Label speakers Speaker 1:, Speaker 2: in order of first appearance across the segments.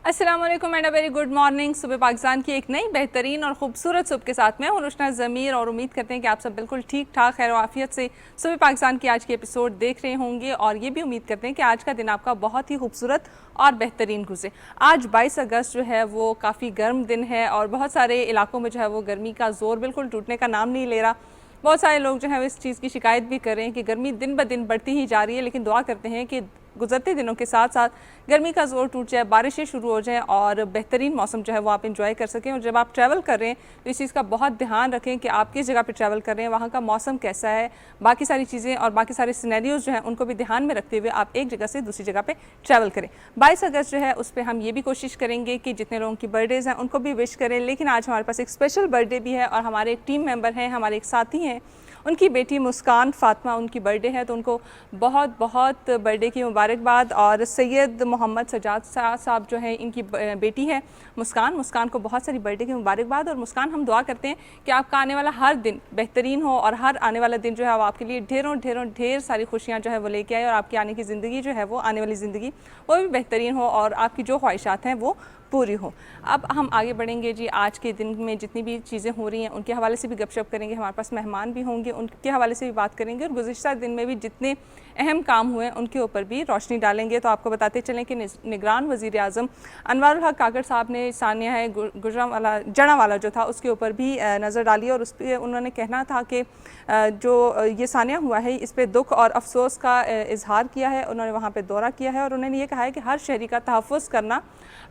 Speaker 1: अस्सलाम वालेकुम and a very good morning. सुबह पाकिस्तान की एक नई बेहतरीन और खूबसूरत सुबह के साथ मैं अनुष्का ज़मीर और उम्मीद करते हैं कि आप सब बिल्कुल ठीक ठाक खैर आफियत से सुबह पाकिस्तान की आज की एपिसोड देख रहे होंगे और ये भी उम्मीद करते हैं कि आज का दिन आपका बहुत ही खूबसूरत और बेहतरीन गुजरे। आज 22 अगस्त जो है वो काफ़ी गर्म दिन है और बहुत सारे इलाकों में जो है वो गर्मी का ज़ोर बिल्कुल टूटने का नाम नहीं ले रहा। बहुत सारे लोग जो है इस चीज़ की शिकायत भी कर रहे हैं कि गर्मी दिन ब दिन बढ़ती ही जा रही है, लेकिन दुआ करते हैं कि गुजरते दिनों के साथ साथ गर्मी का जोर टूट जाए, बारिशें शुरू हो जाएं और बेहतरीन मौसम जो है वो आप इंजॉय कर सकें। और जब आप ट्रैवल कर रहे हैं तो इस चीज़ का बहुत ध्यान रखें कि आप किस जगह पे ट्रैवल कर रहे हैं, वहाँ का मौसम कैसा है, बाकी सारी चीज़ें और बाकी सारे सिनेरियोज जो हैं उनको भी ध्यान में रखते हुए आप एक जगह से दूसरी जगह पर ट्रैवल करें। 22 अगस्त जो है उस पर हम ये भी कोशिश करेंगे कि जितने लोगों की बर्थडेज़ हैं उनको भी विश करें, लेकिन आज हमारे पास एक स्पेशल बर्थडे भी है और हमारे एक टीम मेंबर हैं, हमारे एक साथी हैं, उनकी बेटी मुस्कान फातिमा, उनकी बर्थडे है तो उनको बहुत बहुत बर्थडे की मुबारकबाद। और सैयद मोहम्मद सजाद साहब जो है इनकी बेटी है मुस्कान को बहुत सारी बर्थडे की मुबारकबाद। और मुस्कान, हम दुआ करते हैं कि आपका आने वाला हर दिन बेहतरीन हो और हर आने वाला दिन जो है वो आपके लिए ढेर सारी खुशियाँ जो है वो लेके आए और आपकी आने की ज़िंदगी जो है वो आने वाली ज़िंदगी वो भी बेहतरीन हो और आपकी जो ख्वाहिशात हैं वो पूरी हो। अब हम आगे बढ़ेंगे जी। आज के दिन में जितनी भी चीज़ें हो रही हैं उनके हवाले से भी गपशप करेंगे, हमारे पास मेहमान भी होंगे, उनके हवाले से भी बात करेंगे और गुज़िश्ता दिन में भी जितने अहम काम हुए हैं उनके ऊपर भी रोशनी डालेंगे। तो आपको बताते चलें कि निगरान वज़ीर आज़म अनवारुल हक काकड़ साहब ने सानिया है गुजरांवाला जड़ांवाला जो था उसके ऊपर भी नज़र डाली और उस पर उन्होंने कहना था कि जो ये सानिया हुआ है इस पर दुख और अफसोस का इजहार किया है। उन्होंने वहाँ पर दौरा किया है और उन्होंने ये कहा है कि हर शहरी का तहफ़्फ़ुज़ करना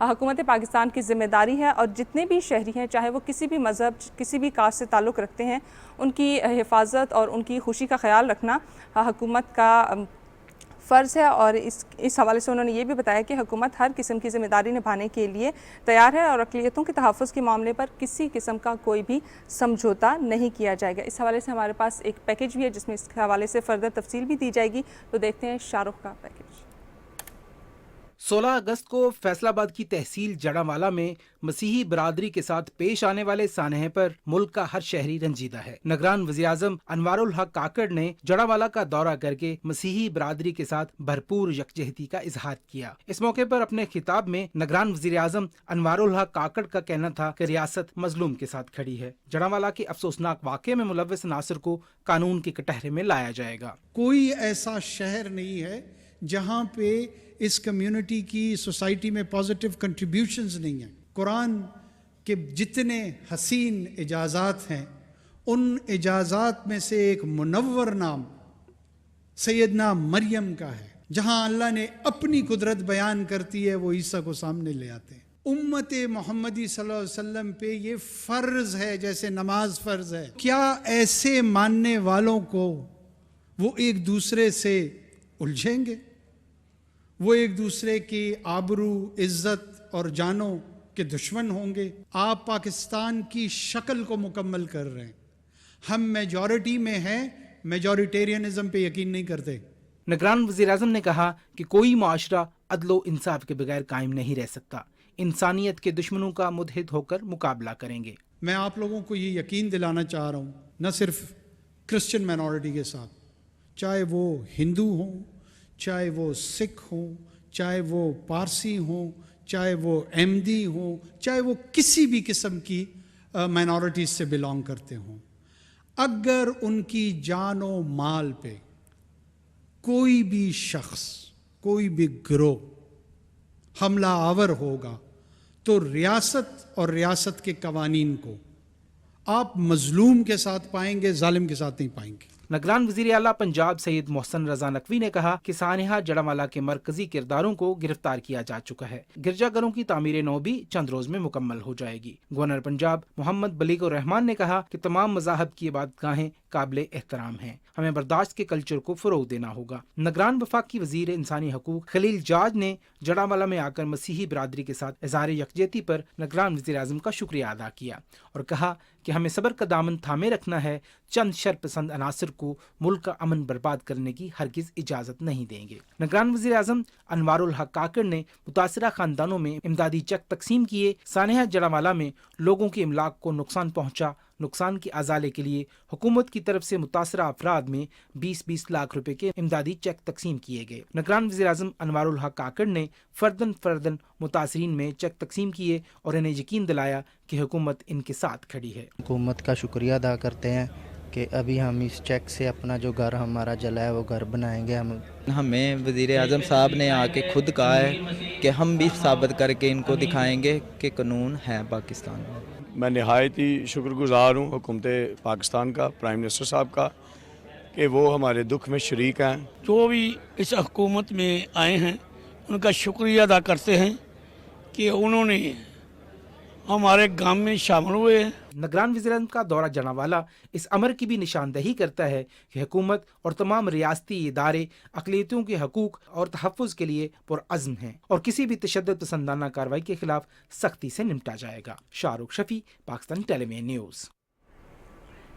Speaker 1: हुकूमत पाकिस्तान की ज़िम्मेदारी है और जितने भी शहरी हैं चाहे वो किसी भी मज़हब किसी भी कास्ट से ताल्लुक़ रखते हैं उनकी हिफाजत और उनकी खुशी का ख्याल रखना हुकूमत का फ़र्ज़ है। और इस हवाले से उन्होंने ये भी बताया कि हुकूमत हर किस्म की ज़िम्मेदारी निभाने के लिए तैयार है और अक़लियतों के तहफ़्फ़ुज़ के मामले पर किसी किस्म का कोई भी समझौता नहीं किया जाएगा। इस हवाले से हमारे पास एक पैकेज भी है जिसमें इस हवाले से फ़र्दर तफसील भी दी जाएगी। तो देखते हैं शाहरुख का पैकेज।
Speaker 2: 16 अगस्त को फैसलाबाद की तहसील जड़ांवाला में मसीही बरादरी के साथ पेश आने वाले सानहे पर मुल्क का हर शहरी रंजीदा है। निगरान वज़ीर-ए-आज़म अनवारुल हक काकड़ ने जड़ांवाला का दौरा करके मसीही बरादरी के साथ भरपूर यकजहती का इजहार किया। इस मौके पर अपने खिताब में निगरान वज़ीर-ए-आज़म अनवारुल हक काकड़ का कहना था कि रियासत मजलूम के साथ खड़ी है। जड़ांवाला के अफसोसनाक वाक़े में मुलव्वस नासिर को कानून के कटहरे में लाया जाएगा।
Speaker 3: कोई ऐसा शहर नहीं है जहाँ पे इस कम्युनिटी की सोसाइटी में पॉजिटिव कंट्रीब्यूशंस नहीं हैं। कुरान के जितने हसीन इजाज़ात हैं उन इजाज़ात में से एक मुनव्वर नाम सैयदना मरियम का है। जहाँ अल्लाह ने अपनी कुदरत बयान करती है वो ईसा को सामने ले आते हैं। उम्मत मोहम्मदी सल्लल्लाहु अलैहि वसल्लम पे ये फ़र्ज़ है जैसे नमाज फ़र्ज़ है। क्या ऐसे मानने वालों को वो एक दूसरे से उलझेंगे? वो एक दूसरे की आबरू, इज्जत और जानों के दुश्मन होंगे? आप पाकिस्तान की शक्ल को मुकम्मल कर रहे हैं। हम मेजॉरिटी में हैं, मेजॉरिटेरियनिज्म पे यकीन नहीं करते।
Speaker 2: निगरान वज़ीर-ए-आज़म ने कहा कि कोई मुआशरा अदलो इंसाफ के बगैर कायम नहीं रह सकता। इंसानियत के दुश्मनों का मुतहिद होकर मुकाबला करेंगे।
Speaker 3: मैं आप लोगों को ये यकीन दिलाना चाह रहा हूँ, न सिर्फ क्रिश्चियन माइनॉरिटी के साथ, चाहे वो हिंदू हों, चाहे वो सिख हों, चाहे वो पारसी हों, चाहे वो अहमदी हों, चाहे वो किसी भी किस्म की माइनॉरिटीज़ से बिलोंग करते हों, अगर उनकी जान व माल पे कोई भी शख्स, कोई भी गिरोह हमला आवर होगा तो रियासत और रियासत के कवानीन को आप मजलूम के साथ पाएंगे, जालिम के साथ नहीं पाएंगे।
Speaker 2: निगरान वज़ीर आला पंजाब सैयद मोहसन रजा नकवी ने कहा कि सानहा जड़ांवाला के मरकजी किरदारों को गिरफ्तार किया जा चुका है। गिरजाघरों की तामीर नौ भी चंद रोज में मुकम्मल हो जाएगी। गवर्नर पंजाब मोहम्मद बलीगुर रहमान ने कहा कि तमाम मज़ाहब की इबादतगाहें काबिले एहतराम हैं, हमें बर्दाश्त के कल्चर को फ़रोग़ देना होगा। निगरान वफाकी वज़ीर इंसानी हकूक़ खलील जाज ने जड़ांवाला में आकर मसीही बरादरी के साथ इज़हार यकजहती पर निगरान वज़ीर-ए-आज़म का शुक्रिया अदा किया और कहा कि हमें सब्र का दामन थामे रखना है। चंद शरपसंद अनासर को मुल्क का अमन बर्बाद करने की हरगिज़ इजाज़त नहीं देंगे। निगरान वज़ीर-ए-आज़म अनवारुल हक काकड़ ने मुतासिरा खानदानों में इमदादी चेक तकसीम किए। सानहा जड़ांवाला में लोगों के इमलाक को नुकसान पहुँचा, नुकसान की अजाले के लिए हुकूमत की तरफ से मुतासरा अफराद में 20-20 लाख रुपए के इमदादी चेक तकसीम किए गए। निगरान वज़ीर-ए-आज़म अनवारुल हक काकड़ ने फर्दन मुतासरीन में चेक तकसीम किए और इन्हें यकीन दिलाया कि हुकूमत इनके साथ खड़ी है।
Speaker 4: हुकूमत का शुक्रिया अदा करते हैं कि अभी हम इस चेक से अपना जो घर हमारा जला है वो घर बनाएंगे।
Speaker 5: हमें वज़ीर-ए-आज़म साहब ने आके खुद कहा है कि हम भी साबित करके इनको दिखाएंगे कि कानून है पाकिस्तान में।
Speaker 6: मैं नहायत ही शुक्रगुज़ार हूँ हुकूमत पाकिस्तान का, प्राइम मिनिस्टर साहब का, कि वो हमारे दुख में शरीक हैं।
Speaker 7: जो भी इस हुकूमत में आए हैं उनका शुक्रिया अदा करते हैं कि उन्होंने हमारे गांव में शामिल हुए हैं।
Speaker 2: निगरान वज़ीर-ए-आज़म का दौरा जनावाला इस अमर की भी निशानदही करता है कि हुकूमत और तमाम रियासती इदारे अक़लियतों के हकूक़ और तहफ़्फ़ुज़ के लिए पुरअज़्म हैं और किसी भी तशद्दुद पसंदाना कार्रवाई के खिलाफ सख्ती से निपटा जाएगा। Shahrukh Shafi, Pakistan television news.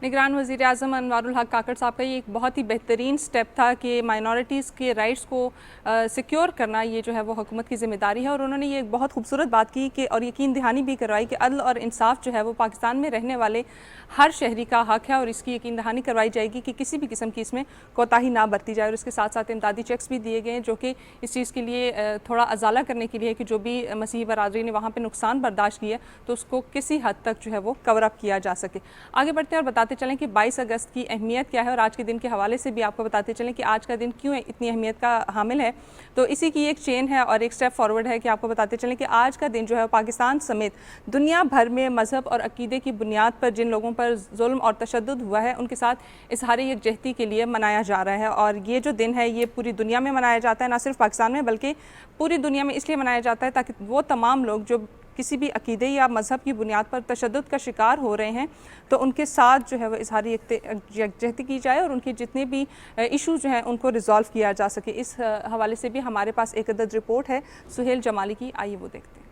Speaker 1: निगरान वज़ीर-ए-आज़म अनवारुल हक काकड़ साहब का ये एक बहुत ही बेहतरीन स्टेप था कि माइनॉरिटीज़ के राइट्स को सिक्योर करना ये जो है वो हुकूमत की ज़िम्मेदारी है। और उन्होंने ये एक बहुत खूबसूरत बात की कि और यकीन दहानी भी करवाई कि अदल और इंसाफ जो है वो पाकिस्तान में रहने वाले हर शहरी का हक है और इसकी यकीन दहानी करवाई जाएगी कि किसी भी किस्म की इसमें कोताही ना बरती जाए। और इसके साथ साथ इमदादी चेक्स भी दिए गए हैं जो कि इस चीज़ के लिए थोड़ा अजाला करने के लिए कि जो भी मसीही बरादरी ने वहाँ पर नुकसान बर्दाश्त किया तो उसको किसी हद तक जो है वो कवर अप किया जा सके। आगे बढ़ते हैं और बताते चलें कि 22 अगस्त की अहमियत क्या है और आज के दिन के हवाले से भी आपको बताते चलें कि आज का दिन क्यों इतनी अहमियत का हामिल है। तो इसी की एक चेन है और एक स्टेप फॉरवर्ड है कि आपको बताते चलें कि आज का दिन जो है पाकिस्तान समेत दुनिया भर में मज़हब और अकीदे की बुनियाद पर जिन लोगों पर जुल्म और तशद्दुद हुआ है उनके साथ इजहार यकजहती के लिए मनाया जा रहा है। और ये जो दिन है ये पूरी दुनिया में मनाया जाता है, ना सिर्फ पाकिस्तान में बल्कि पूरी दुनिया में इसलिए मनाया जाता है ताकि वो तमाम लोग जो किसी भी अकीदे या मज़हब की बुनियाद पर तशद्दुद का शिकार हो रहे हैं तो उनके साथ जो है वो इजहार यकजहती की जाए और उनके जितने भी इशू जो हैं उनको रिजॉल्व किया जा सके। इस हवाले से भी हमारे पास एक अदद रिपोर्ट है सुहेल जमाली की, आइए वो देखते हैं।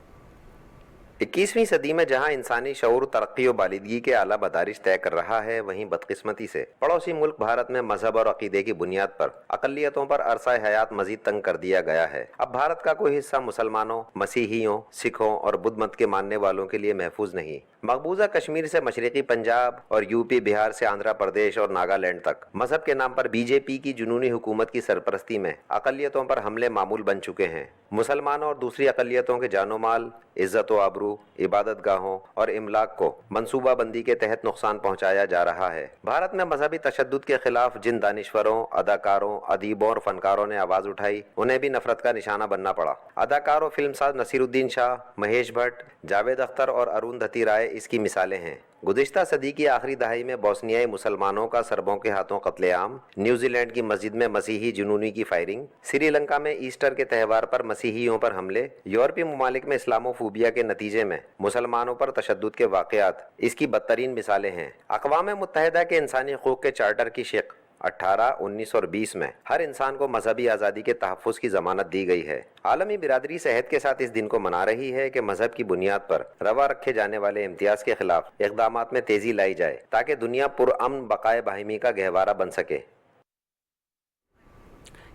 Speaker 8: 21वीं सदी में जहां इंसानी शऊर तरक्की और बालिदगी के आला मदारिज तय कर रहा है, वहीं बदकिस्मती से पड़ोसी मुल्क भारत में मजहब और अकीदे की बुनियाद पर अकलियतों पर अरसा हयात मजीद तंग कर दिया गया है। अब भारत का कोई हिस्सा मुसलमानों, मसीहियों, सिखों और बुद्ध मत के मानने वालों के लिए महफूज नहीं। मकबूजा कश्मीर से मशरकी पंजाब और यूपी, बिहार से आंध्र प्रदेश और नागालैंड तक मजहब के नाम पर बीजेपी की जुनूनी हुकूमत की सरपरस्ती में अकलियतों पर हमले मामूल बन चुके हैं। मुसलमानों और दूसरी अकलियतों के जानो माल, इज्जत व आबरू, इबादत गाहों और इमलाक को मनसूबाबंदी के तहत नुकसान पहुंचाया जा रहा है। भारत में मजहबी तशद्दुद के खिलाफ जिन दानिश्वरों, अदाकारों, अदीबों और फनकारों ने आवाज उठाई, उन्हें भी नफरत का निशाना बनना पड़ा। अदाकार और फिल्मसाज नसीरुद्दीन शाह, महेश भट्ट, जावेद अख्तर और अरुंधति राय इसकी मिसालें हैं। गुज़िश्ता सदी की आखिरी दहाई में बोस्नियाई मुसलमानों का सरबों के हाथों कत्लेआम, न्यूजीलैंड की मस्जिद में मसीही जुनूनी की फायरिंग, श्रीलंका में ईस्टर के त्यौहार पर मसीहियों पर हमले, यूरोपीय ममालिक में इस्लामोफोबिया के नतीजे में मुसलमानों पर तशद्दुद के वाक़यात इसकी बदतरीन मिसालें हैं। अक़वाम मुत्तहिदा के इंसानी हकूक़ के चार्टर की शिक़ 18, 19 और 20 में हर इंसान को मजहबी आज़ादी के तहफ़्फ़ुज़ की ज़मानत दी गई है। आलमी बिरादरी सेहत के साथ इस दिन को मना रही है कि मजहब की बुनियाद पर रवा रखे जाने वाले इम्तियाज़ के खिलाफ इक़दामात में तेज़ी लाई जाए ताकि दुनिया पुरअमन बक़ाए बाहिमी का गहवारा बन सके।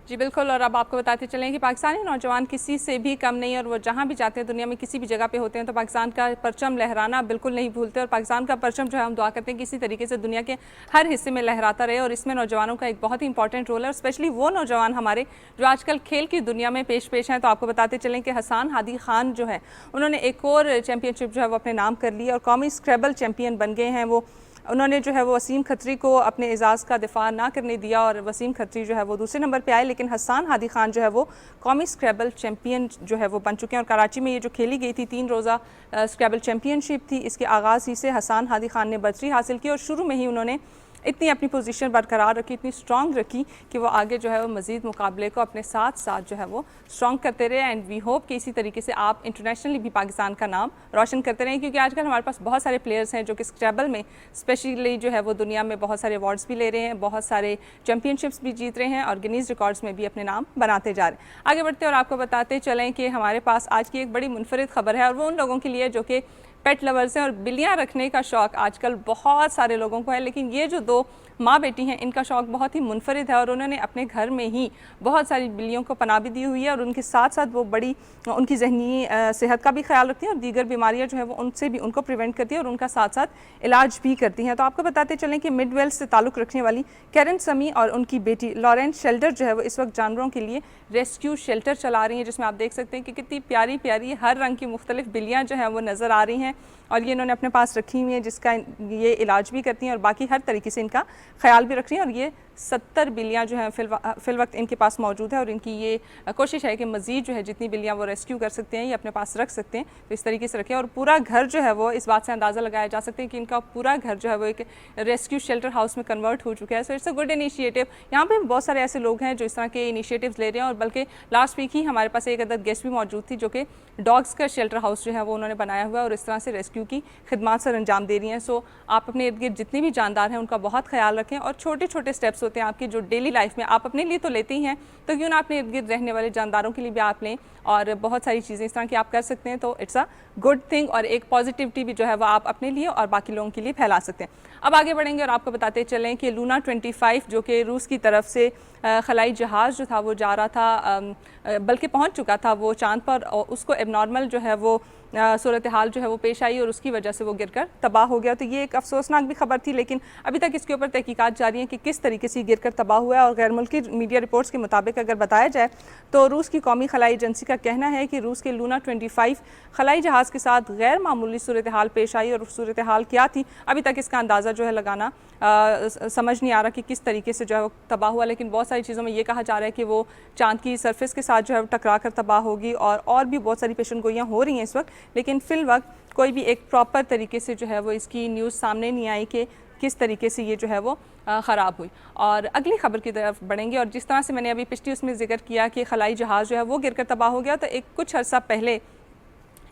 Speaker 1: जी बिल्कुल। और अब आपको बताते चलें कि पाकिस्तानी नौजवान किसी से भी कम नहीं और वो जहाँ भी जाते हैं दुनिया में किसी भी जगह पे होते हैं तो पाकिस्तान का परचम लहराना बिल्कुल नहीं भूलते। और पाकिस्तान का परचम जो है हम दुआ करते हैं कि इसी तरीके से दुनिया के हर हिस्से में लहराता रहे। और इसमें नौजवानों का एक बहुत ही इंपॉर्टेंट रोल है और स्पेशली वो नौजवान हमारे जो आजकल खेल की दुनिया में पेश हैं। तो आपको बताते चलें कि हसन हादी खान जो है उन्होंने एक और चैम्पियनशिप जो है वो अपने नाम कर ली और कौमी स्क्रैबल चैम्पियन बन गए हैं। वो उन्होंने जो है वो वसीम खत्री को अपने एजाज़ का दिफा ना करने दिया और वसीम खत्री जो है वो दूसरे नंबर पे आए, लेकिन हसन हादी खान जो है वो कौमी स्क्रैबल चैम्पियन जो है वो बन चुके हैं। और कराची में ये जो खेली गई थी 3 रोज़ा स्क्रैबल चैम्पियनशिप थी, इसके आगाज़ ही से हसन हादी खान ने बर्तरी हासिल की और शुरू में ही उन्होंने इतनी अपनी पोजीशन बरकरार रखी, इतनी स्ट्रॉन्ग रखी कि वो आगे जो है वो मज़ीद मुकाबले को अपने साथ साथ जो है वो स्ट्रॉन्ग करते रहे। एंड वी होप कि इसी तरीके से आप इंटरनेशनली भी पाकिस्तान का नाम रोशन करते रहें, क्योंकि आजकल हमारे पास बहुत सारे प्लेयर्स हैं जो कि स्क्रैबल में स्पेशली जो है वो दुनिया में बहुत सारे अवार्ड्स भी ले रहे हैं, बहुत सारे चैम्पियनशिप्स भी जीत रहे हैं और गिनीज़ रिकॉर्ड्स में भी अपने नाम बनाते जा रहे हैं। आगे बढ़ते और आपको बताते चलें कि हमारे पास आज की एक बड़ी मुनफरिद खबर है और वो उन लोगों के लिए जो कि पेट लवर्स हैं और बिल्लियाँ रखने का शौक़ आजकल बहुत सारे लोगों को है, लेकिन ये जो दो माँ बेटी हैं इनका शौक़ बहुत ही मुनफरिद है और उन्होंने अपने घर में ही बहुत सारी बिल्लियों को पनाह भी दी हुई है और उनके साथ साथ वो बड़ी उनकी ज़हनी सेहत का भी ख्याल रखती हैं और दीगर बीमारियां जो है वो उनसे भी उनको प्रिवेंट करती है और उनका साथ साथ इलाज भी करती हैं। तो आपको बताते चलें कि मिडवेल से ताल्लुक़ रखने वाली कैरन समी और उनकी बेटी लॉरेन शेल्टर जो है वो इस वक्त जानवरों के लिए रेस्क्यू शेल्टर चला रही हैं, जिसमें आप देख सकते हैं कि कितनी प्यारी प्यारी हर रंग की मुख्तलिफ बिल्लियाँ जो हैं वो नज़र आ रही हैं और ये इन्होंने अपने पास रखी हुई हैं, जिसका ये इलाज भी करती हैं और बाकी हर तरीके से इनका ख्याल भी रख रही हैं। और ये 70 बिल्लियाँ जो हैं फिल वक्त इनके पास मौजूद है और इनकी ये कोशिश है कि मज़ीद जो है जितनी बिल्लियाँ वो रेस्क्यू कर सकते हैं ये अपने पास रख सकते हैं, तो इस तरीके से रखें। और पूरा घर जो है वो इस बात से अंदाज़ा लगाया जा सकता है कि इनका पूरा घर जो है वो एक रेस्क्यू शेल्टर हाउस में कन्वर्ट हो चुका है। So it's a good initiative. यहाँ पर बहुत सारे ऐसे लोग हैं जो इस तरह के इनिशिएटिव्स ले रहे हैं और बल्कि लास्ट वीक ही हमारे पास एक अदद गेस्ट भी मौजूद थी जो कि डॉग्स का शेल्टर हाउस जो है वो उन्होंने बनाया हुआ है और इस तरह से रेस्क्यू की खिदमत सर अंजाम दे रही हैं। सो आप अपने इर्द गिर्द जितने भी जानदार हैं उनका बहुत ख्याल रखें और छोटे छोटे स्टेप्स होते हैं आपकी जो डेली लाइफ में आप अपने लिए तो लेते ही हैं, तो क्यों ना अपने इर्द गिर्द रहने वाले जानदारों के लिए भी आप लें और बहुत सारी चीज़ें इस तरह की आप कर सकते हैं। तो इट्स अ गुड थिंग और एक पॉजिटिविटी भी जो है वो आप अपने लिए और बाकी लोगों के लिए फैला सकते हैं। अब आगे बढ़ेंगे और आपको बताते चलें कि लूना 25 जो कि रूस की तरफ से खलाई जहाज़ जो था वो जा रहा था, बल्कि पहुंच चुका था वो चांद पर और उसको एबनॉर्मल जो है वो सूरत हाल जो है वो पेश आई और उसकी वजह से वो गिरकर तबाह हो गया। तो ये एक अफसोसनाक भी खबर थी, लेकिन अभी तक इसके ऊपर तहकीकात जारी हैं कि किस तरीके से गिरकर तबाह हुआ है। और गैर मुल्की मीडिया रिपोर्ट्स के मुताबिक अगर बताया जाए तो रूस की कौमी खलाई एजेंसी का कहना है कि रूस के लूना 25 खलाई जहाज़ के साथ गैर मामूली सूरत हाल पेश आई और सूरत हाल क्या थी अभी तक इसका अंदाज़ा जो है लगाना समझ नहीं आ रहा कि किस तरीके से जो है वो तबाह हुआ। लेकिन बहुत सारी चीज़ों में ये कहा जा रहा है कि वो चांद की सरफेस के साथ जो है टकरा कर तबाह होगी और भी बहुत सारी पेशन गोइयाँ हो रही हैं इस वक्त, लेकिन फिल वक्त कोई भी एक प्रॉपर तरीके से जो है वो इसकी न्यूज़ सामने नहीं आई कि किस तरीके से ये जो है वो ख़राब हुई। और अगली खबर की तरफ बढ़ेंगे और जिस तरह से मैंने अभी पिछली उसमें जिक्र किया कि खलाई जहाज़ जो है वो गिरकर तबाह हो गया, तो एक कुछ अर्सा पहले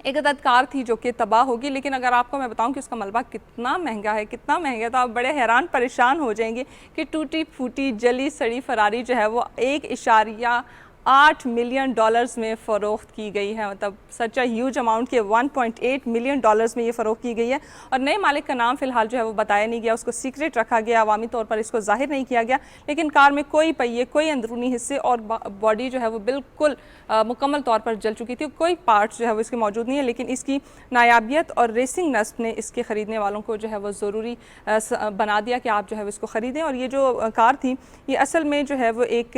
Speaker 1: एक अदद कार थी जो कि तबाह होगी। लेकिन अगर आपको मैं बताऊं कि उसका मलबा कितना महंगा है तो आप बड़े हैरान परेशान हो जाएंगे कि टूटी फूटी जली सड़ी फरारी जो है वो 1.8 मिलियन डॉलर्स में फ़रोख्त की गई है। मतलब सच अ ह्यूज अमाउंट के 1.8 मिलियन डॉलर्स में ये फ़रोख्त की गई है और नए मालिक का नाम फ़िलहाल जो है वो बताया नहीं गया, उसको सीक्रेट रखा गया, अवामी तौर पर इसको जाहिर नहीं किया गया। लेकिन कार में कोई पहिए, कोई अंदरूनी हिस्से और बॉडी जो है वो बिल्कुल मुकम्मल तौर पर जल चुकी थी, कोई पार्ट्स जो है वो इसके मौजूद नहीं है। लेकिन इसकी नायाबियत और रेसिंग नस्ब ने इसके ख़रीदने वालों को जो है वो ज़रूरी बना दिया कि आप जो है वो इसको ख़रीदें। और ये जो कार थी ये असल में जो है वो एक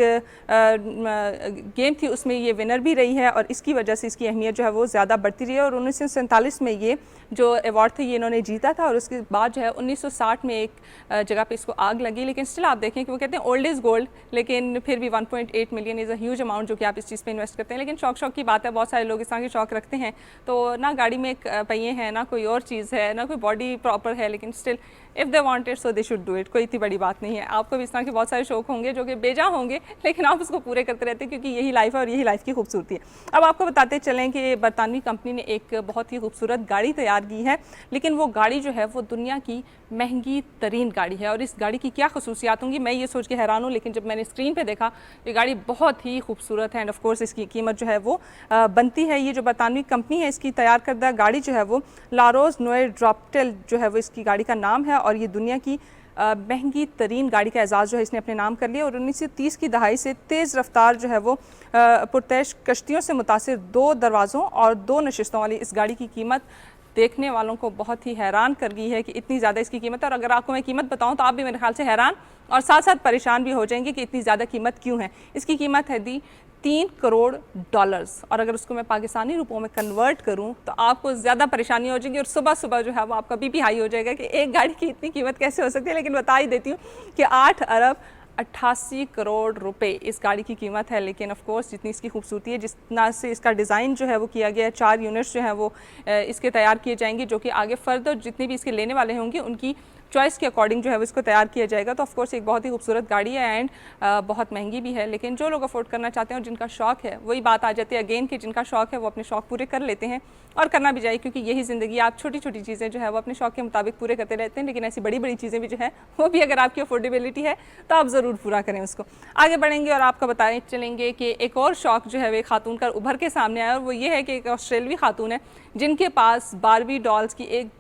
Speaker 1: गेम थी, उसमें ये विनर भी रही है और इसकी वजह से इसकी अहमियत जो है वो ज़्यादा बढ़ती रही है। और 1947 में ये जो अवार्ड थे ये इन्होंने जीता था और उसके बाद जो है 1960 में एक जगह पे इसको आग लगी। लेकिन स्टिल आप देखें कि वो कहते हैं ओल्ड इज़ गोल्ड, लेकिन फिर भी 1.8 million is a huge amount जो कि आप इस चीज़ पे इन्वेस्ट करते हैं। लेकिन शौक की बात है, बहुत सारे लोग इस तरह के शौक रखते हैं, तो ना गाड़ी में पहिए हैं, ना कोई और चीज़ है, ना कोई बॉडी प्रॉपर है, लेकिन still if they want it so they should do it. कोई इतनी बड़ी बात नहीं है। आपको भी इस तरह के बहुत सारे शौक होंगे जो कि बेजा होंगे, लेकिन आप उसको पूरे करते रहते हैं क्योंकि यही लाइफ है और यही लाइफ की खूबसूरती है। अब आपको बताते चलें कि बरतानवी कंपनी ने एक बहुत ही खूबसूरत गाड़ी तैयार की है, लेकिन वो गाड़ी जो है वो दुनिया की महंगी तरीन गाड़ी है। और इस गाड़ी की क्या खसूसियात होंगी मैं ये सोच के हैरान हूँ, लेकिन जब मैंने स्क्रीन पे देखा ये गाड़ी बहुत ही खूबसूरत है एंड ऑफ कोर्स इसकी कीमत जो है वो बनती है। ये जो बरतानवी कंपनी है इसकी तैयार करदा गाड़ी जो है वो लारोज नोए ड्रॉपटेल जो है वो इसकी गाड़ी का नाम है और ये दुनिया की महंगी तरीन गाड़ी का एजाज़ जो है इसने अपने नाम कर लिया। और 1930 की दहाई से तेज़ रफ्तार जो है वो पुरतैश कश्तियों से मुतासिर 2 दरवाज़ों और 2 नशिस्तों वाली इस गाड़ी की कीमत देखने वालों को बहुत ही हैरान कर गई है कि इतनी ज़्यादा इसकी कीमत है। और अगर आपको मैं कीमत बताऊं तो आप भी मेरे ख्याल से हैरान और साथ साथ परेशान भी हो जाएंगे कि इतनी ज़्यादा कीमत क्यों है। इसकी कीमत है दी $3 करोड़ और अगर उसको मैं पाकिस्तानी रुपयों में कन्वर्ट करूं तो आपको ज़्यादा परेशानी हो जाएगी और सुबह सुबह जो है वो आपका बीपी हाई हो जाएगा कि एक गाड़ी की इतनी कीमत कैसे हो सकती है। लेकिन बता ही देती हूँ कि 8 अरब 88 करोड़ रुपए इस गाड़ी की कीमत है। लेकिन ऑफ कोर्स जितनी इसकी खूबसूरती है, जितना से इसका डिज़ाइन जो है वो किया गया है, 4 यूनिट्स जो है वो इसके तैयार किए जाएंगे जो कि आगे फर्दर जितने भी इसके लेने वाले होंगे उनकी चॉइस के अकॉर्डिंग जो है इसको तैयार किया जाएगा। तो ऑफकोर्स एक बहुत ही खूबसूरत गाड़ी है एंड बहुत महंगी भी है, लेकिन जो लोग अफोर्ड करना चाहते हैं और जिनका शौक़ है, वही बात आ जाती है अगेन कि जिनका शौक़ है वो अपने शौक़ पूरे कर लेते हैं और करना भी चाहिए, क्योंकि यही ज़िंदगी। आप छोटी छोटी चीज़ें जो है वो अपने शौक़ के मुताबिक पूरे करते रहते हैं, लेकिन ऐसी बड़ी बड़ी चीज़ें भी जो है वो भी अगर आपकी अफोर्डेबिलिटी है तो आप ज़रूर पूरा करें उसको। आगे बढ़ेंगे और आपको बताएं चलेंगे कि एक और शौक़ जो है वो खातून का उभर के सामने आया, और वो ये है कि एक ऑस्ट्रेलवी खातून है जिनके पास बारबी डॉल्स की एक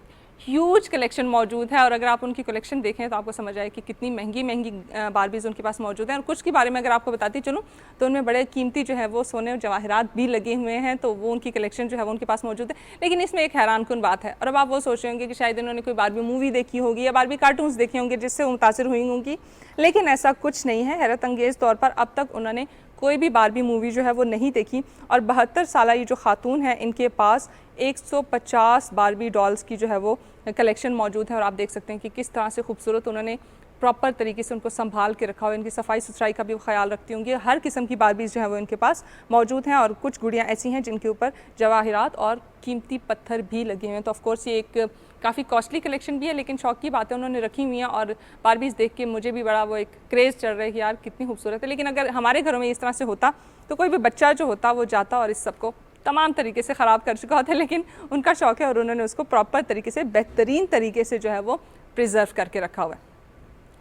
Speaker 1: ह्यूज कलेक्शन मौजूद है। और अगर आप उनकी कलेक्शन देखें तो आपको समझ आए कि कितनी महंगी महंगी बारबीज़ उनके पास मौजूद हैं। और कुछ के बारे में अगर आपको बताती चलूँ तो उनमें बड़े कीमती जो है वो सोने और जवाहरात भी लगे हुए हैं, तो वो उनकी कलेक्शन जो है वो उनके पास मौजूद है। लेकिन इसमें एक हैरानकुन बात है, और अब आप वो सोच रहे होंगे कि शायद इन्होंने कोई बारबी मूवी देखी होगी या बारबी कार्टून्स देखे होंगे जिससे वो मुतासिर हुई होंगी, लेकिन ऐसा कुछ नहीं है। हैरत अंगेज़ तौर पर अब तक उन्होंने कोई भी बारबी मूवी जो है वो नहीं देखी, और 72 साल ये जो खातून है इनके पास 150 बारबी डॉल्स की जो है वो कलेक्शन मौजूद है। और आप देख सकते हैं कि किस तरह से खूबसूरत उन्होंने प्रॉपर तरीके से उनको संभाल के रखा हुआ है। इनकी सफाई सुथराई का भी ख्याल रखती होंगी। हर किस्म की बारबीज़ जो है वो इनके पास मौजूद हैं, और कुछ गुड़ियाँ ऐसी हैं जिनके ऊपर जवाहरात और कीमती पत्थर भी लगे हुए हैं। तो ऑफकोर्स ये एक काफ़ी कॉस्टली कलेक्शन भी है, लेकिन शौक की बातें उन्होंने रखी हुई हैं। और बारबीज़ देख के मुझे भी बड़ा वो एक क्रेज़ चल रहा है कि यार कितनी खूबसूरत है। लेकिन अगर हमारे घरों में इस तरह से होता तो कोई भी बच्चा जो होता वो जाता और इस सबको तमाम तरीके से ख़राब कर चुका होता है, लेकिन उनका शौक़ है और उन्होंने उसको प्रॉपर तरीके से बेहतरीन तरीके से जो है वो प्रिजर्व करके रखा हुआ है।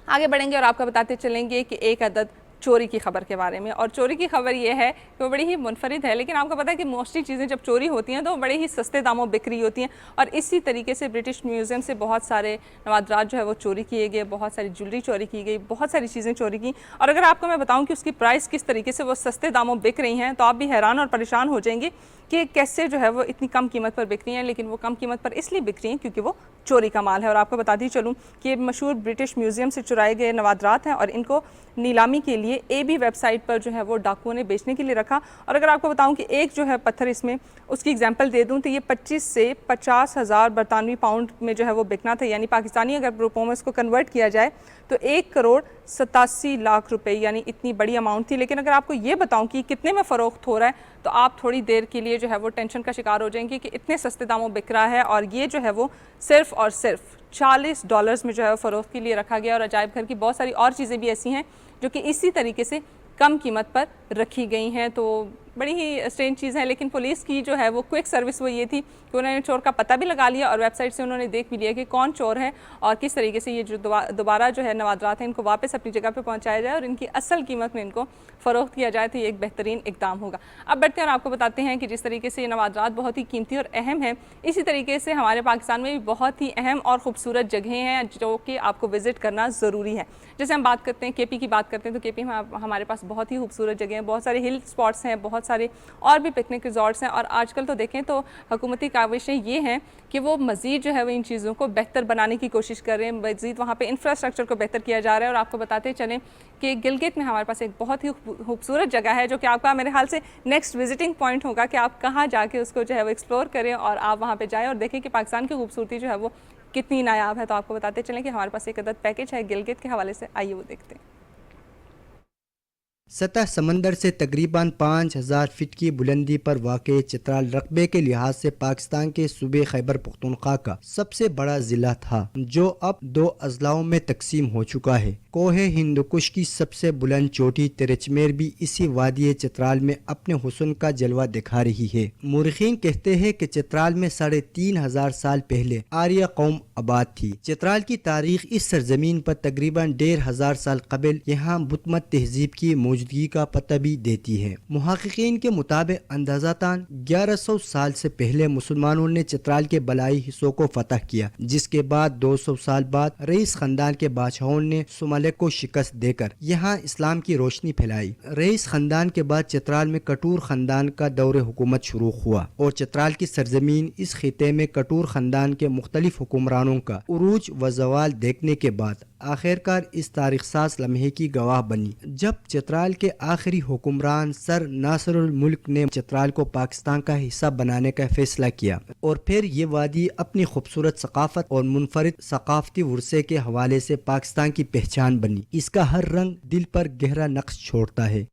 Speaker 1: आगे बढ़ेंगे और आपको बताते चलेंगे कि एक अदद चोरी की खबर के बारे में। और चोरी की खबर ये है कि वो बड़ी ही मुनफरिद है, लेकिन आपको पता है कि मोस्टली चीज़ें जब चोरी होती हैं तो बड़े ही सस्ते दामों बिक्री होती हैं। और इसी तरीके से ब्रिटिश म्यूज़ियम से बहुत सारे नवादरात जो है वो चोरी किए गए, बहुत सारी ज्वेलरी चोरी की गई, बहुत सारी चीज़ें चोरी की। और अगर आपको मैं बताऊँ कि उसकी प्राइस किस तरीके से वो सस्ते दामों बिक रही हैं तो आप भी हैरान और परेशान हो जाएंगे कि कैसे जो है वो इतनी कम कीमत पर बिक रही हैं। लेकिन वो कम कीमत पर इसलिए बिक रही हैं क्योंकि वो चोरी का माल है। और आपको बताती चलूँ कि ये मशहूर ब्रिटिश म्यूज़ियम से चुराए गए नवादरात हैं और इनको नीलामी के लिए AB वेबसाइट पर जो है वो डाकुओं ने बेचने के लिए रखा। और अगर आपको बताऊं कि एक जो है पत्थर, इसमें उसकी एग्जांपल दे दूं तो ये 25 से 50,000 बरतानवी पाउंड में जो है वो बिकना था, यानी पाकिस्तानी अगर रुपयों में इसको कन्वर्ट किया जाए तो 1,87,00,000 रुपए, यानी इतनी बड़ी अमाउंट थी। लेकिन अगर आपको ये बताऊं कि कितने में फ़रोख्त हो रहा है तो आप थोड़ी देर के लिए जो है वो टेंशन का शिकार हो जाएंगे कि इतने सस्ते दामों बिक रहा है। और ये जो है वो सिर्फ़ और सिर्फ $40 में जो है फ़रोख्त के लिए रखा गया। और अजायब घर की बहुत सारी और चीज़ें भी ऐसी हैं जो कि इसी तरीके से कम कीमत पर रखी गई हैं। तो बड़ी ही स्ट्रेंज चीज़ है। लेकिन पुलिस की जो है वो क्विक सर्विस वो ये थी कि उन्होंने चोर का पता भी लगा लिया और वेबसाइट से उन्होंने देख भी लिया कि कौन चोर है और किस तरीके से ये जो दोबारा जो है नवादरात हैं इनको वापस अपनी जगह पे पहुंचाया जाए और इनकी असल कीमत में इनको फ़रोख्त किया जाए, तो ये एक बेहतरीन इकदाम होगा। अब बढ़ते हैं और आपको बताते हैं कि जिस तरीके से ये नवादरात बहुत ही कीमती और अहम है, इसी तरीके से हमारे पाकिस्तान में भी बहुत ही अहम और ख़ूबसूरत जगहें हैं जो कि आपको विज़िट करना ज़रूरी है। जैसे हम बात करते हैं KP की बात करते हैं तो KP में हमारे पास बहुत ही खूबसूरत जगह हैं, बहुत सारे हिल स्पॉट्स हैं, बहुत सारे और भी पिकनिक रिजॉर्ट्स हैं। और आजकल तो देखें तो हुकूमती काविशें ये हैं कि वो मज़ीद जो है वो इन चीज़ों को बेहतर बनाने की कोशिश कर रहे हैं, मज़ीद वहाँ पे इंफ्रास्ट्रक्चर को बेहतर किया जा रहा है। और आपको बताते चलें कि गिलगित में हमारे पास एक बहुत ही खूबसूरत जगह है जो कि आपका मेरे ख्याल से नेक्स्ट विजिटिंग पॉइंट होगा कि आप कहाँ जाके उसको जो है वो एक्सप्लोर करें और आप वहाँ पर जाएँ और देखें कि पाकिस्तान की खूबसूरती जो है वो कितनी नायाब है। तो आपको बताते चलें कि हमारे पास एक अदद पैकेज है गिलगित के हवाले से, आइए वो देखते हैं।
Speaker 9: सतह समंदर से तकरीबन 5,000 फीट की बुलंदी पर वाक़ई चित्राल रकबे के लिहाज से पाकिस्तान के सूबे खैबर पख्तूनख्वा का सबसे बड़ा ज़िला था, जो अब 2 अजलाओं में तकसीम हो चुका है। कोहे हिंदुकुश की सबसे बुलंद चोटी तिरचमेर भी इसी वादी चित्राल में अपने हुस्न का जलवा दिखा रही है। मुर्खीन कहते हैं कि चित्राल में 3,500 साल पहले आर्य कौम आबाद थी। चित्राल की तारीख इस सरजमीन पर तकरीबन 1,500 साल कबल यहाँ बुतमत तहजीब की मौजूदगी का पता भी देती है। मुहक्किकीन के मुताबिक अंदाज़ातान 1100 साल से पहले मुसलमानों ने चित्राल के बलाई हिस्सों को फतह किया, जिसके बाद 200 साल बाद रईस खानदान के बादशाहों ने सुमालिक को शिकस्त देकर यहाँ इस्लाम की रोशनी फैलाई। रईस खानदान के बाद चित्राल में कटूर खानदान का दौर हुकूमत शुरू हुआ और चित्राल की सरजमीन इस खिते में कटूर खानदान के मुख्तलिफ हुक्मरानों का उरूज व ज़वाल देखने के बाद आखिरकार इस तारीखसाज लम्हे की गवाह बनी, जब चित्राल के आखिरी हुक्मरान सर नासिरुल मुल्क ने चित्राल को पाकिस्तान का हिस्सा बनाने का फैसला किया। और फिर ये वादी अपनी खूबसूरत सकाफत और मुनफरिद सकाफती वर्से के हवाले से पाकिस्तान की पहचान बनी। इसका हर रंग दिल पर गहरा नक्श छोड़ता है।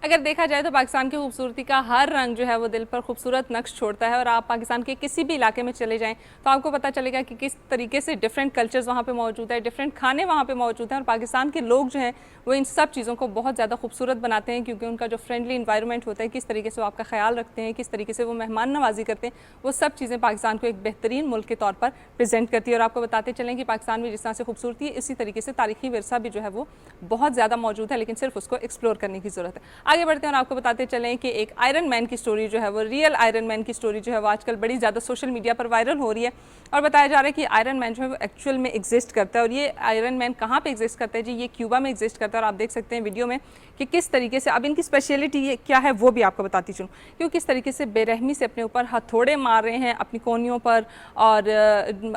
Speaker 1: अगर देखा जाए तो पाकिस्तान की खूबसूरती का हर रंग जो है वो दिल पर खूबसूरत नक्श छोड़ता है और आप पाकिस्तान के किसी भी इलाके में चले जाएं तो आपको पता चलेगा कि किस तरीके से डिफरेंट कल्चर्स वहाँ पे मौजूद है, डिफरेंट खाने वहाँ पे मौजूद हैं और पाकिस्तान के लोग जो हैं वो इन सब चीज़ों को बहुत ज़्यादा खूबसूरत बनाते हैं क्योंकि उनका जो फ्रेंडली इन्वायरमेंट होता है, किस तरीके से वो आपका ख्याल रखते हैं, किस तरीके से वो मेहमान नवाजी करते हैं, वो सब चीज़ें पाकिस्तान को एक बेहतरीन मुल्क के तौर पर प्रेजेंट करती है। और आपको बताते चलें कि पाकिस्तान में जिस तरह से खूबसूरती है इसी तरीके से तारीखी विरसा भी जो है वो बहुत ज़्यादा मौजूद है, लेकिन सिर्फ उसको एक्सप्लोर करने की ज़रूरत है। आगे बढ़ते हैं और आपको बताते चलें कि एक आयरन मैन की स्टोरी जो है वो, रियल आयरन मैन की स्टोरी जो है वो आजकल बड़ी ज़्यादा सोशल मीडिया पर वायरल हो रही है और बताया जा रहा है कि आयरन मैन जो है वो एक्चुअल में एग्जिस्ट करता है। और ये आयरन मैन कहाँ पे एग्जिस्ट करता है जी? ये क्यूबा में एग्जिस्ट करता है और आप देख सकते हैं वीडियो में कि किस तरीके से, अब इनकी स्पेशलिटी ये क्या है वो भी आपको बताती चलूँ, क्योंकि किस तरीके से बेरहमी से अपने ऊपर हथौड़े मार रहे हैं अपनी कोहनियों पर और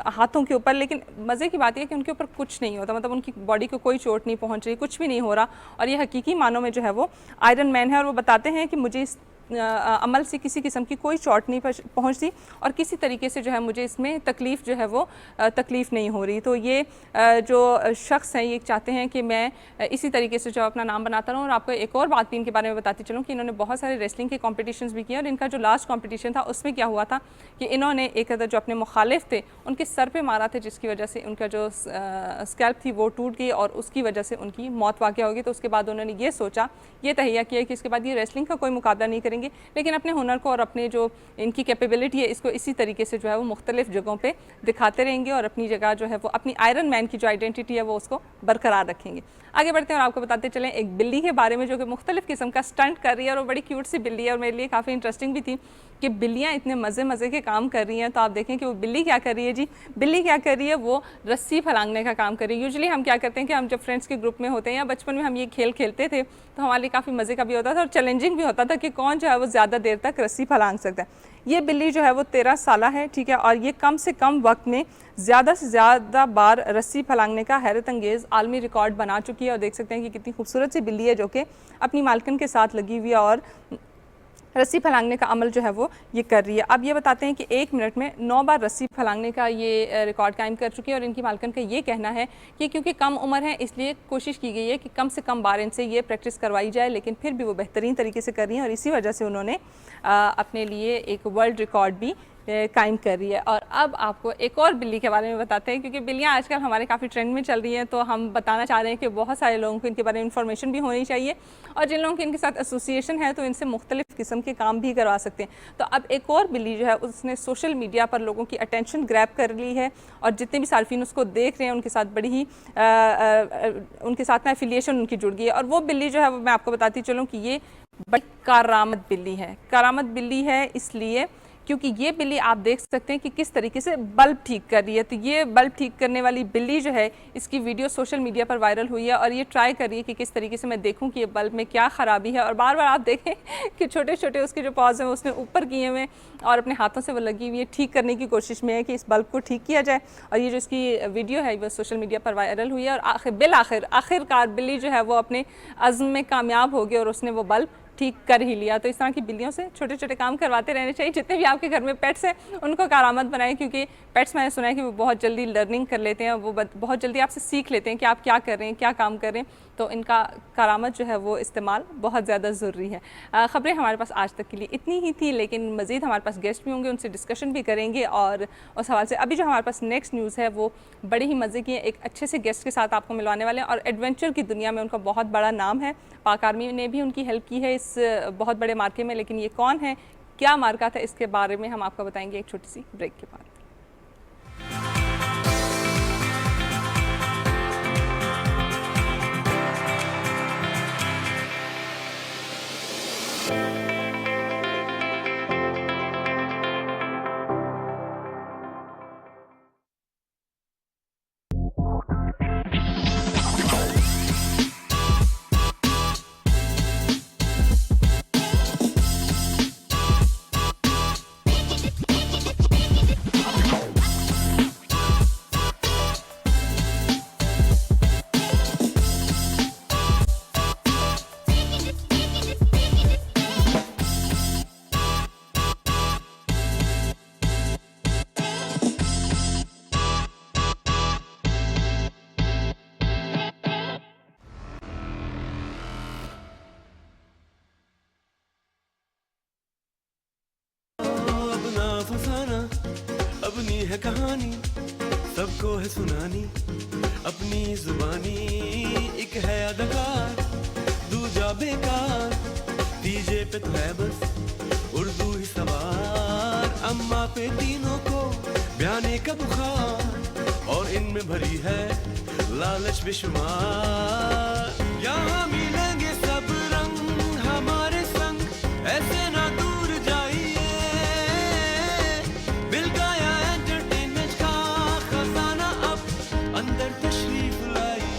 Speaker 1: हाथों के ऊपर, लेकिन मज़े की बात यह है कि उनके ऊपर कुछ नहीं होता, मतलब उनकी बॉडी को कोई चोट नहीं पहुंच रही, कुछ भी नहीं हो रहा और ये हकीकी मानों में जो है वो आयरन मैन है। और वो बताते हैं कि मुझे इस अमल से किसी किस्म की कोई चोट नहीं पहुंचती और किसी तरीके से जो है मुझे इसमें तकलीफ़ जो है वो तकलीफ़ नहीं हो रही। तो ये जो शख्स हैं ये चाहते हैं कि मैं इसी तरीके से जो अपना नाम बनाता रहूँ। और आपको एक और बात भी इनके बारे में बताती चलूँ कि इन्होंने बहुत सारे रेसलिंग के कॉम्पिटिशन्स भी किए और इनका जो लास्ट कॉम्पिटिशन था उसमें क्या हुआ था कि इन्होंने एक जो अपने मुखालिफ थे उनके सर पर मारा था, जिसकी वजह से उनका जो स्कैल्प थी वो टूट गई और उसकी वजह से उनकी मौत वाक़ होगी। तो उसके बाद उन्होंने ये सोचा, ये तहिया किया कि इसके बाद ये रेसलिंग का कोई मुकाबला नहीं करेंगे, लेकिन अपने हुनर को और अपने जो इनकी कैपेबिलिटी है इसको इसी तरीके से जो है वो मुख्तलिफ जगहों पे दिखाते रहेंगे और अपनी जगह जो है वो अपनी आयरन मैन की जो आइडेंटिटी है वो उसको बरकरार रखेंगे। आगे बढ़ते हैं और आपको बताते चलें एक बिल्ली के बारे में जो कि मुख्तलिफ किस्म का स्टंट कर रही है और वो बड़ी क्यूट सी बिल्ली है और मेरे लिए काफ़ी इंटरेस्टिंग भी थी कि बिल्लियाँ इतने मज़े के काम कर रही हैं। तो आप देखें कि वो बिल्ली क्या कर रही है जी? बिल्ली क्या कर रही है, वो रस्सी फलांगने का काम कर रही है। यूजुअली हम क्या करते हैं कि हम जब फ्रेंड्स के ग्रुप में होते हैं या बचपन में हम ये खेल खेलते थे तो हमारे लिए काफ़ी मज़े का भी होता था और चैलेंजिंग भी होता था कि कौन जो है वो ज़्यादा देर तक रस्सी फलांग सकता है। ये बिल्ली जो है वो 13 साल है, ठीक है, और ये कम से कम वक्त में ज़्यादा से ज़्यादा बार रस्सी फलांगने का हैरत अंगेज़ आलमी रिकॉर्ड बना चुकी है। और देख सकते हैं कि कितनी खूबसूरत सी बिल्ली है जो कि अपनी मालकिन के साथ लगी हुई है और रस्सी फलांगने का अमल जो है वो ये कर रही है। अब ये बताते हैं कि 1 मिनट में 9 बार रस्सी फलांगने का ये रिकॉर्ड कायम कर चुकी है और इनकी मालकिन का ये कहना है कि क्योंकि कम उम्र है इसलिए कोशिश की गई है कि कम से कम बार इनसे ये प्रैक्टिस करवाई जाए, लेकिन फिर भी वो बेहतरीन तरीके से कर रही हैं और इसी वजह से उन्होंने अपने लिए एक वर्ल्ड रिकॉर्ड भी कायम कर रही है। और अब आपको एक और बिल्ली के बारे में बताते हैं क्योंकि बिल्लियाँ आजकल हमारे काफ़ी ट्रेंड में चल रही हैं, तो हम बताना चाह रहे हैं कि बहुत सारे लोगों को इनके बारे में इंफॉर्मेशन भी होनी चाहिए और जिन लोगों की इनके साथ एसोसिएशन है तो इनसे मुख्तलिफ किस्म के काम भी करवा सकते हैं। तो अब एक और बिल्ली जो है उसने सोशल मीडिया पर लोगों की अटेंशन ग्रैब कर ली है और जितने भी सार्फिन उसको देख रहे हैं उनके साथ बड़ी ही उनके साथ ना एफिलिएशन उनकी जुड़ गई है। और वो बिल्ली जो है वो मैं आपको बताती चलूँ कि ये बड़ी कारामत बिल्ली है। कारामत बिल्ली है इसलिए क्योंकि ये बिल्ली आप देख सकते हैं कि किस तरीके से बल्ब ठीक कर रही है। तो ये बल्ब ठीक करने वाली बिल्ली जो है इसकी वीडियो सोशल मीडिया पर वायरल हुई है और ये ट्राई कर रही है कि किस तरीके से मैं देखूं कि ये बल्ब में क्या ख़राबी है। और बार बार आप देखें कि छोटे छोटे उसके जो पॉज हैं उसने ऊपर किए हुए और अपने हाथों से वो लगी हुई है, ठीक करने की कोशिश में है कि इस बल्ब को ठीक किया जाए। और ये जो इसकी वीडियो है वो सोशल मीडिया पर वायरल हुई है और आखिरकार बिल्ली जो है वो अपने अज़्म में कामयाब हो गई और उसने वो बल्ब ठीक कर ही लिया। तो इस तरह की बिल्लियों से छोटे छोटे काम करवाते रहने चाहिए। जितने भी आपके घर में पेट्स हैं उनको कारामत बनाएं क्योंकि पेट्स मैंने सुना है कि वो बहुत जल्दी लर्निंग कर लेते हैं, वो बहुत जल्दी आपसे सीख लेते हैं कि आप क्या कर रहे हैं, क्या काम कर रहे हैं। तो इनका कारामत जो है वो इस्तेमाल बहुत ज़्यादा ज़रूरी है। ख़बरें हमारे पास आज तक के लिए इतनी ही थी, लेकिन मज़ीद हमारे पास गेस्ट भी होंगे, उनसे डिस्कशन भी करेंगे और उस हवाले से अभी जो हमारे पास नेक्स्ट न्यूज़ है वो बड़ी ही मज़े की है। एक अच्छे से गेस्ट के साथ आपको मिलवाने वाले हैं और एडवेंचर की दुनिया में उनका बहुत बड़ा नाम है। पाक आर्मी ने भी उनकी हेल्प की है इस बहुत बड़े मार्के में, लेकिन ये कौन है, क्या मार्का था, इसके बारे में हम आपको बताएंगे एक छोटी सी ब्रेक के बाद।
Speaker 10: है कहानी सबको है सुनानी अपनी जुबानी एक है अदाकार दूजा बेकार तीजे पे तो है बस उर्दू ही सवार अम्मा पे तीनों को बयाने का बुखार और इनमें भरी है लालच बेशुमार यहाँ मिलेंगे सब रंग हमारे संग ऐसे ना दूर जाइए मिल गया एंटरटेनमेंट का खजाना अब अंदर तशरीफ लाइए।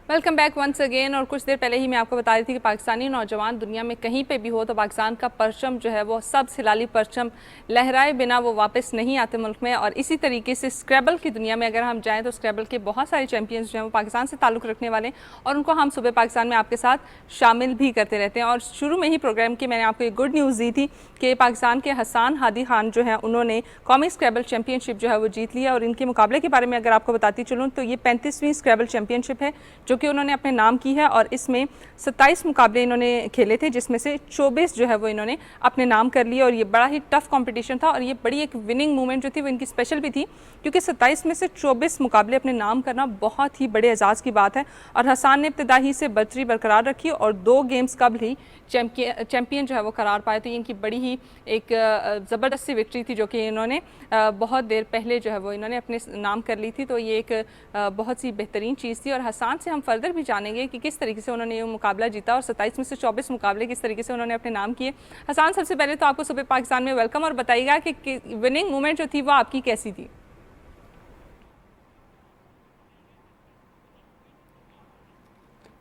Speaker 1: Welcome back once again. और कुछ देर पहले ही मैं आपको बता रही थी कि पाकिस्तानी नौजवान दुनिया में कहीं पे भी हो तो पाकिस्तान का परचम जो है वो सब सिलाली परचम लहराए बिना वो वापस नहीं आते मुल्क में। और इसी तरीके से स्क्रैबल की दुनिया में अगर हम जाएं तो स्क्रैबल के बहुत सारे चैंपियंस जो हैं वो पाकिस्तान से ताल्लुक़ रखने वाले हैं और उनको हम सुबह पाकिस्तान में आपके साथ शामिल भी करते रहते हैं। और शुरू में ही प्रोग्राम की मैंने आपको एक गुड न्यूज़ दी थी कि पाकिस्तान के हसान हादी खान जो हैं उन्होंने कौमी स्क्रैबल चैम्पियनशिप जो है वो जीत लिया। और इनके मुकाबले के बारे में अगर आपको बताती चलूँ तो ये 35वीं स्क्रैबल चैम्पियनशिप है जो कि उन्होंने अपने नाम की है। और इसमें 27 मुकाबले इन्होंने खेले थे जिसमें से 24 जो है वो इन्होंने अपने नाम कर लिए। और ये बड़ा ही टफ कंपटीशन था और ये बड़ी एक विनिंग मूवमेंट जो थी वो इनकी स्पेशल भी थी क्योंकि 27 में से 24 मुकाबले अपने नाम करना बहुत ही बड़े एजाज़ की बात है। और हसान ने इब्तदा ही से बर्तरी बरकरार रखी और 2 गेम्स कब ही चैम्पियन जो है वो करार पाए। तो ये इनकी बड़ी ही एक ज़बरदस्त सी विक्ट्री थी जो कि इन्होंने बहुत देर पहले जो है वो इन्होंने अपने नाम कर ली थी। तो ये एक बहुत सी बेहतरीन चीज़ थी। और हसान से हम फर्दर भी जानेंगे कि किस तरीके से उन्होंने ये मुकाबला जीता और 27 में से 24 मुकाबले किस तरीके से उन्होंने अपने नाम किए। हसान, सबसे पहले तो आपको सुबह पाकिस्तान में वेलकम और बताइएगा कि विनिंग मोमेंट जो थी वो आपकी कैसी थी?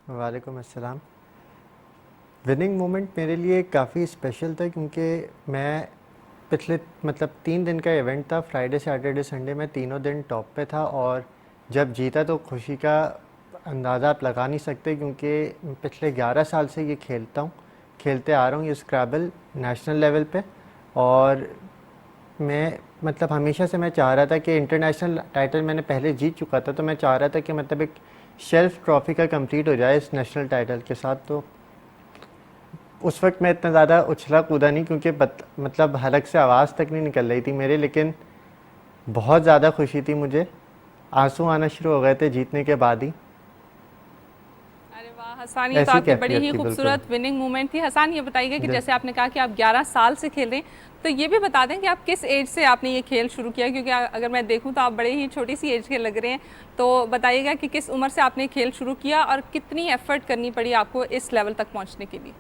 Speaker 11: वालेकुम अस्सलाम। विनिंग मोमेंट मेरे लिए काफ़ी स्पेशल था क्योंकि मैं पिछले 3 दिन का इवेंट था, फ्राइडे सैटरडे संडे में तीनों दिन टॉप पे था। और जब जीता तो खुशी का अंदाज़ा आप लगा नहीं सकते क्योंकि पिछले 11 साल से ये खेलते आ रहा हूँ ये स्क्रैबल नेशनल लेवल पे। और मैं हमेशा से मैं चाह रहा था कि इंटरनेशनल टाइटल मैंने पहले जीत चुका था तो मैं चाह रहा था कि एक शेल्फ ट्रॉफी का कंप्लीट हो जाए इस नेशनल टाइटल के साथ। तो उस वक्त मैं इतना ज़्यादा उछला कूदा नहीं क्योंकि हलक से आवाज़ तक नहीं निकल रही थी मेरे, लेकिन बहुत ज़्यादा खुशी थी मुझे, आंसू आना शुरू हो गए थे जीतने के बाद ही।
Speaker 1: हसान, ये तो आपकी बड़ी ही खूबसूरत विनिंग मूवमेंट थी। हसान, ये बताइएगा कि जैसे आपने कहा कि आप 11 साल से खेल रहे हैं तो ये भी बता दें कि आप किस एज से आपने ये खेल शुरू किया, क्योंकि अगर मैं देखूं तो आप बड़े ही छोटी सी एज के लग रहे हैं। तो बताइएगा कि किस उम्र से आपने खेल शुरू किया और कितनी एफर्ट करनी पड़ी आपको इस लेवल तक पहुँचने के लिए?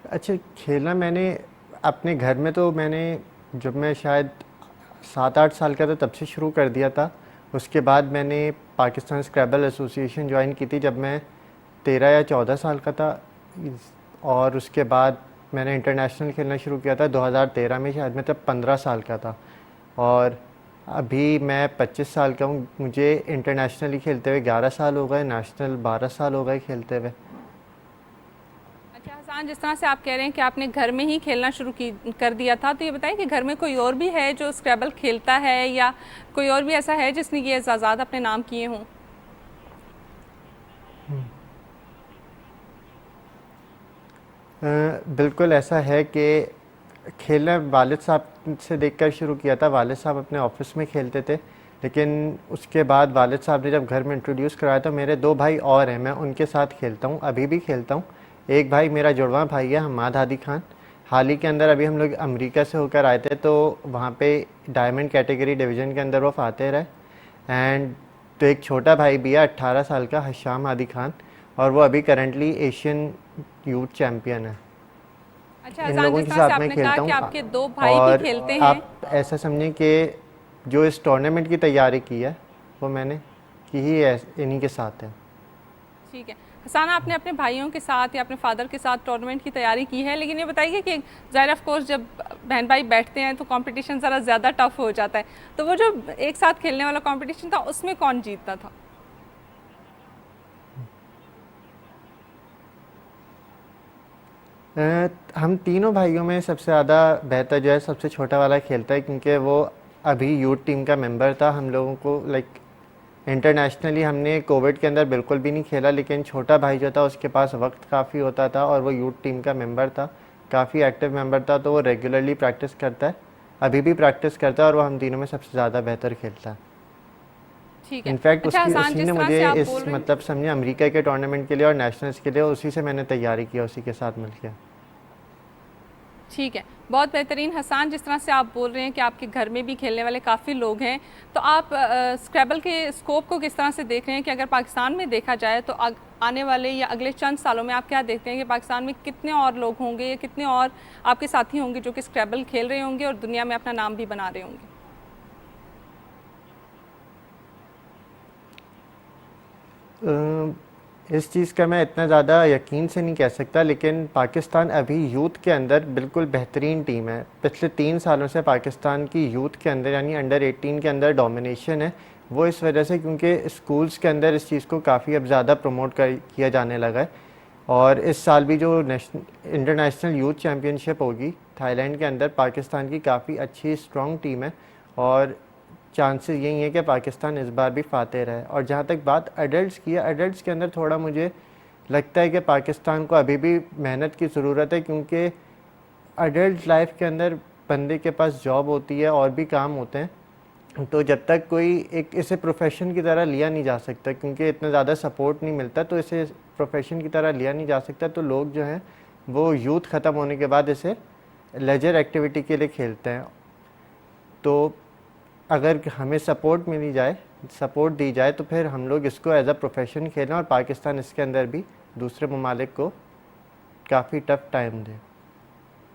Speaker 11: अच्छा, खेलना मैंने अपने घर में तो मैंने जब मैं शायद 7-8 साल का था तब से शुरू कर दिया था। उसके बाद मैंने पाकिस्तान स्क्रैबल एसोसिएशन ज्वाइन की थी जब मैं 13 या 14 साल का था। और उसके बाद मैंने इंटरनेशनल खेलना शुरू किया था 2013 में, शायद मैं तब 15 साल का था। और अभी मैं 25 साल का हूँ। मुझे इंटरनेशनली खेलते हुए 11 साल हो गए, नेशनल 12 साल हो गए खेलते हुए।
Speaker 1: हसान, जिस तरह से आप कह रहे हैं कि आपने घर में ही खेलना शुरू कर दिया था, तो ये बताएं कि घर में कोई और भी है जो स्क्रैबल खेलता है या कोई और भी ऐसा है जिसने ये एजाज़ात अपने नाम किए हों?
Speaker 11: बिल्कुल ऐसा है कि खेलना वालिद साहब से देखकर शुरू किया था। वालिद साहब अपने ऑफिस में खेलते थे, लेकिन उसके बाद वालिद साहब ने जब घर में इंट्रोड्यूस कराया तो मेरे 2 भाई और हैं, मैं उनके साथ खेलता हूँ, अभी भी खेलता हूँ। एक भाई मेरा जुड़वा भाई है हमाद हादी खान, हाल ही के अंदर अभी हम लोग अमेरिका से होकर आए थे, तो वहाँ पे डायमंड कैटेगरी डिवीज़न के अंदर वो फाते रहे। एंड तो एक छोटा भाई भी है 18 साल का, हशाम आदि खान, और वो अभी करंटली एशियन यूथ चैम्पियन है।
Speaker 1: अच्छा
Speaker 11: इन
Speaker 1: हसान,
Speaker 11: लोगों
Speaker 1: जिस
Speaker 11: के
Speaker 1: तरह से
Speaker 11: साथ मैं
Speaker 1: आपने कहा
Speaker 11: खेलता
Speaker 1: कि
Speaker 11: हूँ।
Speaker 1: आपके 2 भाई भी
Speaker 11: और
Speaker 1: खेलते हैं।
Speaker 11: आप ऐसा समझें कि जो इस टूर्नामेंट की तैयारी की है वो मैंने की ही इन्हीं के साथ है।
Speaker 1: ठीक है हसान, आपने अपने भाइयों के साथ या अपने फादर के साथ टूर्नामेंट की तैयारी की है, लेकिन ये बताइए कि ज़ाहिर ऑफ कोर्स जब बहन भाई बैठते हैं तो कंपटीशन ज़रा ज़्यादा टफ हो जाता है, तो वो जो एक साथ खेलने वाला कंपटीशन था उसमें कौन जीतता था?
Speaker 11: हम तीनों भाइयों में सबसे ज़्यादा बेहतर जो है सबसे छोटा वाला खेलता है, क्योंकि वो अभी यूथ टीम का मेंबर था। हम लोगों को लाइक इंटरनेशनली हमने कोविड के अंदर बिल्कुल भी नहीं खेला, लेकिन छोटा भाई जो था उसके पास वक्त काफ़ी होता था और वो यूथ टीम का मेंबर था, काफ़ी एक्टिव मेंबर था, तो वो रेगुलरली प्रैक्टिस करता है, अभी भी प्रैक्टिस करता है और वो हम तीनों में सबसे ज़्यादा बेहतर खेलता है।
Speaker 1: ठीक है।
Speaker 11: इनफैक्ट
Speaker 1: अच्छा हसान,
Speaker 11: उसी
Speaker 1: जिस
Speaker 11: ने
Speaker 1: तरह
Speaker 11: मुझे
Speaker 1: से आप
Speaker 11: इस
Speaker 1: बोल रहे हैं,
Speaker 11: मतलब समझे अमेरिका के टूर्नामेंट के लिए और नेशनल्स के लिए उसी से मैंने तैयारी की, उसी के साथ मिलकर।
Speaker 1: ठीक है, बहुत बेहतरीन हसान, जिस तरह से आप बोल रहे हैं कि आपके घर में भी खेलने वाले काफ़ी लोग हैं, तो आप स्क्रैबल के स्कोप को किस तरह से देख रहे हैं कि अगर पाकिस्तान में देखा जाए तो आने वाले या अगले चंद सालों में आप क्या देखते हैं कि पाकिस्तान में कितने और लोग होंगे या कितने और आपके साथी होंगे जो कि स्क्रैबल खेल रहे होंगे और दुनिया में अपना नाम भी बना रहे होंगे?
Speaker 11: इस चीज़ का मैं इतना ज़्यादा यकीन से नहीं कह सकता, लेकिन पाकिस्तान अभी यूथ के अंदर बिल्कुल बेहतरीन टीम है। पिछले 3 सालों से पाकिस्तान की यूथ के अंदर यानी अंडर 18 के अंदर डोमिनेशन है। वो इस वजह से क्योंकि स्कूल्स के अंदर इस चीज़ को काफ़ी अब ज़्यादा प्रमोट किया जाने लगा है। और इस साल भी जो इंटरनेशनल यूथ चैम्पियनशिप होगी थाईलैंड के अंदर, पाकिस्तान की काफ़ी अच्छी स्ट्रॉन्ग टीम है और चांसेस यही है कि पाकिस्तान इस बार भी फाते रहे। और जहाँ तक बात एडल्ट्स की है, एडल्ट्स के अंदर थोड़ा मुझे लगता है कि पाकिस्तान को अभी भी मेहनत की ज़रूरत है, क्योंकि एडल्ट लाइफ के अंदर बंदे के पास जॉब होती है और भी काम होते हैं, तो जब तक कोई एक इसे प्रोफेशन की तरह लिया नहीं जा सकता, क्योंकि इतना ज़्यादा सपोर्ट नहीं मिलता, तो इसे प्रोफेशन की तरह लिया नहीं जा सकता। तो लोग जो हैं वो यूथ ख़त्म होने के बाद इसे लेजर एक्टिविटी के लिए खेलते हैं। तो अगर हमें सपोर्ट दी जाए तो फिर हम लोग इसको एज अ प्रोफेशन खेलें और पाकिस्तान इसके अंदर भी दूसरे ममालिक को काफ़ी टफ टाइम दे।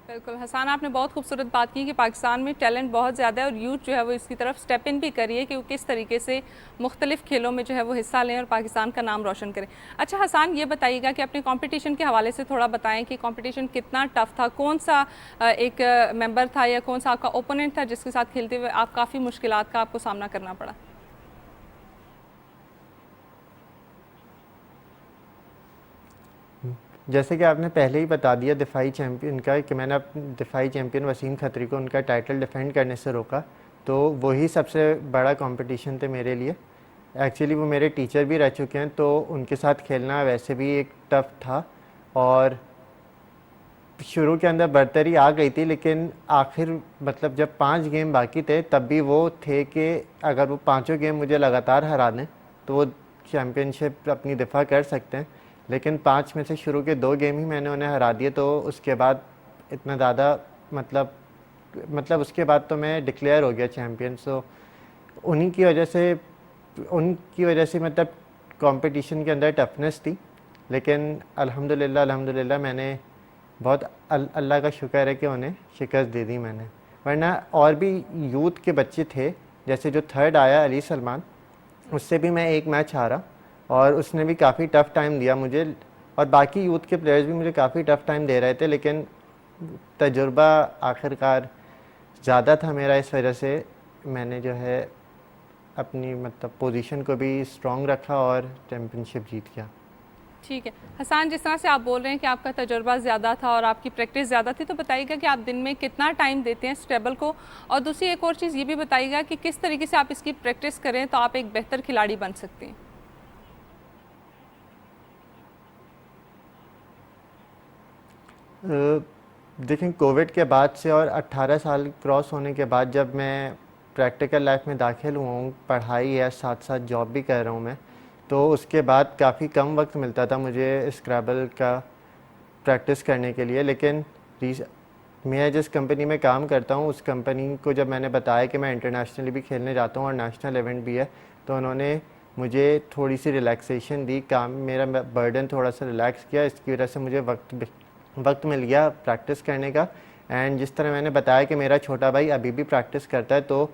Speaker 1: बिल्कुल हसान, आपने बहुत खूबसूरत बात की कि पाकिस्तान में टैलेंट बहुत ज़्यादा है और यूथ जो है वो इसकी तरफ स्टेप इन भी करिए कि वो किस तरीके से मुख्तलिफ़ खेलों में जो है वो हिस्सा लें और पाकिस्तान का नाम रोशन करें। अच्छा हसान, ये बताइएगा कि अपने कंपटीशन के हवाले से थोड़ा बताएं कि कंपटीशन कितना टफ था, कौन सा एक मेंबर था या कौन सा आपका ओपोनेंट था जिसके साथ खेलते हुए आप काफ़ी मुश्किलात का आपको सामना करना पड़ा?
Speaker 11: जैसे कि आपने पहले ही बता दिया दिफाई चैम्पियन का कि मैंने दिफाई चैम्पियन वसीम खत्री को उनका टाइटल डिफेंड करने से रोका, तो वही सबसे बड़ा कंपटीशन थे मेरे लिए। एक्चुअली वो मेरे टीचर भी रह चुके हैं, तो उनके साथ खेलना वैसे भी एक टफ था और शुरू के अंदर बरतरी आ गई थी, लेकिन आखिर मतलब जब 5 गेम बाकी थे तब भी वो थे कि अगर वो 5 गेम मुझे लगातार हरा दें तो वो चैम्पियनशिप अपनी दिफा कर सकते हैं। लेकिन 5 में से शुरू के 2 गेम ही मैंने उन्हें हरा दिए, तो उसके बाद इतना ज़्यादा मतलब उसके बाद तो मैं डिक्लेयर हो गया चैम्पियन। सो उनकी वजह से मतलब कंपटीशन के अंदर टफनेस थी, लेकिन अल्हम्दुलिल्लाह मैंने बहुत अल्लाह का शुक्र है कि उन्हें शिकस्त दे दी मैंने। वरना और भी यूथ के बच्चे थे, जैसे जो 3rd आया अली सलमान, उससे भी मैं एक मैच हारा और उसने भी काफ़ी टफ़ टाइम दिया मुझे, और बाकी यूथ के प्लेयर्स भी मुझे काफ़ी टफ़ टाइम दे रहे थे, लेकिन तजुर्बा आखिरकार ज़्यादा था मेरा, इस वजह से मैंने जो है अपनी मतलब पोजीशन को भी स्ट्रॉन्ग रखा और चैम्पियनशिप जीत गया।
Speaker 1: ठीक है हसान, जिस तरह से आप बोल रहे हैं कि आपका तजुर्बा ज़्यादा था और आपकी प्रैक्टिस ज़्यादा थी, तो बताइएगा कि आप दिन में कितना टाइम देते हैं स्क्रैबल को, और दूसरी एक और चीज़ ये भी बताइएगा कि किस तरीके से आप इसकी प्रैक्टिस करें तो आप एक बेहतर खिलाड़ी बन सकते हैं।
Speaker 11: देखें, कोविड के बाद से और 18 साल क्रॉस होने के बाद जब मैं प्रैक्टिकल लाइफ में दाखिल हुआ हूँ, पढ़ाई है साथ साथ जॉब भी कर रहा हूँ मैं, तो उसके बाद काफ़ी कम वक्त मिलता था मुझे स्क्रैबल का प्रैक्टिस करने के लिए। लेकिन मैं जिस कंपनी में काम करता हूँ उस कंपनी को जब मैंने बताया कि मैं इंटरनेशनली भी खेलने जाता हूँ और नेशनल इवेंट भी है, तो उन्होंने मुझे थोड़ी सी रिलैक्सेशन दी, काम मेरा बर्डन थोड़ा सा रिलैक्स किया। इसकी वजह से मुझे वक्त मिल गया प्रैक्टिस करने का। एंड जिस तरह मैंने बताया कि मेरा छोटा भाई अभी भी प्रैक्टिस करता है, तो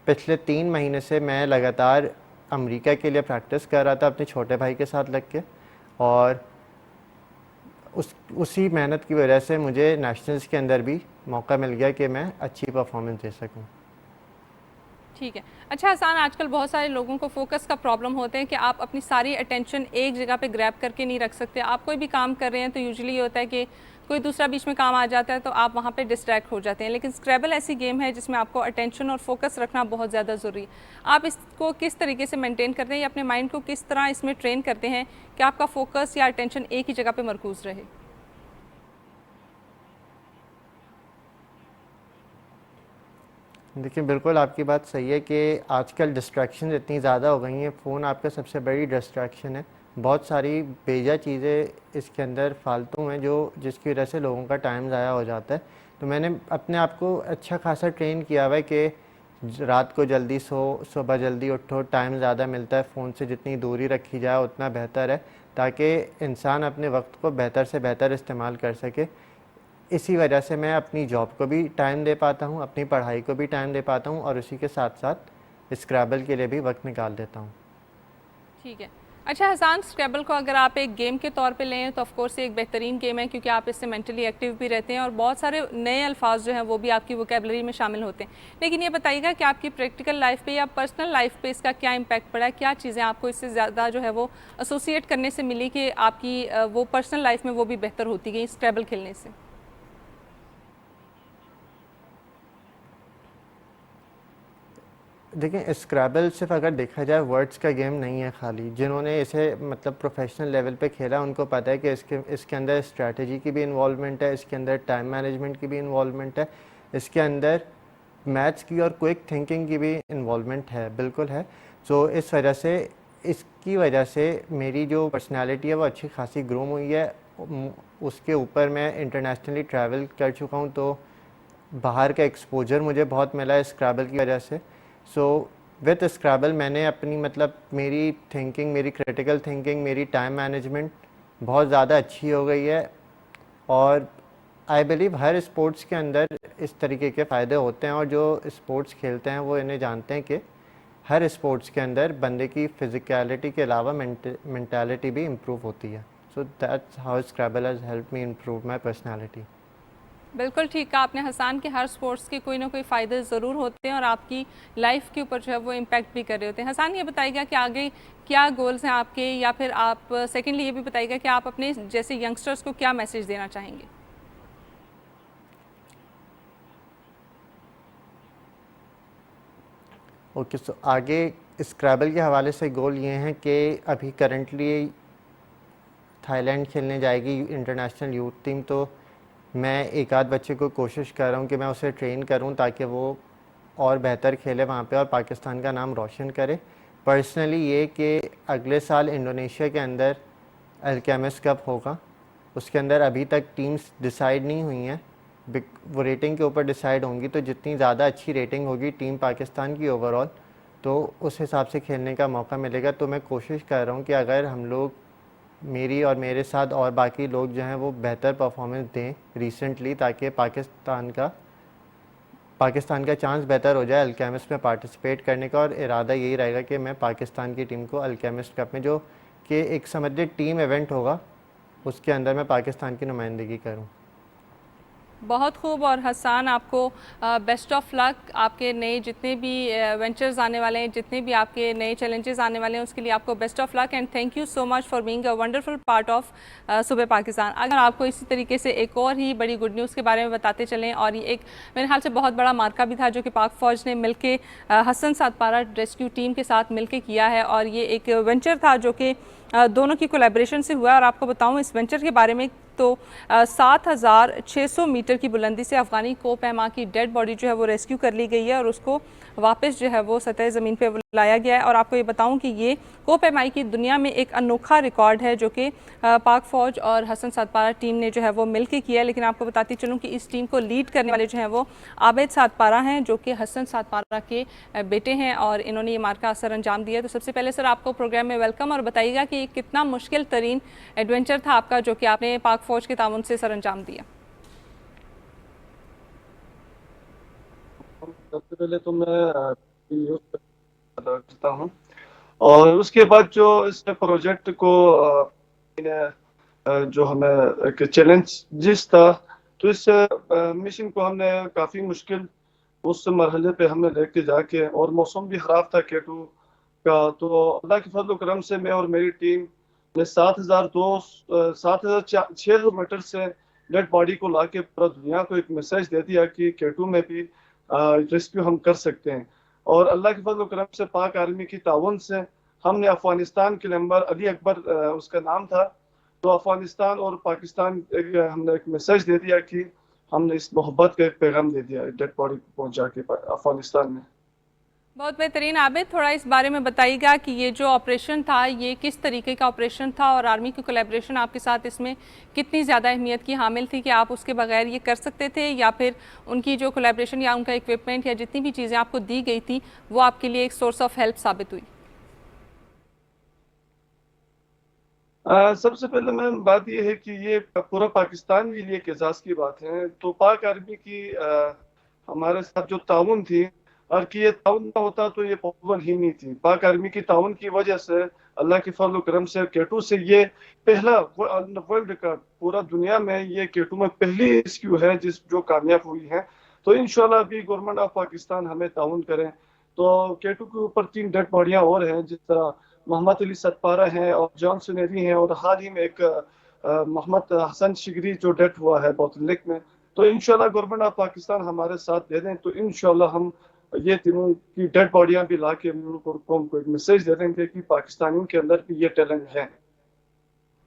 Speaker 11: पिछले 3 महीने से मैं लगातार अमेरिका के लिए प्रैक्टिस कर रहा था अपने छोटे भाई के साथ लग के, और उसी मेहनत की वजह से मुझे नेशनल्स के अंदर भी मौका मिल गया कि मैं अच्छी परफॉर्मेंस दे सकूं।
Speaker 1: ठीक है। अच्छा हसन, आजकल बहुत सारे लोगों को फोकस का प्रॉब्लम होते हैं कि आप अपनी सारी अटेंशन एक जगह पे ग्रैब करके नहीं रख सकते। आप कोई भी काम कर रहे हैं तो यूजुअली ये होता है कि कोई दूसरा बीच में काम आ जाता है तो आप वहाँ पे डिस्ट्रैक्ट हो जाते हैं, लेकिन स्क्रैबल ऐसी गेम है जिसमें आपको अटेंशन और फोकस रखना बहुत ज़्यादा ज़रूरी है। आप इसको किस तरीके से मेंटेन करते हैं या अपने माइंड को किस तरह इसमें ट्रेन करते हैं कि आपका फोकस या अटेंशन एक ही जगह पे मरकूज़ रहे?
Speaker 11: देखिए, बिल्कुल आपकी बात सही है कि आजकल डिस्ट्रैक्शन इतनी ज़्यादा हो गई हैं। फ़ोन आपका सबसे बड़ी डिस्ट्रैक्शन है। बहुत सारी बेजा चीज़ें इसके अंदर फालतू हैं जिसकी वजह से लोगों का टाइम ज़ाया हो जाता है। तो मैंने अपने आप को अच्छा खासा ट्रेन किया हुआ है कि रात को जल्दी सो, सुबह जल्दी उठो, टाइम ज़्यादा मिलता है। फ़ोन से जितनी दूरी रखी जाए उतना बेहतर है, ताकि इंसान अपने वक्त को बेहतर से बेहतर इस्तेमाल कर सके। इसी वजह से मैं अपनी जॉब को भी टाइम दे पाता हूँ, अपनी पढ़ाई को भी टाइम दे पाता हूँ, और उसी के साथ साथ स्क्रैबल के लिए भी वक्त निकाल देता हूँ।
Speaker 1: ठीक है। अच्छा हसन, स्क्रैबल को अगर आप एक गेम के तौर पे लें तो ऑफ कोर्स एक बेहतरीन गेम है, क्योंकि आप इससे मेंटली एक्टिव भी रहते हैं और बहुत सारे नए अल्फाज जो हैं वो भी आपकी वोकेबलरी में शामिल होते हैं। लेकिन ये बताइएगा कि आपकी प्रैक्टिकल लाइफ पे या पर्सनल लाइफ पे इसका क्या इम्पैक्ट पड़ा है? क्या चीज़ें आपको इससे ज़्यादा जो है वो एसोसिएट करने से मिली कि आपकी वो पर्सनल लाइफ में वो भी बेहतर होती गई स्क्रैबल खेलने से?
Speaker 11: देखिए, स्क्रैबल सिर्फ अगर देखा जाए वर्ड्स का गेम नहीं है खाली। जिन्होंने इसे मतलब प्रोफेशनल लेवल पे खेला उनको पता है कि इसके अंदर स्ट्रैटेजी की भी इन्वॉल्वमेंट है, इसके अंदर टाइम मैनेजमेंट की भी इन्वॉल्वमेंट है, इसके अंदर मैथ्स की और क्विक थिंकिंग की भी इन्वॉल्वमेंट है, बिल्कुल है। सो इस वजह से इसकी वजह से मेरी जो पर्सनैलिटी है वो अच्छी खासी ग्रूम हुई है। उसके ऊपर मैं इंटरनेशनली ट्रैवल कर चुका हूँ, तो बाहर का एक्सपोजर मुझे बहुत मिला है स्क्रैबल की वजह से। सो विद स्क्रैबल मैंने अपनी मतलब मेरी थिंकिंग, मेरी क्रिटिकल थिंकिंग, मेरी टाइम मैनेजमेंट बहुत ज़्यादा अच्छी हो गई है। और आई बिलीव हर स्पोर्ट्स के अंदर इस तरीके के फ़ायदे होते हैं, और जो स्पोर्ट्स खेलते हैं वो इन्हें जानते हैं कि हर स्पोर्ट्स के अंदर बंदे की फिज़िकलिटी के अलावा मेंटालिटी भी इम्प्रूव होती है। So that's how Scrabble has helped me improve my personality.
Speaker 1: बिल्कुल ठीक कहा आपने हसन, के हर स्पोर्ट्स के कोई ना कोई फ़ायदे ज़रूर होते हैं और आपकी लाइफ के ऊपर जो है वो इम्पैक्ट भी कर रहे होते हैं। हसन, ये बताइएगा कि आगे क्या गोल्स हैं आपके, या फिर आप सेकेंडली ये भी बताइएगा कि आप अपने जैसे यंगस्टर्स को क्या मैसेज देना चाहेंगे?
Speaker 11: ओके, सो आगे स्क्रैबल के हवाले से गोल ये हैं कि अभी करंटली थाईलैंड खेलने जाएगी इंटरनेशनल यूथ टीम, तो मैं एक आध बच्चे को कोशिश कर रहा हूँ कि मैं उसे ट्रेन करूँ ताकि वो और बेहतर खेले वहाँ पे और पाकिस्तान का नाम रोशन करे। पर्सनली ये कि अगले साल इंडोनेशिया के अंदर अल्केमिस्ट कप होगा, उसके अंदर अभी तक टीम्स डिसाइड नहीं हुई हैं, वो रेटिंग के ऊपर डिसाइड होंगी। तो जितनी ज़्यादा अच्छी रेटिंग होगी टीम पाकिस्तान की ओवरऑल, तो उस हिसाब से खेलने का मौका मिलेगा। तो मैं कोशिश कर रहा हूँ कि अगर हम लोग, मेरी और मेरे साथ और बाकी लोग जो हैं वो बेहतर परफॉर्मेंस दें रिसेंटली, ताकि पाकिस्तान का चांस बेहतर हो जाए अल्केमिस्ट में पार्टिसिपेट करने का। और इरादा यही रहेगा कि मैं पाकिस्तान की टीम को अल्केमिस्ट कप में, जो कि एक समझिए टीम इवेंट होगा, उसके अंदर मैं पाकिस्तान की नुमाइंदगी करूं।
Speaker 1: बहुत खूब। और हसन, आपको बेस्ट ऑफ लक। आपके नए जितने भी वेंचर्स आने वाले हैं, जितने भी आपके नए चैलेंजेस आने वाले हैं, उसके लिए आपको best of luck and thank you so much for being a wonderful part of सुबह पाकिस्तान। अगर आपको इसी तरीके से एक और ही बड़ी गुड न्यूज़ के बारे में बताते चलें, और ये एक मेरे ख्याल से बहुत बड़ा मार्का भी था जो कि पाक फ़ौज ने मिलके हसन सातपारा रेस्क्यू टीम के साथ मिलके किया है, और ये एक वेंचर था जो कि दोनों की कोलैबोरेशन से हुआ। और आपको बताऊं इस वेंचर के बारे में, तो 7600 मीटर की बुलंदी से अफ़गानी कोपैमा की डेड बॉडी जो है वो रेस्क्यू कर ली गई है और उसको वापस जो है वो सतह ज़मीन पे लाया गया है। और आपको ये बताऊं कि ये कोपेमाई की दुनिया में एक अनोखा रिकॉर्ड है जो कि पाक फ़ौज और हसन सातपारा टीम ने जो है वो मिल के किया है। लेकिन आपको बताती चलूँ कि इस टीम को लीड करने वाले जो हैं वो आबिद सातपारा हैं, जो कि हसन सातपारा के बेटे हैं और इन्होंने ये मार्का सर अंजाम दिया। तो सबसे पहले सर आपको प्रोग्राम में वेलकम, और बताइएगा कि कितना मुश्किल तरीन एडवेंचर था आपका जो कि आपने पाक फ़ौज के ताउन से सर अंजाम दिया।
Speaker 12: सबसे पहले तो मैं करता हूँ, और उसके बाद जो इस प्रोजेक्ट को जो हमें एक चैलेंज जिस था, तो इस मिशन को हमने काफ़ी मुश्किल उस मरहले पे हमने लेके जाके, और मौसम भी ख़राब था K2 का, तो अल्लाह के फजल करम से मैं और मेरी टीम ने 7,600 मीटर से डेड बॉडी को लाके पूरा दुनिया को एक मैसेज दे दिया कि K2 में भी रेस्क्यू हम कर सकते हैं। और अल्लाह के फजल करम से पाक आर्मी की ताउन से हमने अफगानिस्तान के नंबर अली अकबर उसका नाम था, तो अफगानिस्तान और पाकिस्तान हमने एक मैसेज दे दिया कि हमने इस मोहब्बत का एक पैगाम दे दिया डेड बॉडी को पहुंचा के अफगानिस्तान में।
Speaker 1: बहुत बेहतरीन। आबिद, थोड़ा इस बारे में बताइएगा कि ये जो ऑपरेशन था ये किस तरीके का ऑपरेशन था, और आर्मी की कोलैबोरेशन आपके साथ इसमें कितनी ज़्यादा अहमियत की हामिल थी कि आप उसके बगैर ये कर सकते थे, या फिर उनकी जो कोलैबोरेशन या उनका इक्विपमेंट या जितनी भी चीज़ें आपको दी गई थी वो आपके लिए एक सोर्स ऑफ हेल्प साबित हुई?
Speaker 12: सबसे पहले मैम बात यह है कि ये पूरा पाकिस्तान के लिए एक एजाज की बात है। तो पाक आर्मी की हमारे साथ जो ताउन थी, और कि ये ताउन ना होता तो ये पॉसिबल ही नहीं थी। पाक आर्मी की ताउन की वजह से, अल्लाह के फजल करम से K2 से ये पहला वर्ल्ड रिकॉर्ड पूरा दुनिया में, ये K2 में पहली रेस्क्यू है जो कामयाब हुई है। तो इंशाल्लाह भी गवर्नमेंट ऑफ पाकिस्तान हमें ताउन करें। तो K2 के ऊपर 3 डेड बॉडियां और हैं, जिस तरह मोहम्मद अली सतपारा हैं और जॉन सुनेरी हैं, और हाल ही में एक मोहम्मद हसन शिगरी जो डेथ हुआ है बोतल लेक में। तो इंशाल्लाह गवर्नमेंट ऑफ पाकिस्तान हमारे साथ दे दें तो इंशाल्लाह हम ये तीनों की डेड बॉडियां भी ला के कौम को एक मैसेज दे देंगे कि पाकिस्तानियों के अंदर भी ये टैलेंट है।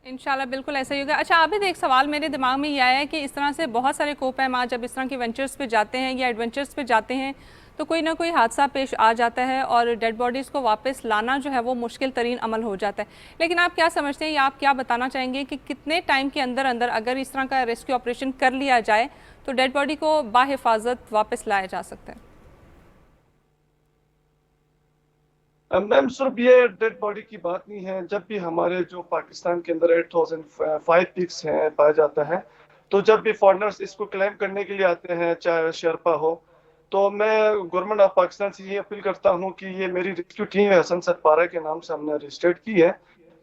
Speaker 1: इंशाल्लाह बिल्कुल ऐसा ही होगा। अच्छा आबिद, एक सवाल मेरे दिमाग में ये आया है कि इस तरह से बहुत सारे कोपैमा जब इस तरह के वेंचर्स पे जाते हैं या एडवेंचर्स पे जाते हैं तो कोई ना कोई हादसा पेश आ जाता है और डेड बॉडीज़ को वापस लाना जो है वो मुश्किल तरीन अमल हो जाता है। लेकिन आप क्या समझते हैं या आप क्या बताना चाहेंगे कि कितने टाइम के अंदर अंदर अगर इस तरह का रेस्क्यू ऑपरेशन कर लिया जाए तो डेड बॉडी को बाहिफाजत वापस लाया जा सकता है?
Speaker 12: मैम सिर्फ ये डेड बॉडी की बात नहीं है। जब भी हमारे जो पाकिस्तान के अंदर 8005 पिक्स हैं पाया जाता है, तो जब भी फॉरेनर्स इसको क्लेम करने के लिए आते हैं, चाहे शेरपा हो, तो मैं गवर्नमेंट ऑफ पाकिस्तान से ये अपील करता हूँ कि ये मेरी रेस्क्यू टीम है, हसन सतपारा के नाम से हमने रजिस्टर्ड की है।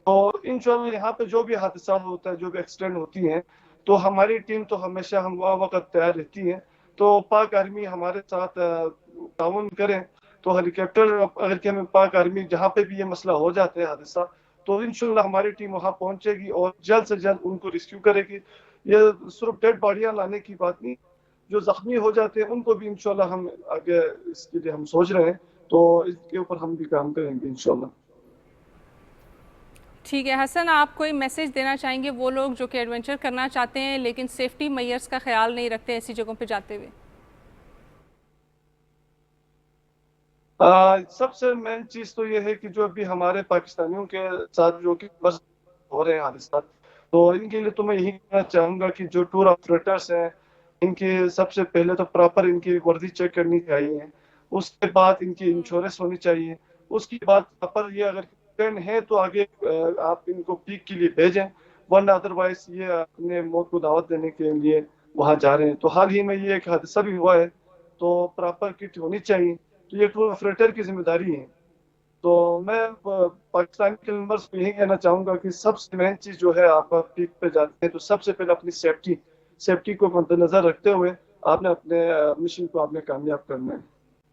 Speaker 12: तो इंशाल्लाह यहाँ पे जो भी हादसा होता है, जो भी एक्सीडेंट होती हैं, तो हमारी टीम तो हमेशा हम वक्त तैयार रहती है। तो पाक आर्मी हमारे साथ ताउन करें तो हेलीकॉप्टर अगर कि हमें पाक आर्मी जहाँ पे भी ये मसला हो जाता है हादसा, तो इंशाल्लाह हमारी टीम वहाँ पहुँचेगी और जल्द से जल्द उनको रेस्क्यू करेगी। ये सिर्फ डेड बॉडियाँ लाने की बात नहीं, जो जख्मी हो जाते हैं उनको भी इंशाल्लाह हम आगे इसके लिए हम सोच रहे हैं, तो इसके ऊपर हम भी काम करेंगे इंशाल्लाह।
Speaker 1: ठीक है हसन, आप कोई मैसेज देना चाहेंगे वो लोग जो कि एडवेंचर करना चाहते हैं लेकिन सेफ्टी मेजर्स का ख्याल नहीं रखते ऐसी जगहों पे जाते हुए?
Speaker 12: सबसे मेन चीज़ तो ये है कि जो अभी हमारे पाकिस्तानियों के साथ जो कि बस हो रहे हैं हादसा, तो इनके लिए तो मैं यही कहना चाहूँगा कि जो टूर ऑपरेटर्स हैं, इनके सबसे पहले तो प्रॉपर इनकी वर्दी चेक करनी चाहिए, उसके बाद इनकी इंश्योरेंस होनी चाहिए, उसके बाद प्रॉपर ये अगर ट्रेन है तो आगे आप इनको पीक के लिए भेजें, वरना अदरवाइज ये अपने मौत को दावत देने के लिए वहाँ जा रहे हैं। तो हाल ही में ये एक हादसा भी हुआ है, तो प्रॉपर किट होनी चाहिए, तो ये टूर ऑपरेटर की जिम्मेदारी है। तो मैं पाकिस्तानी के मेंबर्स को यही कहना चाहूँगा कि सबसे मेन चीज़ जो है, आप पीक पे जाते हैं तो सबसे पहले अपनी सेफ्टी को मद्देनजर रखते हुए आपने अपने मिशन को आपने कामयाब करना है।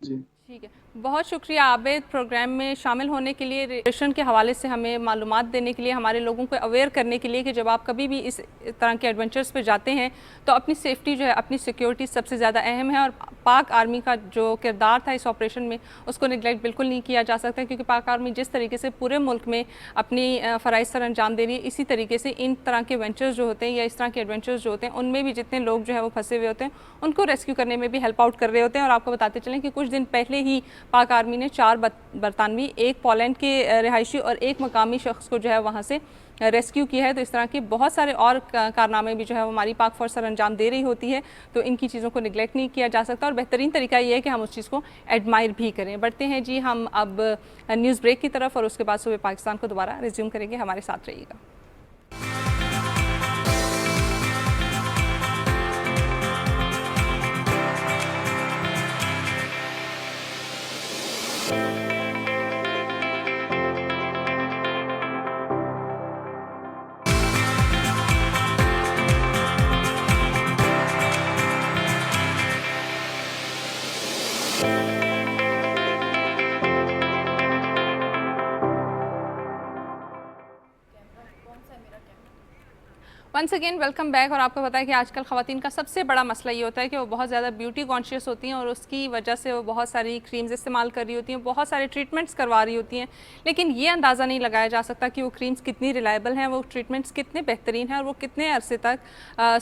Speaker 12: जी
Speaker 1: ठीक है, बहुत शुक्रिया आबिद प्रोग्राम में शामिल होने के लिए, रेडिएशन के हवाले से हमें मालूमात देने के लिए, हमारे लोगों को अवेयर करने के लिए कि जब आप कभी भी इस तरह के एडवेंचर्स पे जाते हैं तो अपनी सेफ्टी जो है, अपनी सिक्योरिटी सबसे ज़्यादा अहम है। और पाक आर्मी का जो किरदार था इस ऑपरेशन में उसको निगलेक्ट बिल्कुल नहीं किया जा सकता, क्योंकि पाक आर्मी जिस तरीके से पूरे मुल्क में अपनी फ़राइज़ सर अंजाम दे रही है, इसी तरीके से इन तरह के वेंचर्स जो होते हैं या इस तरह के एडवेंचर्स जो होते हैं उनमें भी जितने लोग जो है वो फंसे हुए होते हैं उनको रेस्क्यू करने में भी हेल्प आउट कर रहे होते हैं। और आपको बताते चलें कि कुछ दिन पहले ही पाक आर्मी ने 4 बरतानवी, 1 पोलैंड के रिहायशी और 1 मकामी शख्स को जो है वहाँ से रेस्क्यू किया है। तो इस तरह के बहुत सारे और कारनामे भी जो है हमारी पाक फोर्स सर अंजाम दे रही होती है, तो इनकी चीज़ों को निगलेक्ट नहीं किया जा सकता और बेहतरीन तरीका ये है कि हम उस चीज़ को एडमायर भी करें। बढ़ते हैं जी हम अब न्यूज़ ब्रेक की तरफ और उसके बाद सुबह पाकिस्तान को दोबारा रिज्यूम करेंगे। हमारे साथ रहिएगा। Once again welcome back. और आपको पता है कि आजकल ख़वातीन का सबसे बड़ा मसला ये होता है कि वो बहुत ज़्यादा ब्यूटी कॉन्शियस होती हैं और उसकी वजह से वो बहुत सारी क्रीम्स इस्तेमाल कर रही होती हैं, बहुत सारे ट्रीटमेंट्स करवा रही होती हैं, लेकिन ये अंदाज़ा नहीं लगाया जा सकता कि वो क्रीम्स कितनी रिलायबल हैं, वो ट्रीटमेंट्स कितने बेहतरीन हैं और वो कितने अरसे तक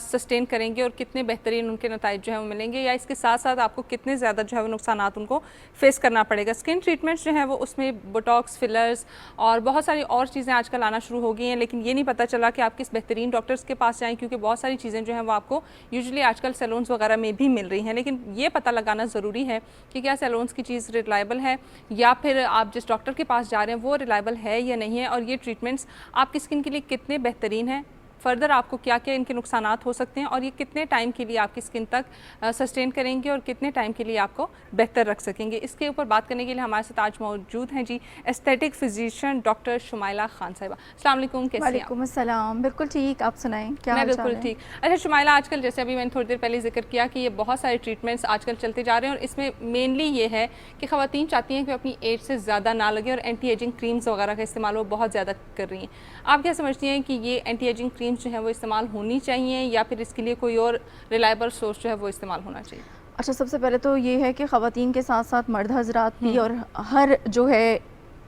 Speaker 1: सस्टेन करेंगे और कितने बेहतरीन उनके नताइज जो है वो मिलेंगे, या इसके साथ साथ आपको कितने ज़्यादा जो है वो नुकसान उनको फेस करना पड़ेगा। स्किन ट्रीटमेंट्स जो है वो उसमें बोटॉक्स, फिलर्स और बहुत सारी और चीज़ें आजकल आना शुरू हो गई हैं, लेकिन ये नहीं पता चला कि आप किस बेहतरीन डॉक्टर्स के पास जाएँ, क्योंकि बहुत सारी चीज़ें जो हैं वो आपको यूजुअली आजकल सैलून्स वगैरह में भी मिल रही हैं। लेकिन ये पता लगाना ज़रूरी है कि क्या सैलून्स की चीज़ रिलायबल है या फिर आप जिस डॉक्टर के पास जा रहे हैं वो रिलायबल है या नहीं है, और ये ट्रीटमेंट्स आपकी स्किन के लिए कितने बेहतरीन हैं, फर्दर आपको क्या क्या इनके नुकसानात हो सकते हैं और ये कितने टाइम के लिए आपकी स्किन तक सस्टेन करेंगे और कितने टाइम के लिए आपको बेहतर रख सकेंगे। इसके ऊपर बात करने के लिए हमारे साथ आज मौजूद हैं जी aesthetic physician doctor Shumaila Khan साहिबा। अस्सलाम वालेकुम, कैसे हैं आप?
Speaker 13: वालेकुम अस्सलाम, बिल्कुल ठीक, आप सुनाएं क्या
Speaker 1: मैं
Speaker 13: हाल चाल
Speaker 1: बिल्कुल
Speaker 13: है?
Speaker 1: ठीक। अच्छा शुमाइला, आजकल जैसे अभी मैंने थोड़ी देर पहले जिक्र किया कि ये बहुत सारे ट्रीटमेंट्स आजकल चलते जा रहे हैं और इसमें मेनली ये है कि ख़वातीन चाहती हैं कि अपनी एज से ज़्यादा ना लगे और एंटी एजिंग क्रीम्स वगैरह का इस्तेमाल वो बहुत ज़्यादा कर रही हैं। आप क्या समझती हैं कि ये एंटी एजिंग क्रीम्स जो है वो इस्तेमाल होनी चाहिए या फिर इसके लिए कोई और रिलायबल सोर्स जो है वो इस्तेमाल होना चाहिए?
Speaker 13: अच्छा, सबसे पहले तो ये है कि ख़वातीन के साथ साथ मर्द हजरात भी और हर जो है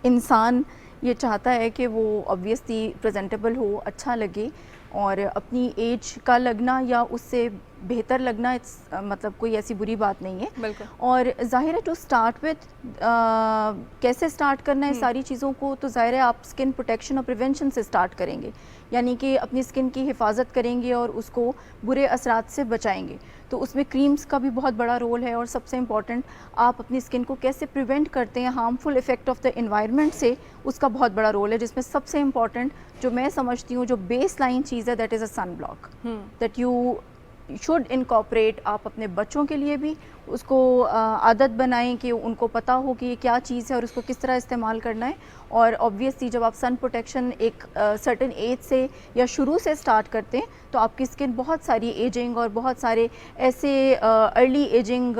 Speaker 13: इंसान ये चाहता है कि वो ऑब्वियसली प्रेजेंटेबल हो, अच्छा लगे और अपनी एज का लगना या उससे बेहतर लगना मतलब कोई ऐसी बुरी बात नहीं है।
Speaker 1: बिल्कुल।
Speaker 13: और ज़ाहिर है टू स्टार्ट विथ कैसे स्टार्ट करना है सारी चीज़ों को, तो ज़ाहिर है आप स्किन प्रोटेक्शन और प्रिवेंशन से स्टार्ट करेंगे, यानी कि अपनी स्किन की हिफाजत करेंगे और उसको बुरे असरात से बचाएंगे। तो उसमें क्रीम्स का भी बहुत बड़ा रोल है और सबसे इम्पॉर्टेंट आप अपनी स्किन को कैसे प्रिवेंट करते हैं harmful effect of the environment से, उसका बहुत बड़ा रोल है, जिसमें सबसे इम्पॉर्टेंट जो मैं समझती हूँ जो बेस लाइन चीज़ है that is a sun block, that you should incorporate. आप अपने बच्चों के लिए भी उसको आदत बनाएं कि उनको पता हो कि ये क्या चीज़ है और उसको किस तरह इस्तेमाल करना है। और ऑब्वियसली जब आप सन प्रोटेक्शन एक सर्टेन एज से या शुरू से स्टार्ट करते हैं तो आपकी स्किन बहुत सारी एजिंग और बहुत सारे ऐसे अर्ली एजिंग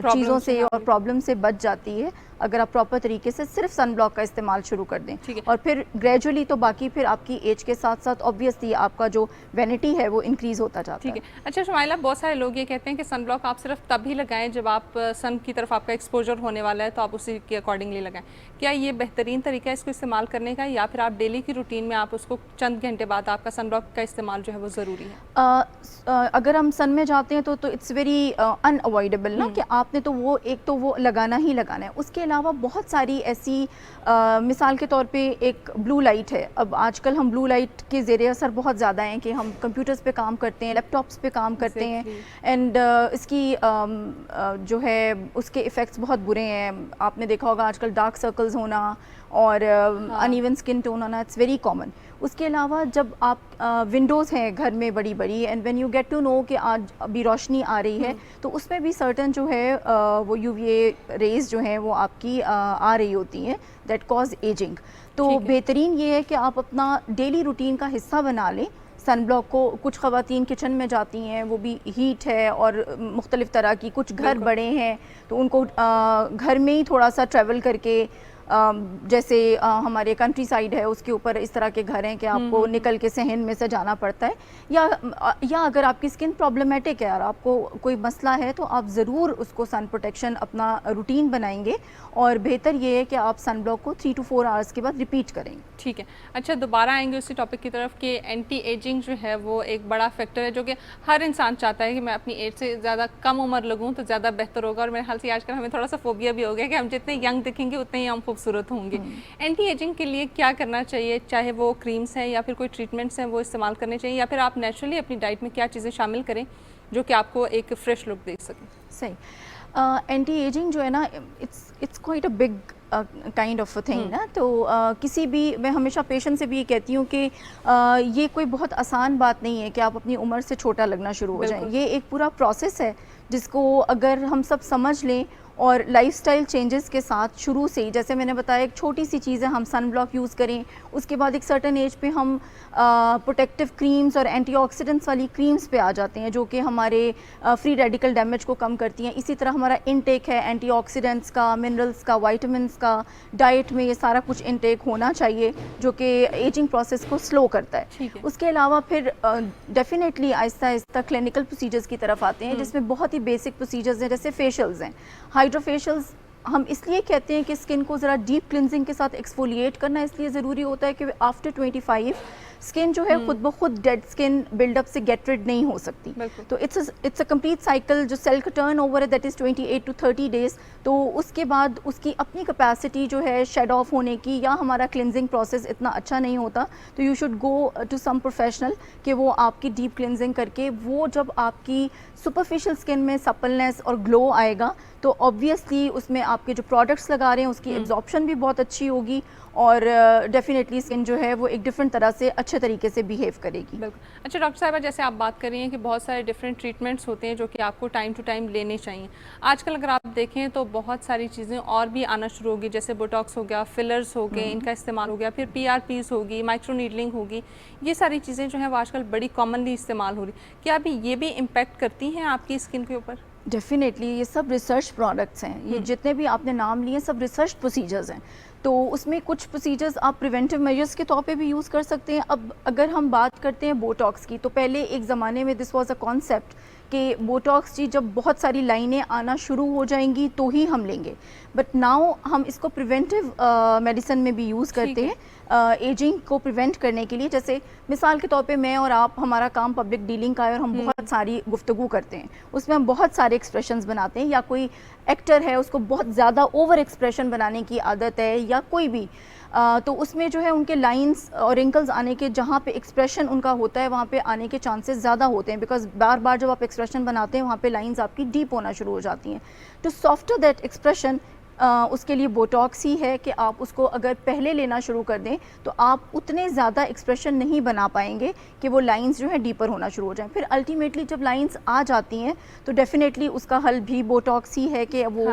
Speaker 13: चीज़ों से और प्रॉब्लम से बच जाती है अगर आप प्रॉपर तरीके से सिर्फ सन ब्लॉक का इस्तेमाल शुरू कर दें। और फिर ग्रेजुअली तो बाकी फिर आपकी एज के साथ साथ ऑब्वियसली आपका जो वैनिटी है वो इंक्रीज़ होता जाता है।
Speaker 1: ठीक है। अच्छा शुमाइला, बहुत सारे लोग ये कहते हैं कि सन ब्लॉक आप सिर्फ तभी लगाएं जब आप सन की तरफ आपका एक्सपोजर होने वाला है, तो आप उसी के अकॉर्डिंगली लगाएं। क्या ये बेहतरीन तरीका है इसको इस्तेमाल करने का, या फिर आप डेली की रूटीन में आप उसको चंद घंटे बाद आपका सन ब्लॉक का इस्तेमाल जो है वो ज़रूरी है?
Speaker 13: अगर हम सन में जाते हैं तो इट्स वेरी अनअवॉइडेबल ना कि आपने तो वो लगाना ही लगाना है। उसके अलावा बहुत सारी ऐसी मिसाल के तौर पे एक ब्लू लाइट है। अब आजकल हम ब्लू लाइट के ज़ेरे असर बहुत ज़्यादा हैं कि हम कंप्यूटर्स पे काम करते हैं, लैपटॉप्स पे काम करते हैं एंड इसकी जो है उसके इफ़ेक्ट्स बहुत बुरे हैं। आपने देखा होगा आजकल डार्क सर्कल्स होना और अनइवन स्किन टोन होना, इट्स वेरी कॉमन। उसके अलावा जब आप विंडोज़ हैं घर में बड़ी बड़ी and when you get to know कि आज अभी रोशनी आ रही है तो उसमें भी सर्टन जो है वो यूवीए रेज जो हैं वो आपकी आ रही होती हैं दैट कॉज एजिंग। तो बेहतरीन ये है कि आप अपना डेली रूटीन का हिस्सा बना लें सन ब्लॉक को। कुछ ख़वातीन किचन में जाती हैं, वो भी हीट है और मुख्तलिफ़ तरह की, कुछ घर बड़े हैं तो उनको घर में ही थोड़ा सा ट्रैवल करके जैसे हमारे कंट्री साइड है उसके ऊपर इस तरह के घर हैं कि आपको निकल के सहन में से जाना पड़ता है, या अगर आपकी स्किन प्रॉब्लमेटिक है और आपको कोई मसला है तो आप ज़रूर उसको सन प्रोटेक्शन अपना रूटीन बनाएंगे और बेहतर ये है कि आप सन ब्लॉक को 3 to 4 आवर्स के बाद रिपीट करेंगे।
Speaker 1: ठीक है, अच्छा दोबारा आएंगे उसी टॉपिक की तरफ कि एंटी एजिंग जो है वो एक बड़ा फैक्टर है जो कि हर इंसान चाहता है कि मैं अपनी एज से ज़्यादा कम उम्र लगूं तो ज़्यादा बेहतर होगा, और मेरे ख्याल से आजकल हमें थोड़ा सा फोबिया भी हो गया कि हम जितने यंग दिखेंगे उतने ही हम खूबसूरत होंगे। एंटी एजिंग के लिए क्या करना चाहिए, चाहे वो क्रीम्स हैं या फिर कोई ट्रीटमेंट्स हैं वो इस्तेमाल करने चाहिए, या फिर आप नेचुरली अपनी डाइट में क्या चीज़ें शामिल करें जो कि आपको एक फ्रेश लुक दे सकें?
Speaker 13: सही, एंटी एजिंग जो है ना, it's quite a big kind of thing ना, तो किसी भी, मैं हमेशा पेशेंट से भी ये कहती हूँ कि ये कोई बहुत आसान बात नहीं है कि आप अपनी उम्र से छोटा लगना शुरू हो जाएं। ये एक पूरा प्रोसेस है जिसको अगर हम सब समझ लें और लाइफस्टाइल चेंजेस के साथ शुरू से ही, जैसे मैंने बताया एक छोटी सी चीज़ है, हम सन ब्लॉक यूज़ करें, उसके बाद एक सर्टेन एज पे हम प्रोटेक्टिव क्रीम्स और एंटीऑक्सीडेंट्स वाली क्रीम्स पे आ जाते हैं जो कि हमारे फ्री रेडिकल डैमेज को कम करती हैं। इसी तरह हमारा इनटेक है एंटीऑक्सीडेंट्स का, मिनरल्स का, वाइटामिन्स का, डाइट में ये सारा कुछ इनटेक होना चाहिए जो कि एजिंग प्रोसेस को स्लो करता है। उसके अलावा फिर definitely Aahista Aahista clinical procedures की तरफ आते हैं जिसमें बहुत ही बेसिक प्रोसीजर्स हैं, जैसे फेशियल्स हैं। हाइड्रोफेशियल्स हम इसलिए कहते हैं कि स्किन को ज़रा डीप क्लिनजिंग के साथ एक्सफोलिएट करना इसलिए ज़रूरी होता है कि आफ्टर 25 स्किन जो है खुद ब खुद डेड स्किन बिल्डअप से गेट रिड नहीं हो सकती। तो इट्स अ कंप्लीट साइकिल, जो सेल का टर्न ओवर है दैट इज़ 28 to 30 डेज़। तो उसके बाद उसकी अपनी कैपेसिटी जो है शेड ऑफ होने की, या हमारा क्लिनजिंग प्रोसेस इतना अच्छा नहीं होता, तो you should go to some professional कि वो आपकी डीप क्लिनजिंग करके, वो जब आपकी सुपरफिशियल स्किन में सपलनेस और ग्लो आएगा तो ऑब्वियसली उसमें आपके जो प्रोडक्ट्स लगा रहे हैं उसकी एब्जॉर्प्शन भी बहुत अच्छी होगी और डेफिनेटली स्किन जो है वो एक डिफरेंट तरह से अच्छे तरीके से बिहेव करेगी।
Speaker 1: बिल्कुल। अच्छा डॉक्टर साहिबा, जैसे आप बात कर रही हैं कि बहुत सारे डिफरेंट ट्रीटमेंट्स होते हैं जो कि आपको टाइम टू टाइम लेने चाहिए। आजकल अगर आप देखें तो बहुत सारी चीज़ें और भी आना शुरू होगी, जैसे बोटॉक्स हो गया, फिलर्स हो गए, इनका इस्तेमाल हो गया, फिर PRPs होगी, माइक्रो नीडलिंग होगी, ये सारी चीज़ें जो हैं वो आजकल बड़ी कॉमनली इस्तेमाल हो रही। क्या अभी ये भी इम्पेक्ट करती हैं आपकी स्किन के ऊपर?
Speaker 13: डेफिनेटली, ये सब रिसर्च प्रोडक्ट्स हैं, ये जितने भी आपने नाम लिए सब रिसर्च प्रोसीजर्स हैं। तो उसमें कुछ प्रोसीजर्स आप प्रिवेंटिव मेजर्स के तौर पे भी यूज़ कर सकते हैं। अब अगर हम बात करते हैं बोटॉक्स की, तो पहले एक ज़माने में दिस वाज अ कॉन्सेप्ट कि बोटॉक्स जी जब बहुत सारी लाइनें आना शुरू हो जाएंगी तो ही हम लेंगे, बट नाउ हम इसको प्रिवेंटिव मेडिसिन में भी यूज़ करते हैं एजिंग को प्रिवेंट करने के लिए। जैसे मिसाल के तौर पे मैं और आप, हमारा काम पब्लिक डीलिंग का है और हम बहुत सारी गुफ्तगू करते हैं, उसमें हम बहुत सारे एक्सप्रेशंस बनाते हैं, या कोई एक्टर है उसको बहुत ज़्यादा ओवर एक्सप्रेशन बनाने की आदत है, या कोई भी तो उसमें जो है उनके लाइंस और रिंकल्स आने के, जहाँ पे एक्सप्रेशन उनका होता है वहाँ पे आने के चांसेस ज़्यादा होते हैं, बिकॉज बार बार जब आप एक्सप्रेशन बनाते हैं वहाँ पे लाइंस आपकी डीप होना शुरू हो जाती हैं। टू सॉफ्टर दैट एक्सप्रेशन उसके लिए बोटॉक्स ही है कि आप उसको अगर पहले लेना शुरू कर दें तो आप उतने ज़्यादा एक्सप्रेशन नहीं बना पाएंगे कि वो लाइंस जो है डीपर होना शुरू हो जाएं। फिर अल्टीमेटली जब लाइंस आ जाती हैं तो डेफिनेटली उसका हल भी बोटॉक्स ही है कि वो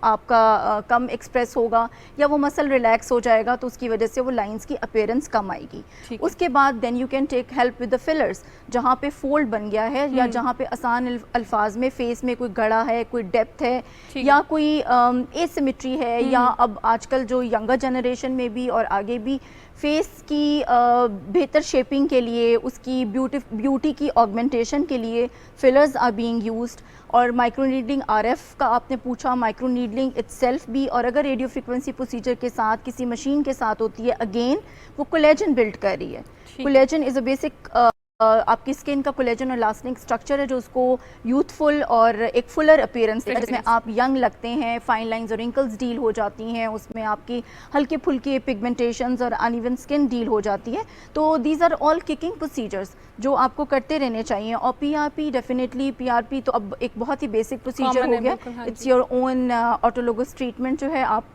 Speaker 13: आपका कम एक्सप्रेस होगा या वो मसल रिलैक्स हो जाएगा, तो उसकी वजह से वो लाइंस की अपीयरेंस कम आएगी। उसके बाद then you can take help with the fillers, जहाँ पे फोल्ड बन गया है या जहाँ पे आसान अल्फाज में फेस में कोई गड़ा है, कोई डेप्थ है, या कोई एसिमेट्री है, या अब आजकल जो यंगर जनरेशन में भी और आगे भी फेस की बेहतर शेपिंग के लिए, उसकी ब्यूटी की ऑगमेंटेशन के लिए फिलर्स आर बीइंग यूज्ड। और माइक्रो नीडलिंग RF का आपने पूछा, माइक्रो नीडलिंग इटसेल्फ भी, और अगर रेडियो फ्रिक्वेंसी प्रोसीजर के साथ किसी मशीन के साथ होती है, अगेन वो कोलेजन बिल्ड कर रही है। कोलेजन इज़ अ बेसिक आपकी स्किन का कोलेजन और इलास्टिक स्ट्रक्चर है जो उसको यूथफुल और एक फुलर अपीयरेंस देता है, जिसमें आप यंग लगते हैं, फाइन लाइंस और रिंकल्स डील हो जाती हैं, उसमें आपकी हल्के फुल्के पिगमेंटेशंस और अनइवन स्किन डील हो जाती है। तो these are all kicking procedures जो आपको करते रहने चाहिए। और PRP डेफिनेटली, PRP तो अब एक बहुत ही बेसिक प्रोसीजर हो गया, it's your own autologous treatment जो है आप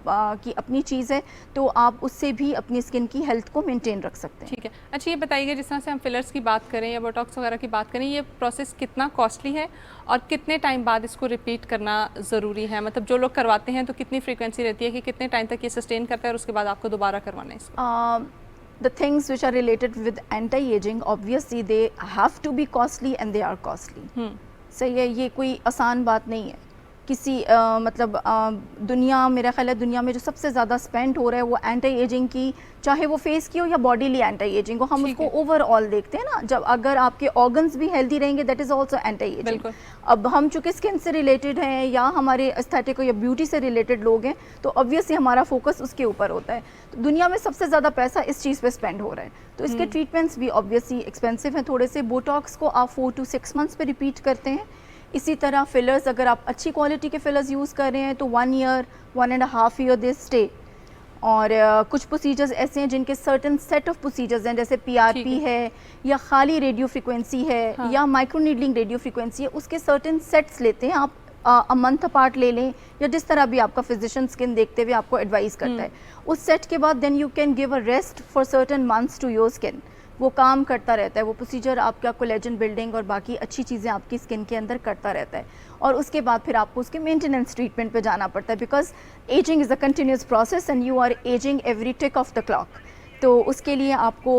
Speaker 13: की अपनी चीज़ है, तो आप उससे भी अपनी स्किन की हेल्थ को मेनटेन रख सकते हैं।
Speaker 1: ठीक है। अच्छा ये बताइएगा, जिस तरह से हम फिलर्स की बात करें या बोटॉक्स वगैरह की बात करें, ये प्रोसेस कितना कॉस्टली है और कितने टाइम बाद इसको रिपीट करना ज़रूरी है? मतलब जो लोग करवाते हैं तो कितनी फ्रीक्वेंसी रहती है कि कितने टाइम तक ये सस्टेन करता है और उसके बाद आपको दोबारा करवाना है इसको?
Speaker 13: The things which are related with anti-aging, obviously they have to be costly and they are costly. सही है, ये कोई आसान बात नहीं है। किसी मतलब दुनिया, मेरा ख्याल है दुनिया में जो सबसे ज़्यादा स्पेंड हो रहा है वो एंटी एजिंग की, चाहे वो फेस की हो या बॉडीली एंटी एजिंग हो, हम उसको ओवरऑल देखते हैं ना। जब अगर आपके ऑर्गन्स भी हेल्दी रहेंगे that is also anti ageing. अब हम चूँकि स्किन से रिलेटेड हैं या हमारे एस्थेटिक या ब्यूटी से रिलेटेड लोग हैं तो ऑब्वियसली हमारा फोकस उसके ऊपर होता है। तो दुनिया में सबसे ज़्यादा पैसा इस चीज़ पे स्पेंड हो रहा है, तो इसके ट्रीटमेंट्स भी ऑब्वियसली एक्सपेंसिव हैं थोड़े से। बोटॉक्स को आप 4 to 6 मंथ्स पे रिपीट करते हैं। इसी तरह फिलर्स, अगर आप अच्छी क्वालिटी के फिलर्स यूज़ कर रहे हैं तो 1 year 1.5 year दे स्टे। और कुछ प्रोसीजर्स ऐसे हैं जिनके सर्टन सेट ऑफ प्रोसीजर्स हैं, जैसे PRP है या खाली रेडियो फ्रिक्वेंसी है या माइक्रो नीडलिंग रेडियो फ्रिक्वेंसी है, उसके सर्टन सेट्स लेते हैं आप अ मंथ अपार्ट ले लें या जिस तरह भी आपका फिजिशियन स्किन देखते हुए आपको एडवाइस करता है। उस सेट के बाद then you can give a rest for certain months to your skin. वो काम करता रहता है, वो प्रोसीजर आपका कोलेजन बिल्डिंग और बाकी अच्छी चीज़ें आपकी स्किन के अंदर करता रहता है। और उसके बाद फिर आपको उसके मेंटेनेंस ट्रीटमेंट पे जाना पड़ता है, because ageing is a continuous process and you are ageing every tick of the clock. तो उसके लिए आपको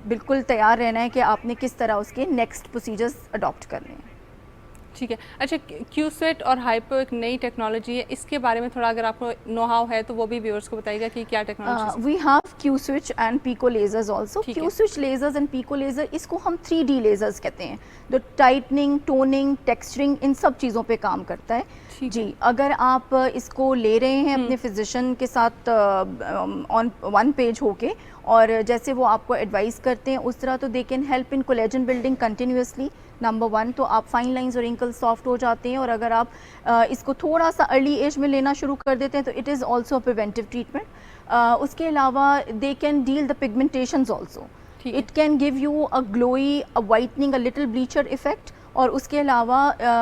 Speaker 13: बिल्कुल तैयार रहना है कि आपने किस तरह उसके नेक्स्ट प्रोसीजर्स अडॉप्ट करने हैं।
Speaker 1: ठीक है। अच्छा, क्यू-स्वेट और हाइपो एक नई टेक्नोलॉजी है, इसके बारे में थोड़ा अगर आपको नो हाउ है तो वो भी व्यूअर्स को बताइएगा कि क्या टेक्नोलॉजी है।
Speaker 13: We have Q switch and pico lasers also. Q switch lasers and pico laser, इसको हम 3D लेजर्स कहते हैं, जो टाइटनिंग, टोनिंग, टेक्सचरिंग इन सब चीज़ों पे काम करता है। जी, अगर आप इसको ले रहे हैं अपने फिजिशियन के साथ ऑन वन पेज होके और जैसे वो आपको एडवाइस करते हैं उस तरह, तो they can help in collagen building continuously. Number 1 तो आप फाइन लाइंस और रिंकल्स सॉफ्ट हो जाते हैं, और अगर आप इसको थोड़ा सा अर्ली एज में लेना शुरू कर देते हैं तो it is also preventive treatment. उसके अलावा they can deal the pigmentations also. It can give you a glowy, a whitening, a little bleacher effect. और उसके अलावा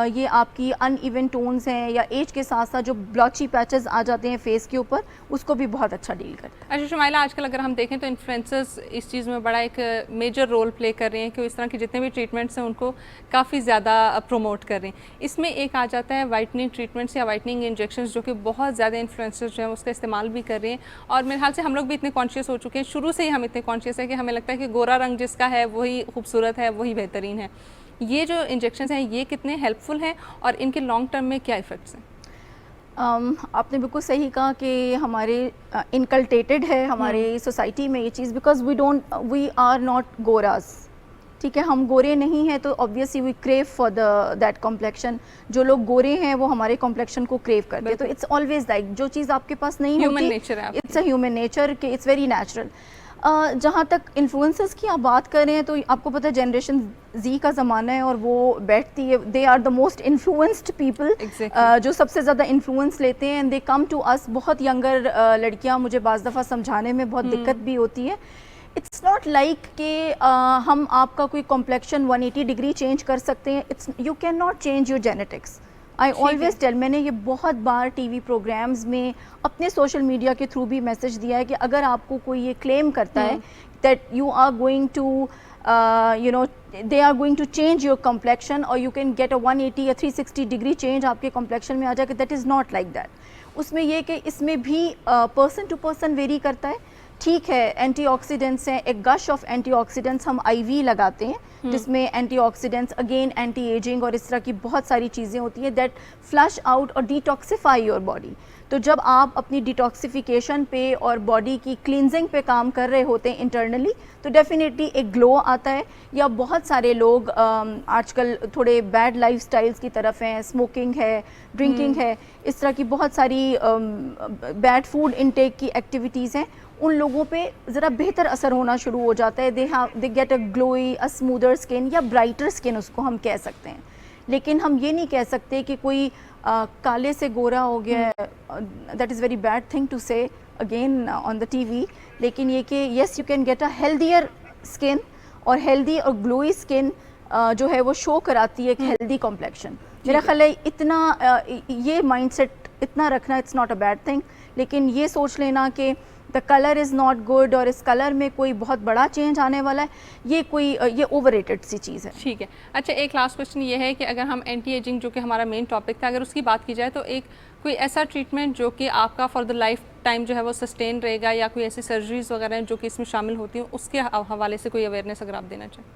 Speaker 13: ये आपकी अनइवन टोन्स हैं या एज के साथ साथ जो ब्लॉची पैचेस आ जाते हैं फेस के ऊपर, उसको भी बहुत अच्छा डील करता है।
Speaker 1: अच्छा शुमाइला, आजकल अगर हम देखें तो इन्फ्लुएंसर्स इस चीज़ में बड़ा एक मेजर रोल प्ले कर रहे हैं कि इस तरह के जितने भी ट्रीटमेंट्स हैं उनको काफ़ी ज़्यादा प्रमोट कर रहे हैं। इसमें एक आ जाता है वाइटनिंग ट्रीटमेंट्स या वाइटनिंग इंजेक्शंस, जो कि बहुत ज़्यादा इन्फ्लुएंसर्स जो हैं उसका इस्तेमाल भी कर रहे हैं। और मेरे ख्याल से हम लोग भी इतने कॉन्शियस हो चुके हैं, शुरू से ही हम इतने कॉन्शियस है कि हमें लगता है कि गोरा रंग जिसका है वही खूबसूरत है, वही बेहतरीन है। ये जो इंजेक्शंस हैं ये कितने हेल्पफुल हैं और इनके लॉन्ग टर्म में क्या इफ़ेक्ट्स हैं?
Speaker 13: आपने बिल्कुल सही कहा कि हमारे इनकल्टेटेड है हमारे सोसाइटी में ये चीज़, बिकॉज वी आर नॉट गोरास। ठीक है, हम गोरे नहीं हैं तो obviously we crave for that complexion. जो लोग गोरे हैं वो हमारे कॉम्प्लेक्शन को क्रेव करते हैं। तो इट्स ऑलवेज लाइक जो चीज़ आपके पास नहीं होती, इट्स अ ह्यूमन नेचर कि इट्स वेरी नेचुरल। जहाँ तक इन्फ्लुएंसर्स की आप बात कर रहे हैं तो आपको पता है जनरेशन जी का ज़माना है और वो बैठती है, they are the most influenced people, जो सबसे ज़्यादा इन्फ्लुएंस लेते हैं and they come to us. बहुत यंगर लड़कियाँ, मुझे बाज़ दफ़ा समझाने में बहुत दिक्कत भी होती है। इट्स नॉट लाइक कि हम आपका कोई कॉम्प्लेक्शन 180 डिग्री चेंज कर सकते हैं। It's you can not change your genetics. I always tell, मैंने ये बहुत बार टीवी प्रोग्राम्स में, अपने सोशल मीडिया के थ्रू भी मैसेज दिया है कि अगर आपको कोई ये क्लेम करता है that you are going to you know they are going to change your complexion और यू कैन गेट अ 180 या 360 डिग्री चेंज आपके कॉम्प्लेक्शन में आ जाएगा, that is not like that. उसमें यह कि इसमें भी पर्सन टू पर्सन वेरी करता है। ठीक है, एंटीऑक्सीडेंट्स हैं, एक गश ऑफ एंटीऑक्सीडेंट्स हम IV लगाते हैं जिसमें एंटीऑक्सीडेंट्स, अगेन एंटी एजिंग और इस तरह की बहुत सारी चीज़ें होती हैं दैट फ्लश आउट और डिटॉक्सिफाई योर बॉडी। तो जब आप अपनी डिटॉक्सिफिकेशन पे और बॉडी की क्लींजिंग पे काम कर रहे होते हैं इंटरनली, तो डेफिनेटली एक ग्लो आता है। या बहुत सारे लोग आजकल थोड़े बैड लाइफस्टाइल्स की तरफ हैं, स्मोकिंग है, ड्रिंकिंग है, इस तरह की बहुत सारी बैड फूड इनटेक की एक्टिविटीज़ हैं, उन लोगों पे ज़रा बेहतर असर होना शुरू हो जाता है। They get a glowy, a smoother skin या ब्राइटर स्किन उसको हम कह सकते हैं। लेकिन हम ये नहीं कह सकते कि कोई काले से गोरा हो गया, that is very bad thing to say again on the TV। लेकिन ये कि yes you can get a healthier skin, और हेल्दी और ग्लोई स्किन जो है वो शो कराती है एक हेल्दी कॉम्प्लेक्शन। मेरा ख्याल है इतना ये माइंडसेट इतना रखना it's not a bad thing. लेकिन ये सोच लेना कि the colour is not good और इस कलर में कोई बहुत बड़ा चेंज आने वाला है, ये ओवररेटेड सी चीज़ है।
Speaker 1: ठीक है। अच्छा, एक लास्ट क्वेश्चन ये है कि अगर हम एंटी एजिंग, जो कि हमारा मेन टॉपिक था, अगर उसकी बात की जाए तो एक कोई ऐसा ट्रीटमेंट जो कि आपका फॉर द लाइफ टाइम जो है वो सस्टेन रहेगा, या कोई ऐसी सर्जरीज वगैरह हैं जो कि इसमें शामिल होती हैं, उसके हवाले से कोई अवेयरनेस अगर आप देना चाहें?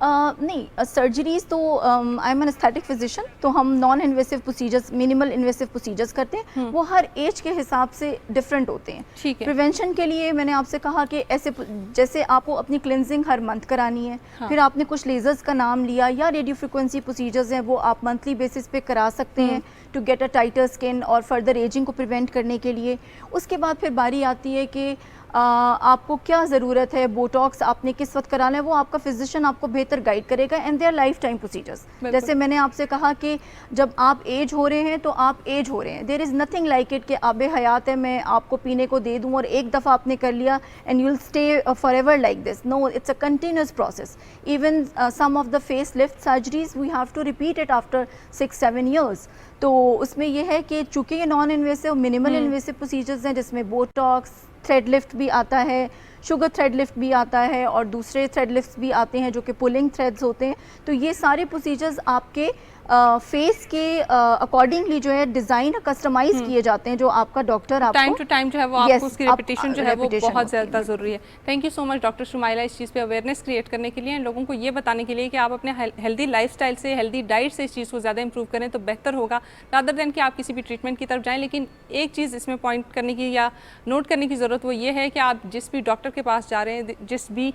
Speaker 13: नहीं, सर्जरीज तो I am an aesthetic physician, तो हम non invasive procedures, minimal invasive procedures करते हैं। वो हर एज के हिसाब से डिफरेंट होते हैं।
Speaker 1: ठीक है।
Speaker 13: प्रिवेंशन के लिए मैंने आपसे कहा कि ऐसे जैसे आपको अपनी क्लिनजिंग हर मंथ करानी है,
Speaker 1: हाँ।
Speaker 13: फिर आपने कुछ लेजर्स का नाम लिया या रेडियो फ्रिक्वेंसी प्रोसीजर्स हैं वो आप मंथली बेसिस पे करा सकते हैं टू गेट अ टाइटर स्किन और फर्दर एजिंग को प्रिवेंट करने के लिए। उसके बाद फिर बारी आती है कि आपको क्या ज़रूरत है, बोटॉक्स आपने किस वक्त कराना है, वो आपका फिजिशियन आपको बेहतर गाइड करेगा। And they our life time procedures. जैसे मैंने आपसे कहा कि जब आप एज हो रहे हैं तो आप एज हो रहे हैं, there is nothing like it कि आबे हयात है मैं आपको पीने को दे दूँ और एक दफ़ा आपने कर लिया and you will stay for ever like this. No, it's a continuous process. Even some of the face lift surgeries we have to repeat it after 6-7 years. तो उसमें यह है कि चूँकि ये non invasive minimal invasive procedures हैं जिसमें Botox, thread lift भी आता है, शुगर थ्रेड लिफ्ट भी आता है और दूसरे थ्रेड लिफ्ट्स भी आते हैं जो कि पुलिंग थ्रेड्स होते हैं। तो ये सारे प्रोसीजर्स आपके फेस के अकॉर्डिंगली जो है डिज़ाइन कस्टमाइज किए जाते हैं, जो आपका डॉक्टर आपको
Speaker 1: टाइम टू टाइम जो है वो आपको उसकी रेपिटेशन जो है वो
Speaker 13: repetition
Speaker 1: बहुत
Speaker 13: होती है।
Speaker 1: ज़्यादा ज़रूरी है। Thank you so much doctor Shumaila इस चीज़ पे अवेयरनेस क्रिएट करने के लिए, लोगों को ये बताने के लिए कि आप अपने हेल्दी लाइफस्टाइल से, हेल्दी डाइट से इस चीज़ को ज़्यादा इंप्रूव करें तो बेहतर होगा, रादर देन कि आप किसी भी ट्रीटमेंट की तरफ जाएँ। लेकिन एक चीज़ इसमें पॉइंट करने की या नोट करने की ज़रूरत वो ये है कि आप जिस भी डॉक्टर के पास जा रहे हैं, जिस भी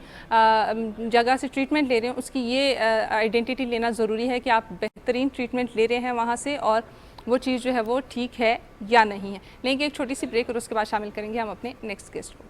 Speaker 1: जगह से ट्रीटमेंट ले रहे हैं, उसकी ये आइडेंटिटी लेना ज़रूरी है कि आप बेहतरीन ट्रीटमेंट ले रहे हैं वहाँ से और वो चीज़ जो है वो ठीक है या नहीं है। लेंगे एक छोटी सी ब्रेक और उसके बाद शामिल करेंगे हम अपने नेक्स्ट गेस्ट को।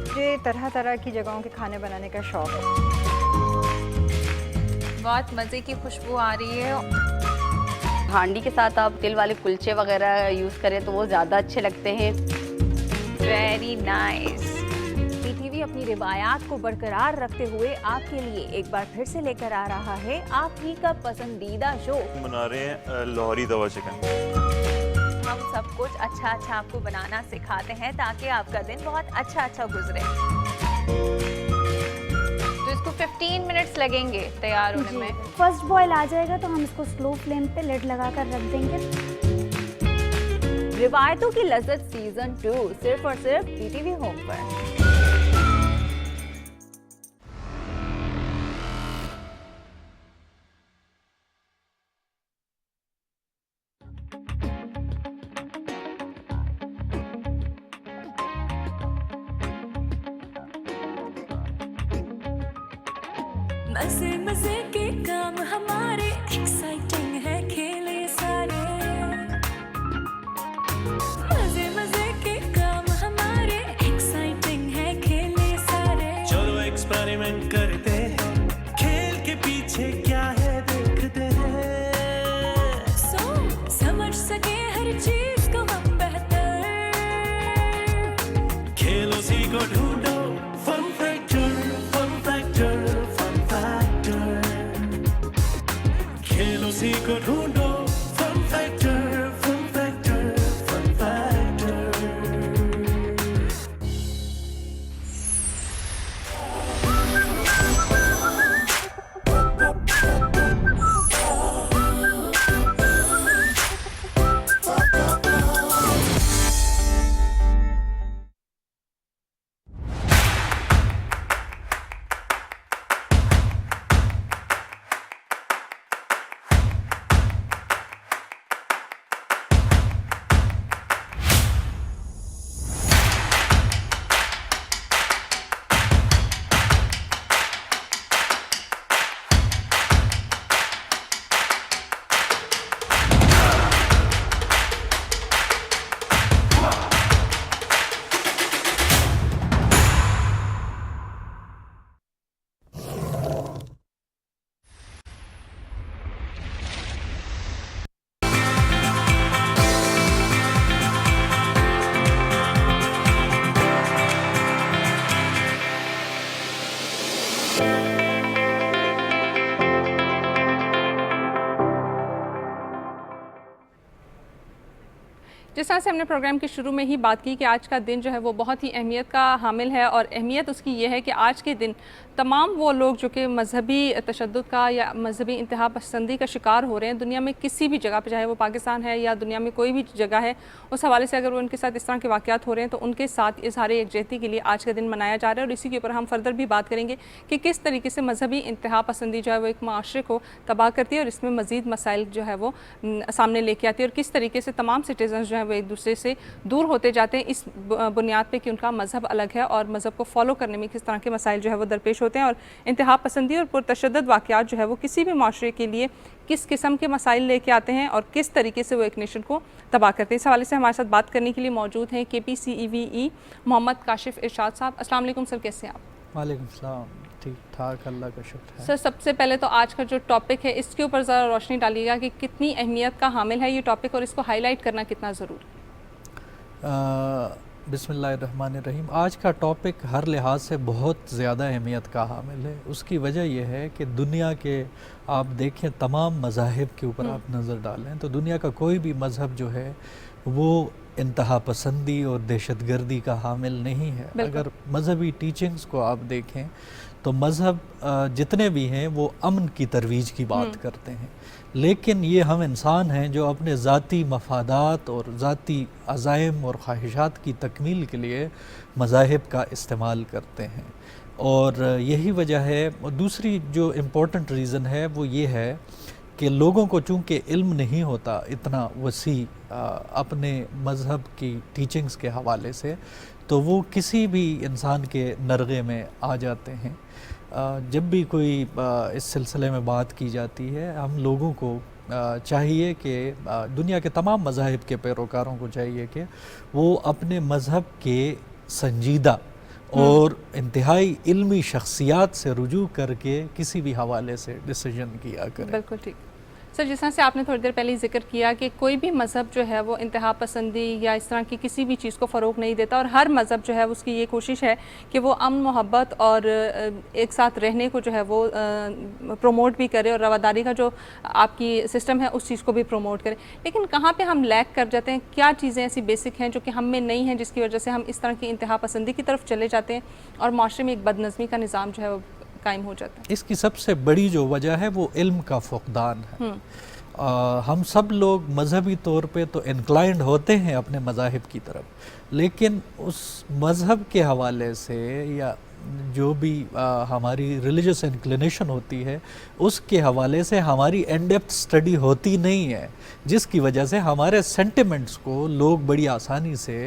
Speaker 14: मुझे तरह तरह की जगहों के खाने बनाने का शौक है।
Speaker 15: बहुत मज़े की खुशबू आ रही है। हांडी के साथ आप तिल वाले कुलचे वगैरह यूज़ करें तो वो ज़्यादा अच्छे लगते हैं। Very nice.
Speaker 16: पीटीवी अपनी रिवायात को बरकरार रखते हुए आपके लिए एक बार फिर से लेकर आ रहा है आप ही का पसंदीदा शो।
Speaker 17: बना रहे हैं लाहौरी तवा चिकन।
Speaker 15: हम सब कुछ अच्छा अच्छा आपको बनाना सिखाते हैं ताकि आपका दिन बहुत अच्छा गुजरे। तो इसको 15 मिनट्स लगेंगे तैयार होने में।
Speaker 18: फर्स्ट बॉयल आ जाएगा तो हम इसको स्लो फ्लेम पे लिड लगाकर रख देंगे।
Speaker 16: रिवायतों की लज्जत सीजन 2 सिर्फ और सिर्फ पीटीवी होम पर।
Speaker 19: मजे मजे के काम हमारे एक्साइटिंग है खेले सारे। मजे मजे के काम हमारे एक्साइटिंग है खेले सारे।
Speaker 10: चलो एक्सपेरिमेंट करते हैं, खेल के पीछे क्या है देखते हैं।
Speaker 19: समझ सके हर चीज को हम बेहतर।
Speaker 10: खेलो सीखो ढूंढो fun factor, fun factor, fun factor. खेलो
Speaker 1: जिस तरह से हमने प्रोग्राम के शुरू में ही बात की कि आज का दिन जो है वो बहुत ही अहमियत का हामिल है, और अहमियत उसकी ये है कि आज के दिन तमाम वो लोग जो कि मजहबी तशद्दुद का या मजहबी इंतहा पसंदी का शिकार हो रहे हैं दुनिया में किसी भी जगह पे, चाहे वो पाकिस्तान है या दुनिया में कोई भी जगह है, उस हवाले से अगर वो उनके साथ इस तरह के वाक़यात हो रहे हैं तो उनके साथ इज़हार यकजहती के लिए आज का दिन मनाया जा रहा है। और इसी के ऊपर हम फर्दर भी बात करेंगे कि किस तरीके से मजहबी इंतहा पसंदी जो है वो एक माशरे को तबाह करती है और इसमें मज़ीद मसाइल जो है वो सामने लेके आती है, और किस तरीके से तमाम सिटीजन जो है वो एक दूसरे से दूर होते जाते हैं इस बुनियाद पर कि उनका मज़हब अलग है और मज़हब को फॉलो करने में किस तरह के मसाइल जो है वो दरपेश होते हैं, और इंतहा पसंदी और पुरतशद्दुद वाक़यात जो है वो किसी भी माशरे के लिए किस किस्म के मसाइल लेके आते हैं और किस तरीके से वो एक नेशन को तबाह करते हैं। इस हवाले से हमारे साथ बात करने के लिए मौजूद हैं KPCEVE मोहम्मद काशिफ इरशाद साहब। अस्सलाम वालेकुम सर, कैसे हैं आप?
Speaker 20: वालेकुम सलाम, ठीक ठाक, अल्लाह का शुक्र है।
Speaker 1: सर, सबसे पहले तो आज का जो टॉपिक है इसके ऊपर ज़रा रोशनी डालिएगा कि कितनी अहमियत का हामिल है ये टॉपिक और इसको हाईलाइट करना कितना ज़रूरी है।
Speaker 20: बिस्मिल्लाहिर्रहमानिर्रहीम। आज का टॉपिक हर लिहाज से बहुत ज़्यादा अहमियत का हामिल है। उसकी वजह यह है कि दुनिया के आप देखें तमाम मज़ाहिब के ऊपर आप नज़र डालें तो दुनिया का कोई भी मज़हब जो है वो इंतहा पसंदी और दहशतगर्दी का हामिल नहीं है। अगर मज़हबी टीचिंग्स को आप देखें तो मज़हब जितने भी हैं वो अमन की तरवीज की बात करते हैं, लेकिन ये हम इंसान हैं जो अपने ज़ाती मफादात और ज़ाती अज़ाइम और ख्वाहिशात की तकमील के लिए मज़ाहिब का इस्तेमाल करते हैं, और यही वजह है। दूसरी जो इम्पोर्टेंट रीज़न है वो ये है कि लोगों को चूँकि इल्म नहीं होता इतना वसी अपने मज़हब की टीचिंग्स के हवाले से, तो वो किसी भी इंसान के नरगे में आ जाते हैं। जब भी कोई इस सिलसिले में बात की जाती है, हम लोगों को चाहिए कि दुनिया के तमाम मज़ाहिब के पैरोकारों को चाहिए कि वो अपने मज़हब के संजीदा और इंतहाई इल्मी शख्सियात से रुजू करके किसी भी हवाले से डिसीजन किया करें।
Speaker 1: बिल्कुल ठीक। सर, जिस तरह से आपने थोड़ी देर पहले जिक्र किया कि कोई भी मज़हब जो है वो इंतहा पसंदी या इस तरह की किसी भी चीज़ को फ़रोग़ नहीं देता, और हर मज़हब जो है उसकी ये कोशिश है कि वो अमन मोहब्बत और एक साथ रहने को जो है वो प्रमोट भी करे और रवादारी का जो आपकी सिस्टम है उस चीज़ को भी प्रमोट करे। लेकिन कहाँ पे हम लैक कर जाते हैं, क्या चीज़ें ऐसी बेसिक हैं जो कि हम में नहीं हैं जिसकी वजह से हम इस तरह की इंतहा पसंदी की तरफ चले जाते हैं और माशरे में एक बदनज़मी का निज़ाम जो है वो कायम हो जाता है? इसकी
Speaker 20: सबसे बड़ी जो वजह है वो इल्म का फुक़दान है। हम सब लोग मजहबी तौर पे तो इंक्लाइंड होते हैं अपने मज़ाहिब की तरफ, लेकिन उस मज़हब के हवाले से या जो भी हमारी रिलीजियस इंक्लिनेशन होती है उसके हवाले से हमारी इन डेप्थ स्टडी होती नहीं है, जिसकी वजह से हमारे सेंटिमेंट्स को लोग बड़ी आसानी से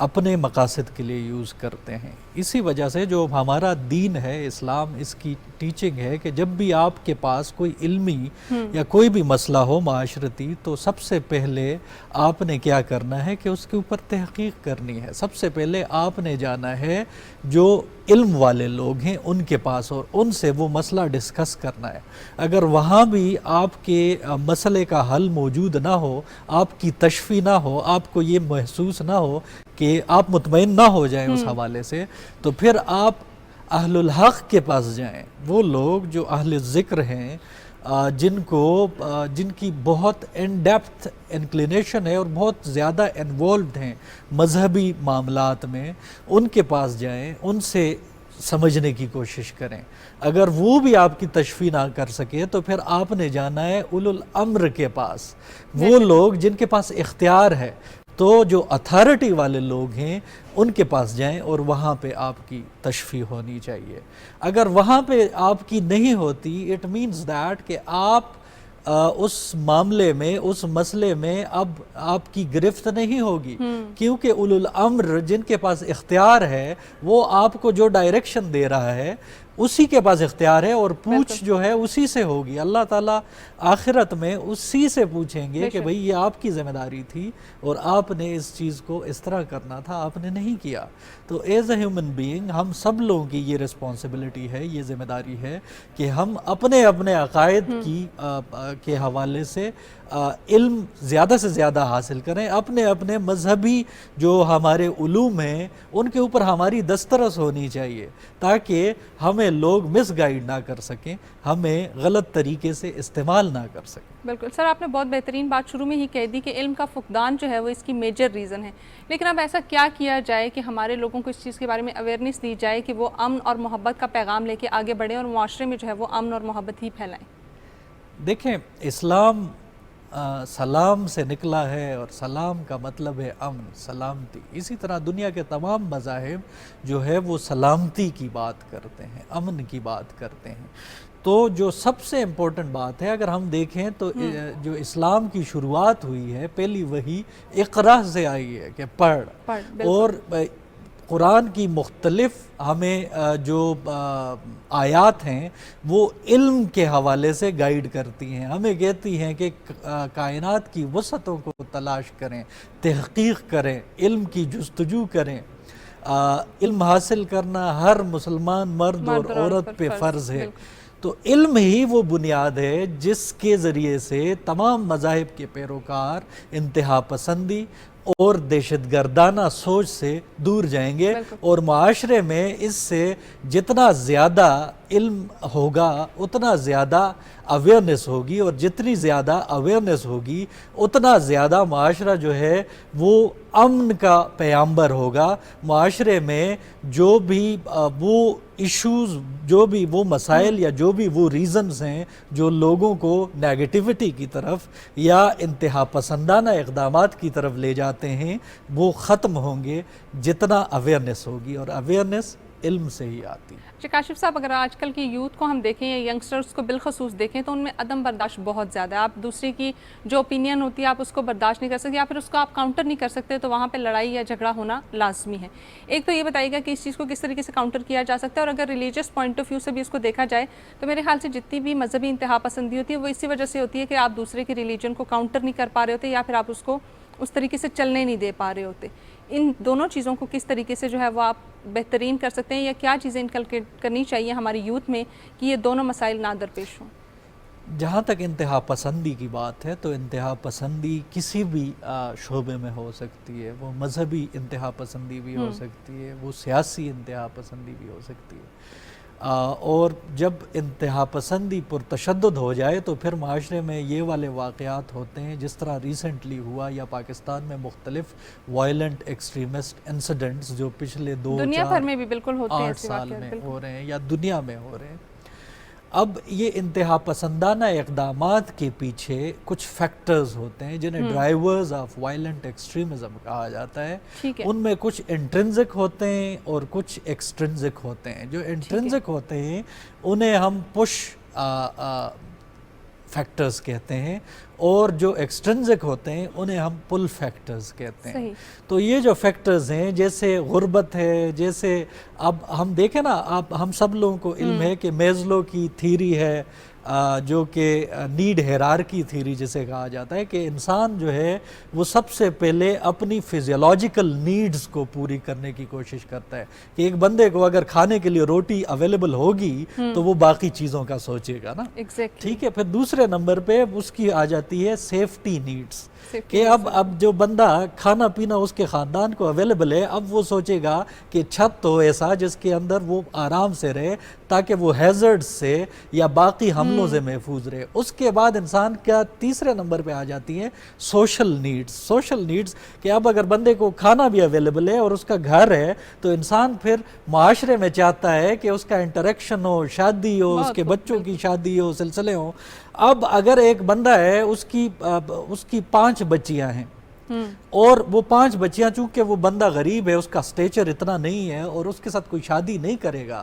Speaker 20: अपने मकासद के लिए यूज़ करते हैं। इसी वजह से जो हमारा दीन है इस्लाम, इसकी टीचिंग है कि जब भी आपके पास कोई इल्मी या कोई भी मसला हो माशरती, तो सबसे पहले आपने क्या करना है कि उसके ऊपर तहकीक करनी है। सबसे पहले आपने जाना है जो इल्म वाले लोग हैं उनके पास और उनसे वो मसला डिस्कस करना है। अगर वहाँ भी आपके मसले का हल मौजूद ना हो, आपकी तशफ़ी ना हो, आपको ये महसूस ना हो कि आप मुतमईन ना हो जाएं उस हवाले से, तो फिर आप अहलुल हक़ के पास जाएं। वो लोग जो अहले ज़िक्र हैं, जिनकी बहुत इन डेप्थ इंक्लिनेशन है और बहुत ज़्यादा इन्वॉल्व्ड हैं मजहबी मामलात में, उनके पास जाएं, उनसे समझने की कोशिश करें। अगर वो भी आपकी तशफ़ी ना कर सके तो फिर आपने जाना है उलुल अम्र के पास, वो लोग जिनके पास इख्तियार है। तो जो अथॉरिटी वाले लोग हैं उनके पास जाएं और वहाँ पे आपकी तशफ़ी होनी चाहिए। अगर वहाँ पे आपकी नहीं होती, इट मीन्स दैट कि आप उस मामले में, उस मसले में अब आपकी गिरफ्त नहीं होगी, क्योंकि उलुल अम्र जिनके पास इख्तियार है वो आपको जो डायरेक्शन दे रहा है उसी के पास इख्तियार है और पूछ जो है उसी से होगी। अल्लाह ताला आखिरत में उसी से पूछेंगे कि भाई ये आपकी ज़िम्मेदारी थी और आपने इस चीज़ को इस तरह करना था, आपने नहीं किया। तो एज ए ह्यूमन बीइंग हम सब लोगों की ये रिस्पॉन्सिबिलिटी है, ये ज़िम्मेदारी है कि हम अपने अपने अकायद के हवाले से इल्म ज़्यादा से ज़्यादा हासिल करें। अपने अपने मजहबी जो हमारे उलूम हैं उनके ऊपर हमारी दस्तरस होनी चाहिए, ताकि हमें हमें लोग मिसगाइड ना कर सकें, हमें गलत तरीके से इस्तेमाल ना कर सकें।
Speaker 1: बिल्कुल सर, आपने बहुत बेहतरीन बात शुरू में ही कह दी कि इल्म का फुकदान जो है वो इसकी मेजर रीज़न है। लेकिन अब ऐसा क्या किया जाए कि हमारे लोगों को इस चीज़ के बारे में अवेयरनेस दी जाए कि वो अमन और मोहब्बत का पैगाम लेके आगे बढ़ें और मुआशरे में जो है वो अमन और मोहब्बत ही फैलाएं?
Speaker 20: देखें, इस्लाम सलाम से निकला है और सलाम का मतलब है अमन, सलामती। इसी तरह दुनिया के तमाम मज़ाहिब जो है वो सलामती की बात करते हैं, अमन की बात करते हैं। तो जो सबसे इम्पोर्टेंट बात है, अगर हम देखें तो जो इस्लाम की शुरुआत हुई है पहली वही इक़रा से आई है कि पढ़। और कुरान की मुख्तलिफ हमें जो आयात हैं वो इल्म के हवाले से गाइड करती हैं, हमें कहती हैं कि कायनात की वसअतों को तलाश करें, तहक़ीक़ करें, इल्म की जुस्तजू करें। इल्म हासिल करना हर मुसलमान मर्द और औरत पे फ़र्ज़ है। तो इल्म ही वो बुनियाद है जिसके ज़रिए से तमाम मज़ाहिब के पैरोकार इंतहा पसंदी और दहशतगर्दाना सोच से दूर जाएंगे और माशरे में इससे जितना ज़्यादा इल्म होगा उतना ज़्यादा अवेयरनेस होगी, और जितनी ज़्यादा अवेयरनेस होगी उतना ज़्यादा माशरा जो है वो अमन का पैगंबर होगा। माशरे में जो भी वो इश्यूज़, जो भी वो मसाइल या जो भी वो रीज़न्स हैं जो लोगों को नेगेटिविटी की तरफ या इंतहा पसंदाना इक़दामात की तरफ ले जाते हैं, वो ख़त्म होंगे जितना अवेयरनेस होगी, और अवेयरनेस इल्म से ही आती है।
Speaker 1: काशिफ साहब, अगर आजकल की यूथ को हम देखें या यंगस्टर्स को बिलखसूस देखें तो उनमें अदम बर्दाश्त बहुत ज़्यादा है। आप दूसरे की जो ओपिनियन होती है आप उसको बर्दाश्त नहीं कर सकते या फिर उसको आप काउंटर नहीं कर सकते, तो वहाँ पे लड़ाई या झगड़ा होना लाजमी है। एक तो ये बताइएगा कि इस चीज़ को किस तरीके से काउंटर किया जा सकता है, और अगर रिलीजियस पॉइंट ऑफ व्यू से भी इसको देखा जाए तो मेरे ख्याल से जितनी भी मजहबी इंतहा पसंदी होती है वो इसी वजह से होती है कि आप दूसरे के रिलीजन को काउंटर नहीं कर पा रहे होते या फिर आप उसको उस तरीके से चलने नहीं दे पा रहे होते। इन दोनों चीज़ों को किस तरीके से जो है वो आप बेहतरीन कर सकते हैं, या क्या चीज़ें इनकलकेट करनी चाहिए हमारी यूथ में कि ये दोनों मसाइल ना दरपेश हों?
Speaker 20: जहाँ तक इंतहा पसंदी की बात है तो इंतहा पसंदी किसी भी शोबे में हो सकती है। वो मजहबी इंतहा पसंदी भी हो सकती है, वो सियासी इंतहा पसंदी भी हो सकती है। और जब इंतहा पसंदी पुरतशद्दुद हो जाए तो फिर माशरे में ये वाले वाक़यात होते हैं जिस तरह रिसेंटली हुआ, या पाकिस्तान में मुख्तलिफ वायलेंट एक्सट्रीमिस्ट इंसिडेंट्स जो पिछले 2-4
Speaker 1: दुनिया भर में भी बिल्कुल होते हैं,
Speaker 20: 8 साल में हो रहे हैं या दुनिया में हो रहे हैं। अब ये इंतहा पसंदाना इक़दामात के पीछे कुछ फैक्टर्स होते हैं जिन्हें ड्राइवर्स ऑफ वायलेंट एक्सट्रीमिज़म कहा जाता है। उनमें कुछ इंट्रिंसिक होते हैं और कुछ एक्सट्रिंसिक होते हैं। जो इंट्रिंसिक होते हैं उन्हें हम पुश फैक्टर्स कहते हैं, और जो एक्सट्रिंसिक होते हैं उन्हें हम पुल फैक्टर्स कहते हैं। तो ये जो फैक्टर्स हैं, जैसे गुर्बत है, जैसे अब हम देखें ना, आप हम सब लोगों को इल्म है कि मेज़लो की थीरी है जो कि नीड हायरार्की थीरी जिसे कहा जाता है, कि इंसान जो है वो सबसे पहले अपनी फिजियोलॉजिकल नीड्स को पूरी करने की कोशिश करता है। कि एक बंदे को अगर खाने के लिए रोटी अवेलेबल होगी तो वो बाकी चीज़ों का सोचेगा ना। ठीक है। फिर दूसरे नंबर पे उसकी आ जाती है सेफ्टी नीड्स, कि अब जो बंदा खाना पीना उसके ख़ानदान को अवेलेबल है, अब वो सोचेगा कि छत तो ऐसा जिसके अंदर वो आराम से रहे ताकि वो हैज़र्ड्स से या बाकी हमलों से महफूज रहे। उसके बाद इंसान क्या तीसरे नंबर पे आ जाती है सोशल नीड्स। सोशल नीड्स कि अब अगर बंदे को खाना भी अवेलेबल है और उसका घर है तो इंसान फिर माशरे में चाहता है कि उसका इंटरेक्शन हो, शादी हो, उसके बच्चों की शादी हो, सिलसिले हो। अब अगर एक बंदा है उसकी 5 बच्चियां हैं और वो 5 बच्चियां, चूंकि वो बंदा गरीब है, उसका स्टेचर इतना नहीं है और उसके साथ कोई शादी नहीं करेगा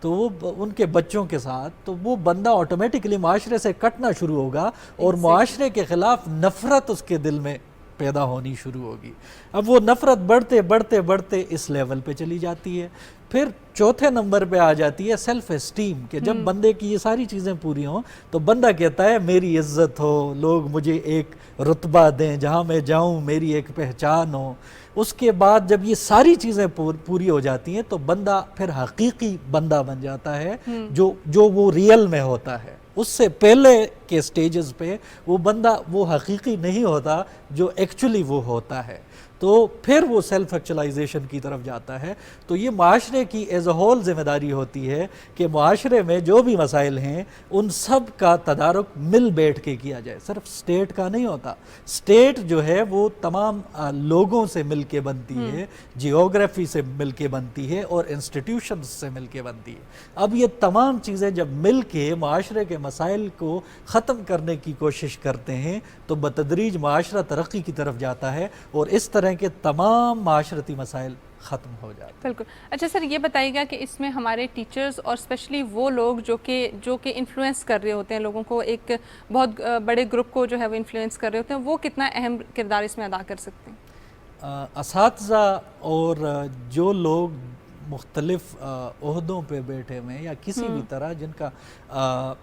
Speaker 20: तो वो उनके बच्चों के साथ, तो वो बंदा ऑटोमेटिकली माशरे से कटना शुरू होगा और माशरे के खिलाफ नफरत उसके दिल में पैदा होनी शुरू होगी। अब वो नफरत बढ़ते बढ़ते बढ़ते इस लेवल पे चली जाती है। फिर चौथे नंबर पे आ जाती है सेल्फ एस्टीम, कि जब बंदे की ये सारी चीज़ें पूरी हों तो बंदा कहता है मेरी इज्जत हो, लोग मुझे एक रुतबा दें, जहाँ मैं जाऊँ मेरी एक पहचान हो। उसके बाद जब ये सारी चीज़ें पूरी हो जाती हैं तो बंदा फिर हकीकी बंदा बन जाता है, जो वो रियल में होता है। उससे पहले के स्टेजेस पे वो बंदा वो हकीकी नहीं होता जो एक्चुअली वो होता है। तो फिर वो सेल्फ एक्चुअलाइजेशन की तरफ जाता है। तो ये माशरे की एज अ होल जिम्मेदारी होती है कि माशरे में जो भी मसाइल हैं उन सब का तदारुक मिल बैठ के किया जाए, सिर्फ स्टेट का नहीं होता। स्टेट जो है वो तमाम लोगों से मिल के बनती है, जियोग्राफी से मिल के बनती है और इंस्टीट्यूशंस से मिल के बनती है। अब ये तमाम चीज़ें जब मिल के माशरे के मसाइल को ख़त्म करने की कोशिश करते हैं तो बतदरीज माशरा तरक्की की तरफ जाता है और इस तरह के तमाम माशरती मसाइल ख़त्म हो जाते हैं।
Speaker 1: बिल्कुल। अच्छा सर, ये बताइएगा कि इसमें हमारे टीचर्स और स्पेशली वो लोग जो कि इन्फ्लुएंस कर रहे होते हैं लोगों को, एक बहुत बड़े ग्रुप को जो है वो इन्फ्लुएंस कर रहे होते हैं, वो कितना अहम किरदार इसमें अदा कर सकते हैं?
Speaker 20: असातिज़ा और जो लोग मुख्तलिफ ओहदों पे बैठे हुए हैं या किसी भी तरह जिनका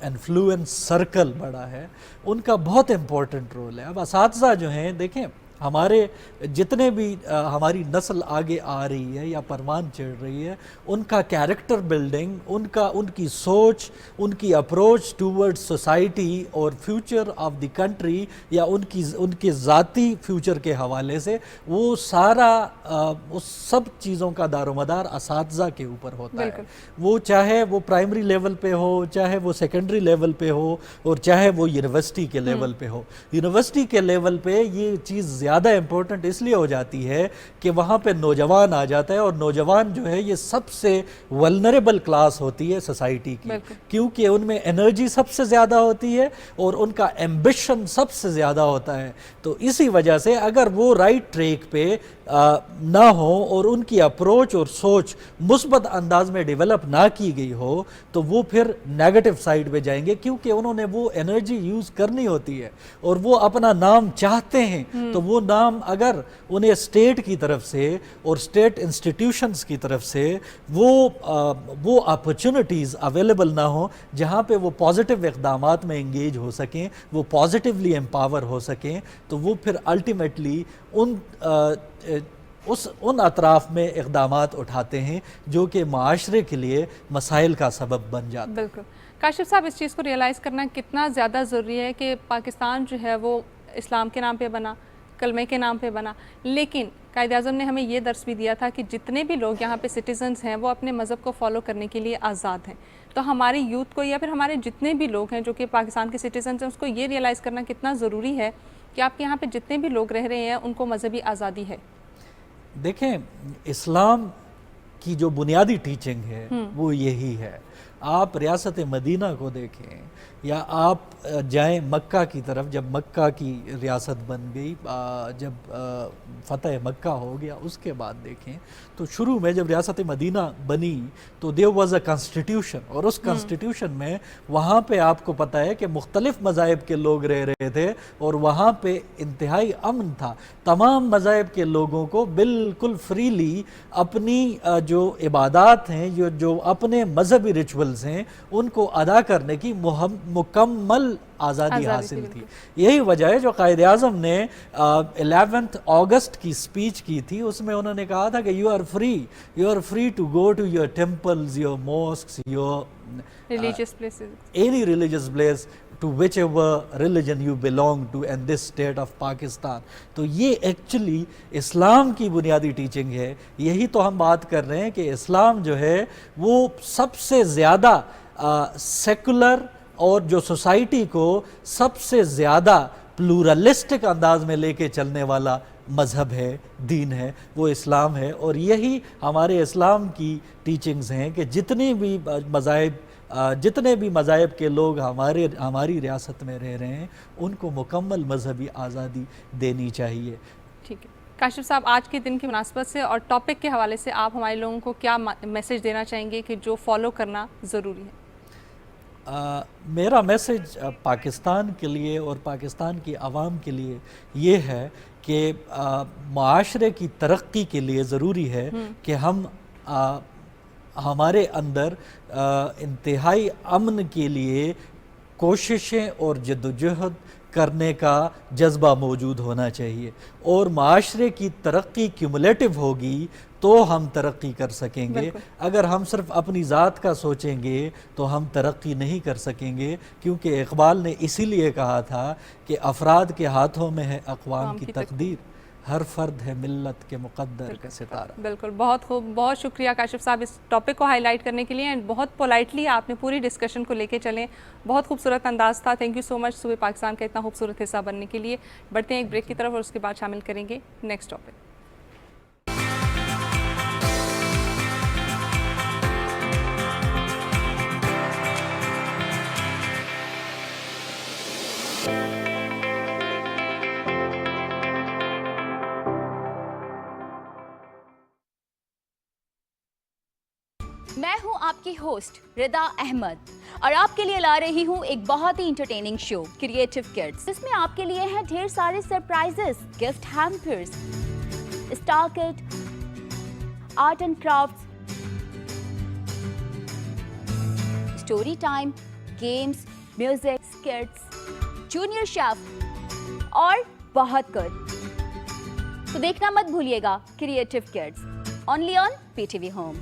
Speaker 20: इन्फ्लुएंस सर्कल बड़ा है, उनका बहुत इम्पोर्टेंट रोल है। अब असातिज़ा जो हैं, देखें हमारे जितने भी हमारी नस्ल आगे आ रही है या परवान चढ़ रही है, उनका कैरेक्टर बिल्डिंग, उनकी सोच, उनकी अप्रोच टूवर्ड्स सोसाइटी और फ्यूचर ऑफ द कंट्री या उनके ज़ाती फ्यूचर के हवाले से वो सारा उस सब चीज़ों का दारोमदार असातिज़ा के ऊपर होता है। वो चाहे वो प्राइमरी लेवल पे हो, चाहे वो सेकेंडरी लेवल पे हो और चाहे वो यूनिवर्सिटी के लेवल पे हो। यूनिवर्सिटी के लेवल पे ये चीज़ ज़्यादा इम्पोर्टेंट इसलिए हो जाती है कि वहाँ पे नौजवान आ जाता है और नौजवान जो है ये सबसे वल्नरेबल क्लास होती है सोसाइटी की, क्योंकि उनमें एनर्जी सबसे ज़्यादा होती है और उनका एम्बिशन सबसे ज़्यादा होता है। तो इसी वजह से अगर वो राइट ट्रैक पे ना हो और उनकी अप्रोच और सोच मुस्बत अंदाज में डेवलप ना की गई हो तो वो फिर नेगेटिव साइड पे जाएंगे, क्योंकि उन्होंने वो एनर्जी यूज़ करनी होती है और वो अपना नाम चाहते हैं। तो वो नाम अगर उन्हें स्टेट की तरफ से और स्टेट इंस्टीट्यूशंस की तरफ से वो अपॉर्चुनिटीज़ अवेलेबल ना हो जहाँ पे वो पॉजिटिव इक़दामात में इंगेज हो सकें, वो पॉजिटिवली एम्पावर हो सकें, तो वो फिर अल्टीमेटली उन अतराफ़ में इक़दामात उठाते हैं जो कि माशरे के लिए मसाइल का सबब बन जाता है।
Speaker 1: बिल्कुल। काशिफ साहब, इस चीज़ को रियलाइज़ करना कितना ज़्यादा ज़रूरी है कि पाकिस्तान जो है वो इस्लाम के नाम पे बना, कलमे के नाम पे बना, लेकिन कायद-ए-आज़म ने हमें ये दर्स भी दिया था कि जितने भी लोग यहाँ पे सिटीजन्स हैं वो अपने मज़हब को फॉलो करने के लिए आज़ाद हैं। तो हमारी यूथ को या फिर हमारे जितने भी लोग हैं जो कि पाकिस्तान के सिटीजन्स हैं, उसको ये रियलाइज़ करना कितना ज़रूरी है कि आपके यहाँ पे जितने भी लोग रह रहे हैं उनको मजहबी आज़ादी है।
Speaker 20: देखें, इस्लाम की जो बुनियादी टीचिंग है वो यही है। आप रियासत मदीना को देखें या आप जाएं मक्का की तरफ, जब मक्का की रियासत बन गई, जब फ़तह मक्का हो गया, उसके बाद देखें तो शुरू में जब रियासत मदीना बनी तो देयर वाज अ कॉन्स्टिट्यूशन, और उस कॉन्स्टिट्यूशन में वहाँ पे आपको पता है कि मुख्तलिफ मज़ाहिब के लोग रह रहे थे और वहाँ पे इंतहाई अमन था। तमाम मज़ाहिब के लोगों को बिल्कुल फ्रीली अपनी जो इबादात हैं, जो अपने मजहबी रिचुअल्स हैं, उनको अदा करने की मुकम्मल आज़ादी हासिल थी। यही वजह है जो कायद-ए-आज़म ने 11 अगस्त की स्पीच की थी, उसमें उन्होंने कहा था कि you are free to go to your temples, your mosques, your
Speaker 1: religious places,
Speaker 20: any religious place to whichever religion you belong to in this state of Pakistan। तो ये एक्चुअली इस्लाम की बुनियादी टीचिंग है। यही तो हम बात कर रहे हैं कि इस्लाम जो है वो सबसे ज़्यादा सेकुलर और जो सोसाइटी को सबसे ज़्यादा प्लूरलिस्टिक अंदाज में लेके चलने वाला मज़हब है, दीन है, वो इस्लाम है। और यही हमारे इस्लाम की टीचिंग्स हैं कि जितने भी मज़ाहिब के लोग हमारी रियासत में रह रहे हैं उनको मुकम्मल मजहबी आज़ादी देनी चाहिए।
Speaker 1: ठीक है काशिफ साहब, आज के दिन की मुनासबत से और टॉपिक के हवाले से आप हमारे लोगों को क्या मैसेज देना चाहेंगे कि जो फॉलो करना ज़रूरी है?
Speaker 20: मेरा मैसेज पाकिस्तान के लिए और पाकिस्तान की आवाम के लिए ये है कि माशरे की तरक्की के लिए ज़रूरी है कि हम हमारे अंदर इंतहाई अमन के लिए कोशिशें और जद्दोजहद करने का जज्बा मौजूद होना चाहिए, और माशरे की तरक्की क्यूमुलेटिव होगी तो हम तरक्की कर सकेंगे। अगर हम सिर्फ अपनी ज़ात का सोचेंगे तो हम तरक्की नहीं कर सकेंगे, क्योंकि इकबाल ने इसीलिए कहा था कि अफराद के हाथों में है अक़वाम की तकदीर, हर फर्द है मिल्लत के मुक़द्दर का सितारा।
Speaker 1: बिल्कुल, बहुत खूब, बहुत शुक्रिया काशिफ साहब इस टॉपिक को हाईलाइट करने के लिए एंड बहुत पोलाइटली आपने पूरी डिस्कशन को लेके चले, बहुत खूबसूरत अंदाज था। थैंक यू सो मच सुबह पाकिस्तान का इतना खूबसूरत हिस्सा बनने के लिए। बढ़ते हैं एक ब्रेक की तरफ और उसके बाद शामिल करेंगे नेक्स्ट टॉपिक।
Speaker 16: मैं हूं आपकी होस्ट रिदा अहमद और आपके लिए ला रही हूं एक बहुत ही इंटरटेनिंग शो क्रिएटिव किड्स। इसमें आपके लिए हैं ढेर सारे surprises, gift hampers, star kit, art and crafts, story time, games, music, स्किट्स, junior chef और बहुत कुछ। तो देखना मत भूलिएगा creative kids, only on PTV home.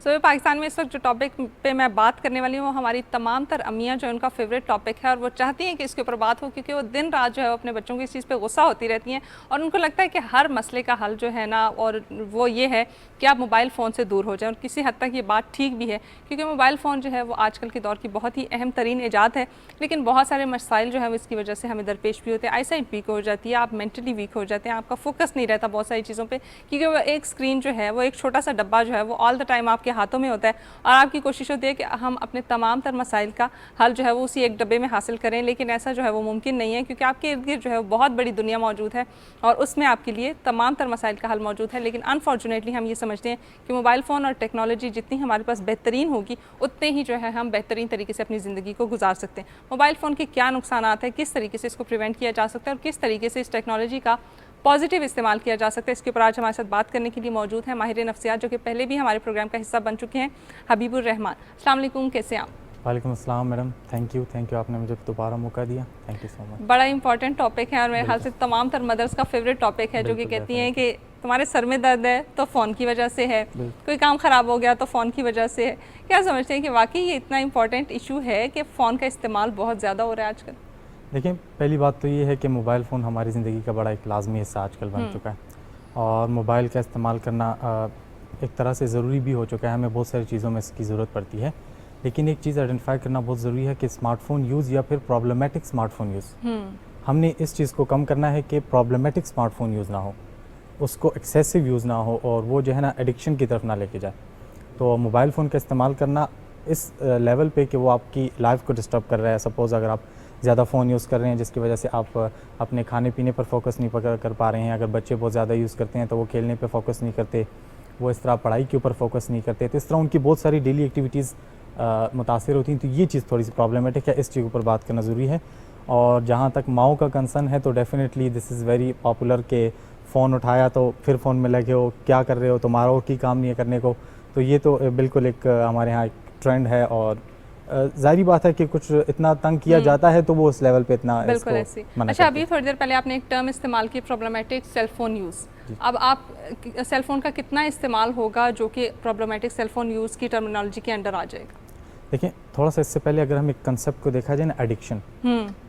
Speaker 1: सुबह पाकिस्तान में इस वक्त जो टॉपिक पे मैं बात करने वाली हूँ वो हमारी तमाम तर अम्मियाँ जो उनका फेवरेट टॉपिक है और वो चाहती हैं कि इसके ऊपर बात हो, क्योंकि वो दिन रात जो है वो अपने बच्चों की इस चीज़ पे गुस्सा होती रहती हैं और उनको लगता है कि हर मसले का हल जो है ना और वो ये है कि आप मोबाइल फ़ोन से दूर हो जाएं। और किसी हद तक ये बात ठीक भी है, क्योंकि मोबाइल फ़ोन जो है वो आजकल के दौर की बहुत ही अहम तरीन ईजाद है, लेकिन बहुत सारे मसाइल जो है वो इसकी वजह से हमें दरपेश भी होते हैं। आईसाइट वीक हो जाती है, आप मेंटली वीक हो जाते हैं, आपका फोकस नहीं रहता बहुत सारी चीज़ों पर, क्योंकि वो एक स्क्रीन जो है वो एक छोटा सा डब्बा जो है वो ऑल द टाइम आपके हाथों में होता है और आपकी कोशिश होती है कि हम अपने तमाम तर मसाइल का हल जो है वो उसी एक डब्बे में हासिल करें, लेकिन ऐसा जो है वो मुमकिन नहीं है, क्योंकि आपके इर्द गिर्द जो है वो बहुत बड़ी दुनिया मौजूद है और उसमें आपके लिए तमाम तर मसाइल का हल मौजूद है। लेकिन अनफॉर्चुनेटली हम ये समझते हैं कि मोबाइल फ़ोन और टेक्नोलॉजी जितनी हमारे पास बेहतरीन होगी उतने ही जो है हम बेहतरीन तरीके से अपनी ज़िंदगी को गुजार सकते हैं। मोबाइल फ़ोन के क्या नुकसान है, किस तरीके से इसको प्रिवेंट किया जा सकता है और किस तरीके से इस टेक्नोलॉजी का पॉजिटिव इस्तेमाल किया जा सकता है, इसके ऊपर आज हमारे साथ बात करने के लिए मौजूद हैं माहिर नफ्सियात, जो कि पहले भी हमारे प्रोग्राम का हिस्सा बन चुके हैं, हबीबुर रहमान। अस्सलाम वालेकुम, कैसे हैं आप?
Speaker 21: वालेकुम अस्सलाम मैडम, थैंक यू आपने मुझे दोबारा मौका दिया, थैंक यू सो मच।
Speaker 1: बड़ा इंपॉर्टेंट टॉपिक है और मेरे ख्याल से तमाम तर मदर्स का फेवरेट टॉपिक है, जो कि कहती हैं कि तुम्हारे सर में दर्द है तो फ़ोन की वजह से है, कोई काम ख़राब हो गया तो फ़ोन की वजह से है। क्या समझते हैं कि वाकई ये इतना इंपॉर्टेंट इशू है कि फ़ोन का इस्तेमाल बहुत ज़्यादा हो रहा है आजकल?
Speaker 21: देखिए, पहली बात तो ये है कि मोबाइल फ़ोन हमारी ज़िंदगी का बड़ा एक लाजमी हिस्सा आजकल बन चुका है और मोबाइल का इस्तेमाल करना एक तरह से ज़रूरी भी हो चुका है। हमें बहुत सारी चीज़ों में इसकी ज़रूरत पड़ती है, लेकिन एक चीज़ आइडेंटिफाई करना बहुत ज़रूरी है कि स्मार्टफोन यूज़ या फिर प्रॉब्लमेटिक स्मार्टफोन यूज़, हमने इस चीज़ को कम करना है कि प्रॉब्लमेटिक स्मार्टफोन यूज़ ना हो, उसको एक्सेसिव यूज़ ना हो और वो जो है ना एडिक्शन की तरफ ना लेके जाए। तो मोबाइल फ़ोन का इस्तेमाल करना इस लेवल पे कि वो आपकी लाइफ को डिस्टर्ब कर रहा है। सपोज़ अगर आप ज़्यादा फ़ोन यूज़ कर रहे हैं जिसकी वजह से आप अपने खाने पीने पर फोकस नहीं कर पा रहे हैं, अगर बच्चे बहुत ज़्यादा यूज़ करते हैं तो वो खेलने पे फोकस नहीं करते, वो इस तरह पढ़ाई के ऊपर फोकस नहीं करते, तो इस तरह उनकी बहुत सारी डेली एक्टिविटीज़ मुतासिर होती हैं। तो ये चीज़ थोड़ी सी प्रॉब्लमेटिक है, इस चीज़ के ऊपर बात करना ज़रूरी है। और जहाँ तक माओ का कंसर्न है तो definitely this is very popular के फ़ोन उठाया तो फिर फ़ोन में लगे हो, क्या कर रहे हो, तुम्हारा और की काम नहीं है करने को। तो ये तो बिल्कुल एक हमारे यहाँ एक ट्रेंड है और जाहिर बात है कि कुछ इतना तंग किया जाता है तो वो उस लेवल पे इतना
Speaker 1: बिल्कुल ऐसी। अच्छा, अभी थोड़ी देर पहले आपने एक टर्म इस्तेमाल की, प्रॉब्लमेटिक सेलफोन यूज़। अब आप सेलफोन का कितना इस्तेमाल होगा जो कि प्रॉब्लमेटिक सेलफोन यूज़ की टर्मिनोलॉजी के अंडर आ जाएगा?
Speaker 21: देखिए, थोड़ा सा इससे पहले अगर हम एक कंसेप्ट को देखा जाए ना, एडिक्शन,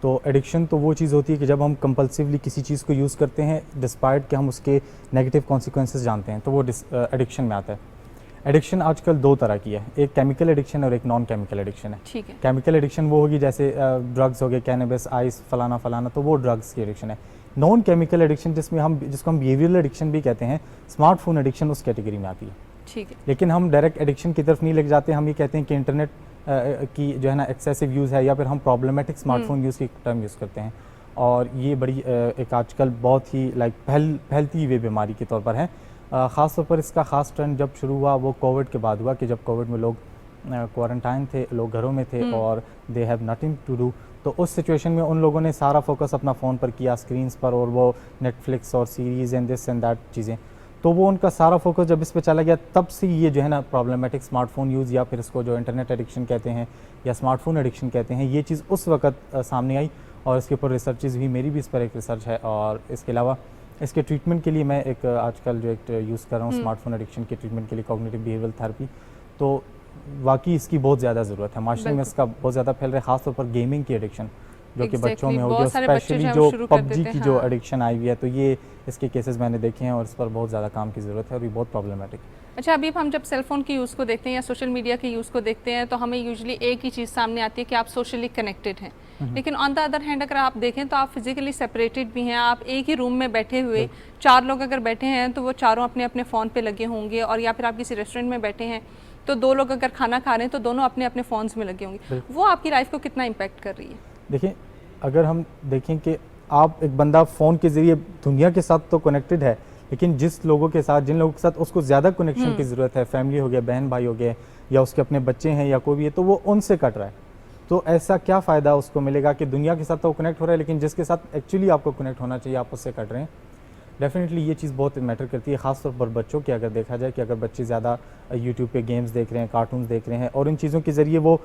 Speaker 21: तो एडिक्शन तो वो चीज़ होती है कि जब हम कंपल्सिवली किसी चीज़ को यूज़ करते हैं डिस्पाइट कि हम उसके नेगेटिव कॉन्सिक्वेंसेस जानते हैं, तो वो एडिक्शन में आता है। एडिक्शन आजकल दो तरह की है, एक केमिकल एडिक्शन और एक नॉन केमिकल एडिक्शन है।
Speaker 1: ठीक है।
Speaker 21: केमिकल एडिक्शन वो होगी जैसे ड्रग्स हो गए, कैनबिस, आइस, फलाना फलाना, तो वो ड्रग्स की एडिक्शन है। नॉन केमिकल एडिक्शन जिसको हम बिहेवियरल एडिक्शन भी कहते हैं, स्मार्टफोन एडिक्शन उस कैटेगरी में आती है।
Speaker 1: ठीक है।
Speaker 21: लेकिन हम डायरेक्ट एडिक्शन की तरफ नहीं लेके जाते, हम ये कहते हैं कि इंटरनेट की जो है ना एक्सेसिव यूज़ है या फिर हम प्रॉब्लमेटिक स्मार्टफोन यूज़ की टर्म यूज़ करते हैं और ये बड़ी एक आजकल बहुत ही फैलती हुई बीमारी के तौर पर है। ख़ास तौर पर इसका ख़ास ट्रेंड जब शुरू हुआ वो कोविड के बाद हुआ कि जब कोविड में लोग क्वारंटाइन थे, लोग घरों में थे और they have nothing to do, तो उस सिचुएशन में उन लोगों ने सारा फोकस अपना फ़ोन पर किया, स्क्रीन्स पर, और वो नेटफ्लिक्स और series and this and that चीज़ें। तो वो उनका सारा फोकस जब इस पे चला गया, तब से ये जो है ना प्रॉब्लमेटिक स्मार्टफोन यूज़ या फिर इसको जो इंटरनेट एडिक्शन कहते हैं या स्मार्टफोन एडिक्शन कहते हैं, ये चीज़ उस वक्त सामने आई और इसके ऊपर रिसर्चेज हुई। मेरी भी इस पर एक रिसर्च है और इसके अलावा इसके ट्रीटमेंट के लिए मैं एक आजकल जो एक यूज़ कर रहा हूँ स्मार्टफोन एडिक्शन के ट्रीटमेंट के लिए, कॉग्निटिव बिहेवियरल थेरेपी। तो वाकई इसकी बहुत ज़्यादा ज़रूरत है, माशरे में इसका बहुत ज़्यादा फैल रहा है, ख़ासतौर पर गेमिंग की एडिक्शन जो कि बच्चों में होगी, स्पेशली जो पबजी की जो एडिक्शन आई हुई है, तो ये इसके केसेस मैंने देखे हैं और इस पर बहुत ज़्यादा काम की ज़रूरत है और ये बहुत प्रॉब्लमेटिक।
Speaker 1: अच्छा, अभी हम जब सेल फोन के यूज़ को देखते हैं या सोशल मीडिया के यूज़ को देखते हैं तो हमें यूजुअली एक ही चीज़ सामने आती है कि आप सोशली कनेक्टेड हैं, लेकिन ऑन द अदर हैंड अगर आप देखें तो आप फिजिकली सेपरेटेड भी हैं। आप एक ही रूम में बैठे हुए 4 लोग अगर बैठे हैं तो वो चारों अपने अपने फ़ोन पे लगे होंगे, और या फिर आप किसी रेस्टोरेंट में बैठे हैं तो 2 लोग अगर खाना खा रहे हैं तो दोनों अपने अपने फ़ोन्स में लगे होंगे। वो आपकी लाइफ को कितना इम्पैक्ट कर रही है?
Speaker 21: देखिए, अगर हम देखें कि आप एक बंदा फ़ोन के ज़रिए दुनिया के साथ तो कनेक्टेड है, लेकिन जिस लोगों के साथ, जिन लोगों के साथ उसको ज़्यादा कनेक्शन की ज़रूरत है, फैमिली हो गया, बहन भाई हो गए, या उसके अपने बच्चे हैं या कोई भी है, तो वो उनसे कट रहा है। तो ऐसा क्या फ़ायदा उसको मिलेगा कि दुनिया के साथ तो कनेक्ट हो रहा है, लेकिन जिसके साथ एक्चुअली आपको कनेक्ट होना चाहिए आप उससे कट रहे हैं। डेफिनेटली ये चीज़ बहुत मैटर करती है, ख़ासतौर पर बच्चों की अगर देखा जाए कि अगर बच्चे ज़्यादा यूट्यूब पे गेम्स देख रहे हैं, कार्टून्स देख रहे हैं और इन चीज़ों के ज़रिए वो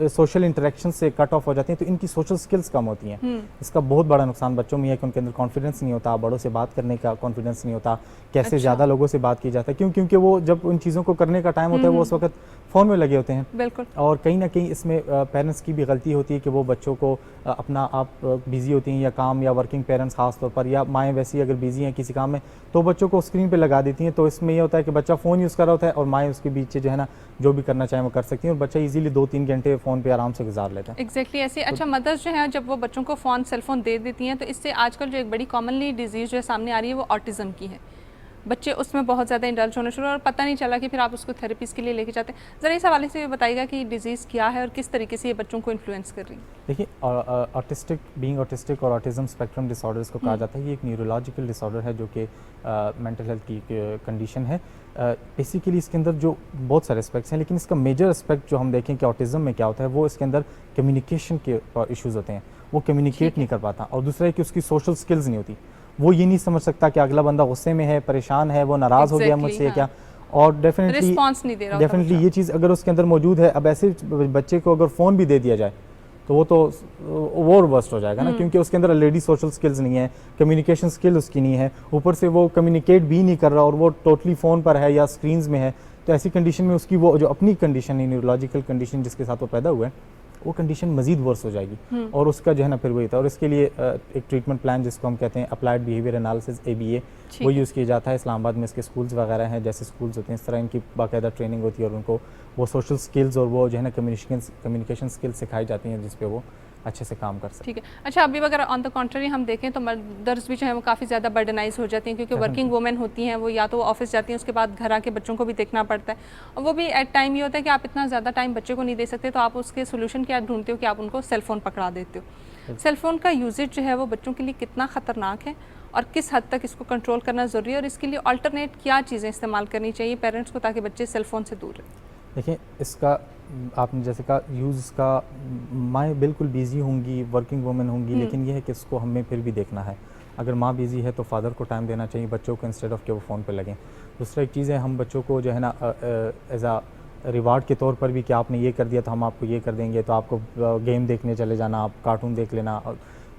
Speaker 21: सोशल इंटरेक्शन से कट ऑफ हो जाते हैं, तो इनकी सोशल स्किल्स कम होती हैं। इसका बहुत बड़ा नुकसान बच्चों में है कि उनके अंदर कॉन्फिडेंस नहीं होता, बड़ों से बात करने का कॉन्फिडेंस नहीं होता, कैसे ज़्यादा लोगों से बात की जाता है, क्योंकि वो जब उन चीज़ों को करने का टाइम होता है वो उस वक्त फ़ोन में लगे होते हैं।
Speaker 1: बिल्कुल।
Speaker 21: और कहीं ना कहीं इसमें पेरेंट्स की भी गलती होती है कि वो बच्चों को अपना आप बिज़ी होती हैं या काम, या वर्किंग पेरेंट्स ख़ास तौर पर, या माएँ वैसी अगर बिज़ी हैं किसी काम में तो बच्चों को स्क्रीन पे लगा देती हैं। तो इसमें ये होता है कि बच्चा फ़ोन यूज़ कर रहा होता है और माएँ उसके बीच जो है ना जो भी करना चाहे वो कर सकती हैं और बच्चा इजीली 2-3 घंटे फ़ोन पे आराम से गुजार लेता है।
Speaker 1: एग्जैक्टली ऐसे। अच्छा, मदर्स जो है जब वो बच्चों को फ़ोन, सेल फ़ोन दे देती हैं तो इससे आजकल जो एक बड़ी कॉमनली डिजीज़ जो है सामने आ रही है वो ऑटिज़म की है। बच्चे उसमें बहुत ज़्यादा इंडल्ज होने शुरू और पता नहीं चला कि फिर आप उसको थेरेपीज़ के लिए लेके जाते हैं। ज़रा इस हवाले से ये बताइएगा कि डिजीज़ क्या है और किस तरीके से ये बच्चों को इन्फ्लुएंस कर रही है?
Speaker 21: देखिए, ऑटिस्टिक और ऑटिज़म स्पेक्ट्रम डिसऑर्डर इसको कहा जाता है। ये एक न्यूरोलॉजिकल डिसऑर्डर है जो कि मेंटल हेल्थ की कंडीशन है। बेसिकली इसके अंदर जो बहुत सारे एस्पेक्ट्स हैं, लेकिन इसका मेजर एस्पेक्ट जो हम देखें कि ऑटिज़म में क्या होता है, वो इसके अंदर कम्युनिकेशन के इश्यूज़ होते हैं। वो कम्युनिकेट नहीं कर पाता, और दूसरा है कि उसकी सोशल स्किल्स नहीं होती। वो ये नहीं समझ सकता कि अगला बंदा गुस्से में है, परेशान है, वो नाराज़ हो गया मुझसे क्या, और डेफिनेटली ये चीज़ अगर उसके अंदर मौजूद है। अब ऐसे बच्चे को अगर फ़ोन भी दे दिया जाए तो वो तो और वर्स्ट हो जाएगा ना, क्योंकि उसके अंदर ऑलरेडी सोशल स्किल्स नहीं है, कम्युनिकेशन स्किल उसकी नहीं है, ऊपर से वो कम्युनिकेट भी नहीं कर रहा और वो टोटली फ़ोन पर है या स्क्रीन्स में है। तो ऐसी कंडीशन में उसकी वो जो अपनी कंडीशन है, न्यूरोलॉजिकल कंडीशन जिसके साथ वो पैदा हुआ है, वो कंडीशन मज़ीद वर्स हो जाएगी और उसका जो है ना फिर वही था। और इसके लिए एक ट्रीटमेंट प्लान जिसको हम कहते हैं अप्लाइड बिहेवियर एनालिसिस ABA, वो यूज़ किया जाता है। इस्लामाबाद में इसके स्कूल्स वगैरह हैं, जैसे स्कूल्स होते हैं इस तरह इनकी बाकायदा ट्रेनिंग होती है और उनको वो सोशल स्किल्स और वो जो है ना कम्युनिकेशन स्किल्स सिखाई जाती हैं जिस पे वो अच्छे से काम कर सकते हैं।
Speaker 1: ठीक है। अच्छा, अभी अगर ऑन द कॉन्ट्ररी हम देखें तो मदर्स भी जो है वो काफ़ी ज़्यादा बर्डनाइज हो जाती हैं, क्योंकि वर्किंग वुमेन होती हैं, वो या तो ऑफिस जाती हैं, उसके बाद घर आके बच्चों को भी देखना पड़ता है, और वो भी एट टाइम ये होता है कि आप इतना ज़्यादा टाइम बच्चे को नहीं दे सकते, तो आप उसके सोल्यूशन क्या ढूंढते हो कि आप उनको सेल फ़ोन पकड़ा देते हो। सेल फ़ोन का यूजेज जो है वो बच्चों के लिए कितना ख़तरनाक है और किस हद तक इसको कंट्रोल करना ज़रूरी है, और इसके लिए अल्टरनेट क्या चीज़ें इस्तेमाल करनी चाहिए पेरेंट्स को ताकि बच्चे सेल फ़ोन से दूर रहें?
Speaker 21: देखिए, इसका आपने जैसे कहा यूज़ का, माँ बिल्कुल बिज़ी होंगी, वर्किंग वुमेन होंगी, लेकिन ये है कि इसको हमें फिर भी देखना है। अगर माँ बिज़ी है तो फादर को टाइम देना चाहिए बच्चों को, इंस्टेड ऑफ कि वो फ़ोन पे लगें। दूसरा एक चीज़ है, हम बच्चों को जो है ना एज आ रिवार्ड के तौर पर भी कि आपने ये कर दिया तो हम आपको ये कर देंगे, तो आपको गेम देखने चले जाना, आप कार्टून देख लेना।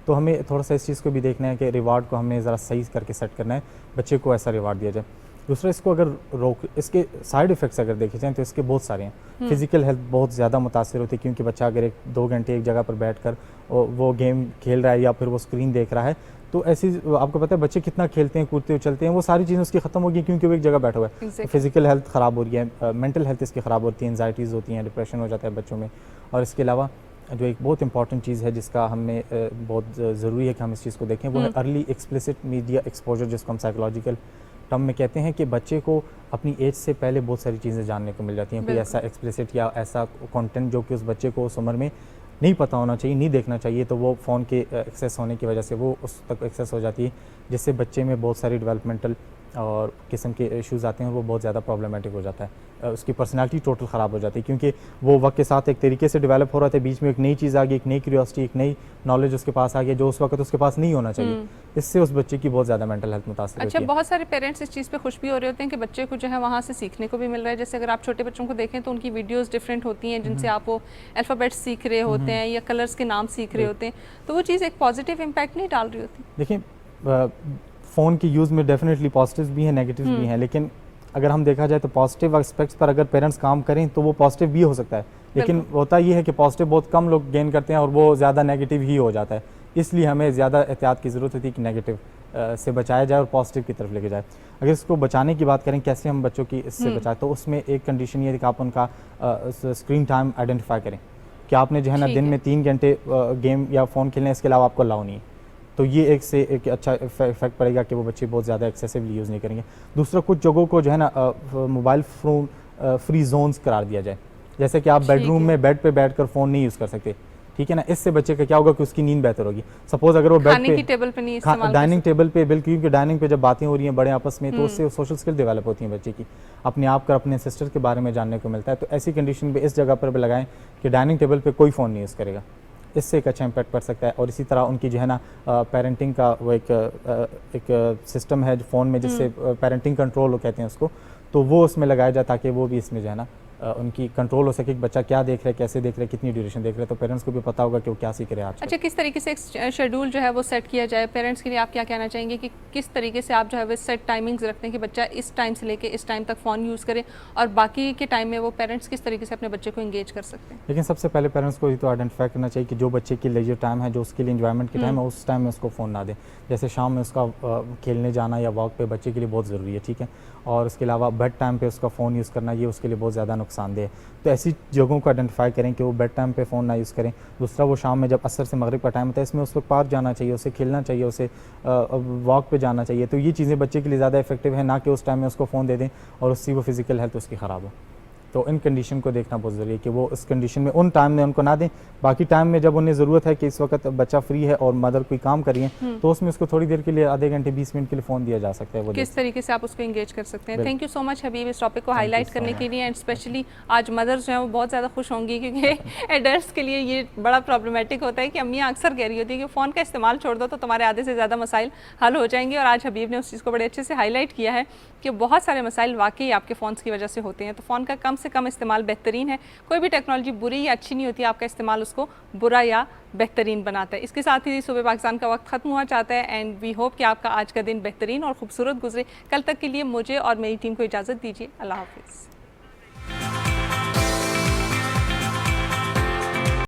Speaker 21: तो हमें थोड़ा सा इस चीज़ को भी देखना है कि रिवार्ड को हमने ज़रा सही करके सेट करना है, बच्चे को ऐसा रिवार्ड दिया जाए। दूसरा, इसको अगर इसके साइड इफ़ेक्ट्स अगर देखे जाएँ तो इसके बहुत सारे हैं। फिज़िकल हेल्थ बहुत ज़्यादा मुतासर होती है, क्योंकि बच्चा अगर 1-2 घंटे एक जगह पर बैठकर वो गेम खेल रहा है या फिर वो स्क्रीन देख रहा है, तो ऐसी आपको पता है बच्चे कितना खेलते हैं, कूदते चलते हैं, वो सारी चीज़ें उसकी ख़त्म होगी क्योंकि वो एक जगह बैठा हुआ है। फिज़िकल हेल्थ ख़राब हो रही है, मेंटल हेल्थ इसकी ख़राब होती है, एंजाइटीज़ होती हैं, डिप्रेशन हो जाता है बच्चों में। और इसके अलावा जो एक बहुत इंपॉर्टेंट चीज़ है जिसका हमने बहुत ज़रूरी है कि हम इस चीज़ को देखें, वो है अर्ली एक्सप्लिसिट मीडिया एक्सपोजर, जिसको हम साइकोलॉजिकल टर्म में कहते हैं कि बच्चे को अपनी एज से पहले बहुत सारी चीज़ें जानने को मिल जाती हैं। कोई ऐसा एक्सप्लिसिट या ऐसा कंटेंट जो कि उस बच्चे को उस उम्र में नहीं पता होना चाहिए, नहीं देखना चाहिए, तो वो फ़ोन के एक्सेस होने की वजह से वो उस तक एक्सेस हो जाती है, जिससे बच्चे में बहुत सारी डेवलपमेंटल और किस्म के इश्यूज़ आते हैं, वो बहुत ज़्यादा प्रॉब्लमेटिक हो जाता है। उसकी पर्सनालिटी टोटल ख़राब हो जाती है, क्योंकि वो वक्त के साथ एक तरीके से डेवलप हो रहा था, बीच में एक नई चीज़ आ गई, एक नई क्यूरियोसिटी, एक नई नॉलेज उसके पास आ गई जो उस वक्त उसके पास नहीं होना चाहिए। इससे उस बच्चे की बहुत ज़्यादा मेंटल हेल्थ मुतासर होती
Speaker 1: अच्छा,
Speaker 21: है।
Speaker 1: बहुत सारे पेरेंट्स इस चीज़ पे खुश भी हो रहे होते हैं कि बच्चे को जो है वहाँ से सीखने को भी मिल रहा है। जैसे अगर आप छोटे बच्चों को देखें तो उनकी वीडियोस डिफरेंट होती हैं जिनसे आप वो अल्फ़ाबेट्स सीख रहे होते हैं या कलर्स के नाम सीख रहे होते हैं, तो वो चीज़ एक पॉजिटिव इम्पैक्ट नहीं डाल रही होती?
Speaker 21: देखिए, फ़ोन के यूज़ में डेफिनेटली पॉजिटिव भी हैं, नेगेटिव भी हैं, लेकिन अगर हम देखा जाए तो पॉजिटिव एस्पेक्ट्स पर अगर पेरेंट्स काम करें तो वो पॉजिटिव भी हो सकता है, लेकिन होता ये है कि पॉजिटिव बहुत कम लोग गेन करते हैं और वो ज़्यादा नेगेटिव ही हो जाता है। इसलिए हमें ज़्यादा एहतियात की ज़रूरत होती है कि नेगेटिव से बचाया जाए और पॉजिटिव की तरफ लेके जाए। अगर इसको बचाने की बात करें कैसे हम बच्चों की इससे बचाएं, तो उसमें एक कंडीशन ये है कि आप उनका स्क्रीन टाइम आइडेंटिफाई करें कि आपने जो है ना दिन में 3 घंटे गेम या फ़ोन खेलने, इसके अलावा आपको अलाउ नहीं है। तो ये एक अच्छा इफेक्ट पड़ेगा कि वो बच्चे बहुत ज़्यादा एक्सेसिवली यूज़ नहीं करेंगे। दूसरा, कुछ जगहों को जो है ना मोबाइल फ़ोन फ्री जोन्स करार दिया जाए, जैसे कि आप बेडरूम में बेड पे बैठकर फ़ोन नहीं यूज़ कर सकते, ठीक है ना। इससे बच्चे का क्या होगा कि उसकी नींद बेहतर होगी। सपोज अगर वो बेड पे डाइनिंग टेबल पे, बिल्कुल, क्योंकि डाइनिंग पे जब बातें हो रही हैं बड़े आपस में, तो उससे सोशल स्किल डेवलप होती हैं बच्चे की, अपने आप का अपने सिस्टर के बारे में जानने को मिलता है। तो ऐसी कंडीशन पे इस जगह पर भी लगाएं कि डाइनिंग टेबल पे कोई फ़ोन नहीं यूज़ करेगा, इससे एक अच्छा इम्पैक्ट पड़ सकता है। और इसी तरह उनकी जो है ना पेरेंटिंग का वो एक सिस्टम है फ़ोन में जिससे पेरेंटिंग कंट्रोल कहते हैं उसको, तो वो उसमें लगाया जाए ताकि वो भी इसमें जो है ना उनकी कंट्रोल हो सके कि बच्चा क्या देख रहा है, कैसे देख रहा है, कितनी ड्यूरेशन देख रहा है, तो पेरेंट्स को भी पता होगा कि वो क्या सीख रहे हैं आज।
Speaker 1: अच्छा, किस तरीके से एक शेड्यूल जो है वो सेट किया जाए पेरेंट्स के लिए? आप क्या कहना चाहेंगे कि किस तरीके से आप जो है वो सेट टाइमिंग्स रखते हैं कि बच्चा इस टाइम से लेके इस टाइम तक फ़ोन यूज़ करे, और बाकी के टाइम में वो पेरेंट्स किस तरीके से अपने बच्चे को एंगेज कर सकते हैं?
Speaker 21: लेकिन सबसे पहले पेरेंट्स को ये तो आइडेंटिफाई करना चाहिए कि जो बच्चे की लेजर टाइम है, जो उसके लिए इंजॉयमेंट की टाइम है, उस टाइम में उसको फ़ोन ना दें। जैसे शाम में उसका खेलने जाना या वॉक पे बच्चे के लिए बहुत ज़रूरी है, ठीक है, और उसके अलावा बेड टाइम पे उसका फ़ोन यूज़ करना ये उसके लिए बहुत ज़्यादा नुकसानदेह है। तो ऐसी जगहों को आइडेंटिफाई करें कि वो बेड टाइम पे फ़ोन ना यूज़ करें। दूसरा, वो शाम में जब असर से मगरिब का टाइम होता है, इसमें उस वक्त पार्क जाना चाहिए, उसे खेलना चाहिए, उसे वॉक पे जाना चाहिए। तो ये चीज़ें बच्चे के लिए ज़्यादा इफेक्टिव है, ना कि उस टाइम में उसको फ़ोन दे दें और उससे वो फिजिकल हेल्थ उसकी ख़राब हो। तो इन कंडीशन को देखना बहुत ज़रूरी है कि वो इस कंडीशन में उन टाइम में उनको ना दें। बाकी टाइम में जब उन्हें ज़रूरत है कि इस वक्त बच्चा फ्री है और मदर कोई काम कर रही है, तो उसमें उसको थोड़ी देर के लिए, आधे घंटे 20 मिनट के लिए फ़ोन दिया जा सकता है। वो
Speaker 1: किस तरीके से आप उसको एंगेज कर सकते हैं। थैंक यू सो मच हबीब इस टॉपिक को हाईलाइट करने के लिए, एंड स्पेशली आज मदर्स जो हैं वो बहुत ज़्यादा खुश होंगी क्योंकि एडल्ट्स के लिए ये बड़ा प्रॉब्लमेटिक होता है कि अम्मियाँ अक्सर कह रही होती है कि फ़ोन का इस्तेमाल छोड़ दो तो तुम्हारे आधे से ज़्यादा मसाइल हल हो जाएंगे। और आज हबीब ने उस चीज़ को बड़े अच्छे से हाईलाइट किया है कि बहुत सारे मसाइल वाकई आपके फ़ोन्स की वजह से होते हैं। तो फ़ोन का कम से कम इस्तेमाल बेहतरीन है। कोई भी टेक्नोलॉजी बुरी या अच्छी नहीं होती, आपका इस्तेमाल उसको बुरा या बेहतरीन बनाता है। इसके साथ ही सुबह पाकिस्तान का वक्त ख़त्म हुआ चाहता है, एंड वी होप कि आपका आज का दिन बेहतरीन और खूबसूरत गुजरे। कल तक के लिए मुझे और मेरी टीम को इजाज़त दीजिए। अल्लाह हाफिज़।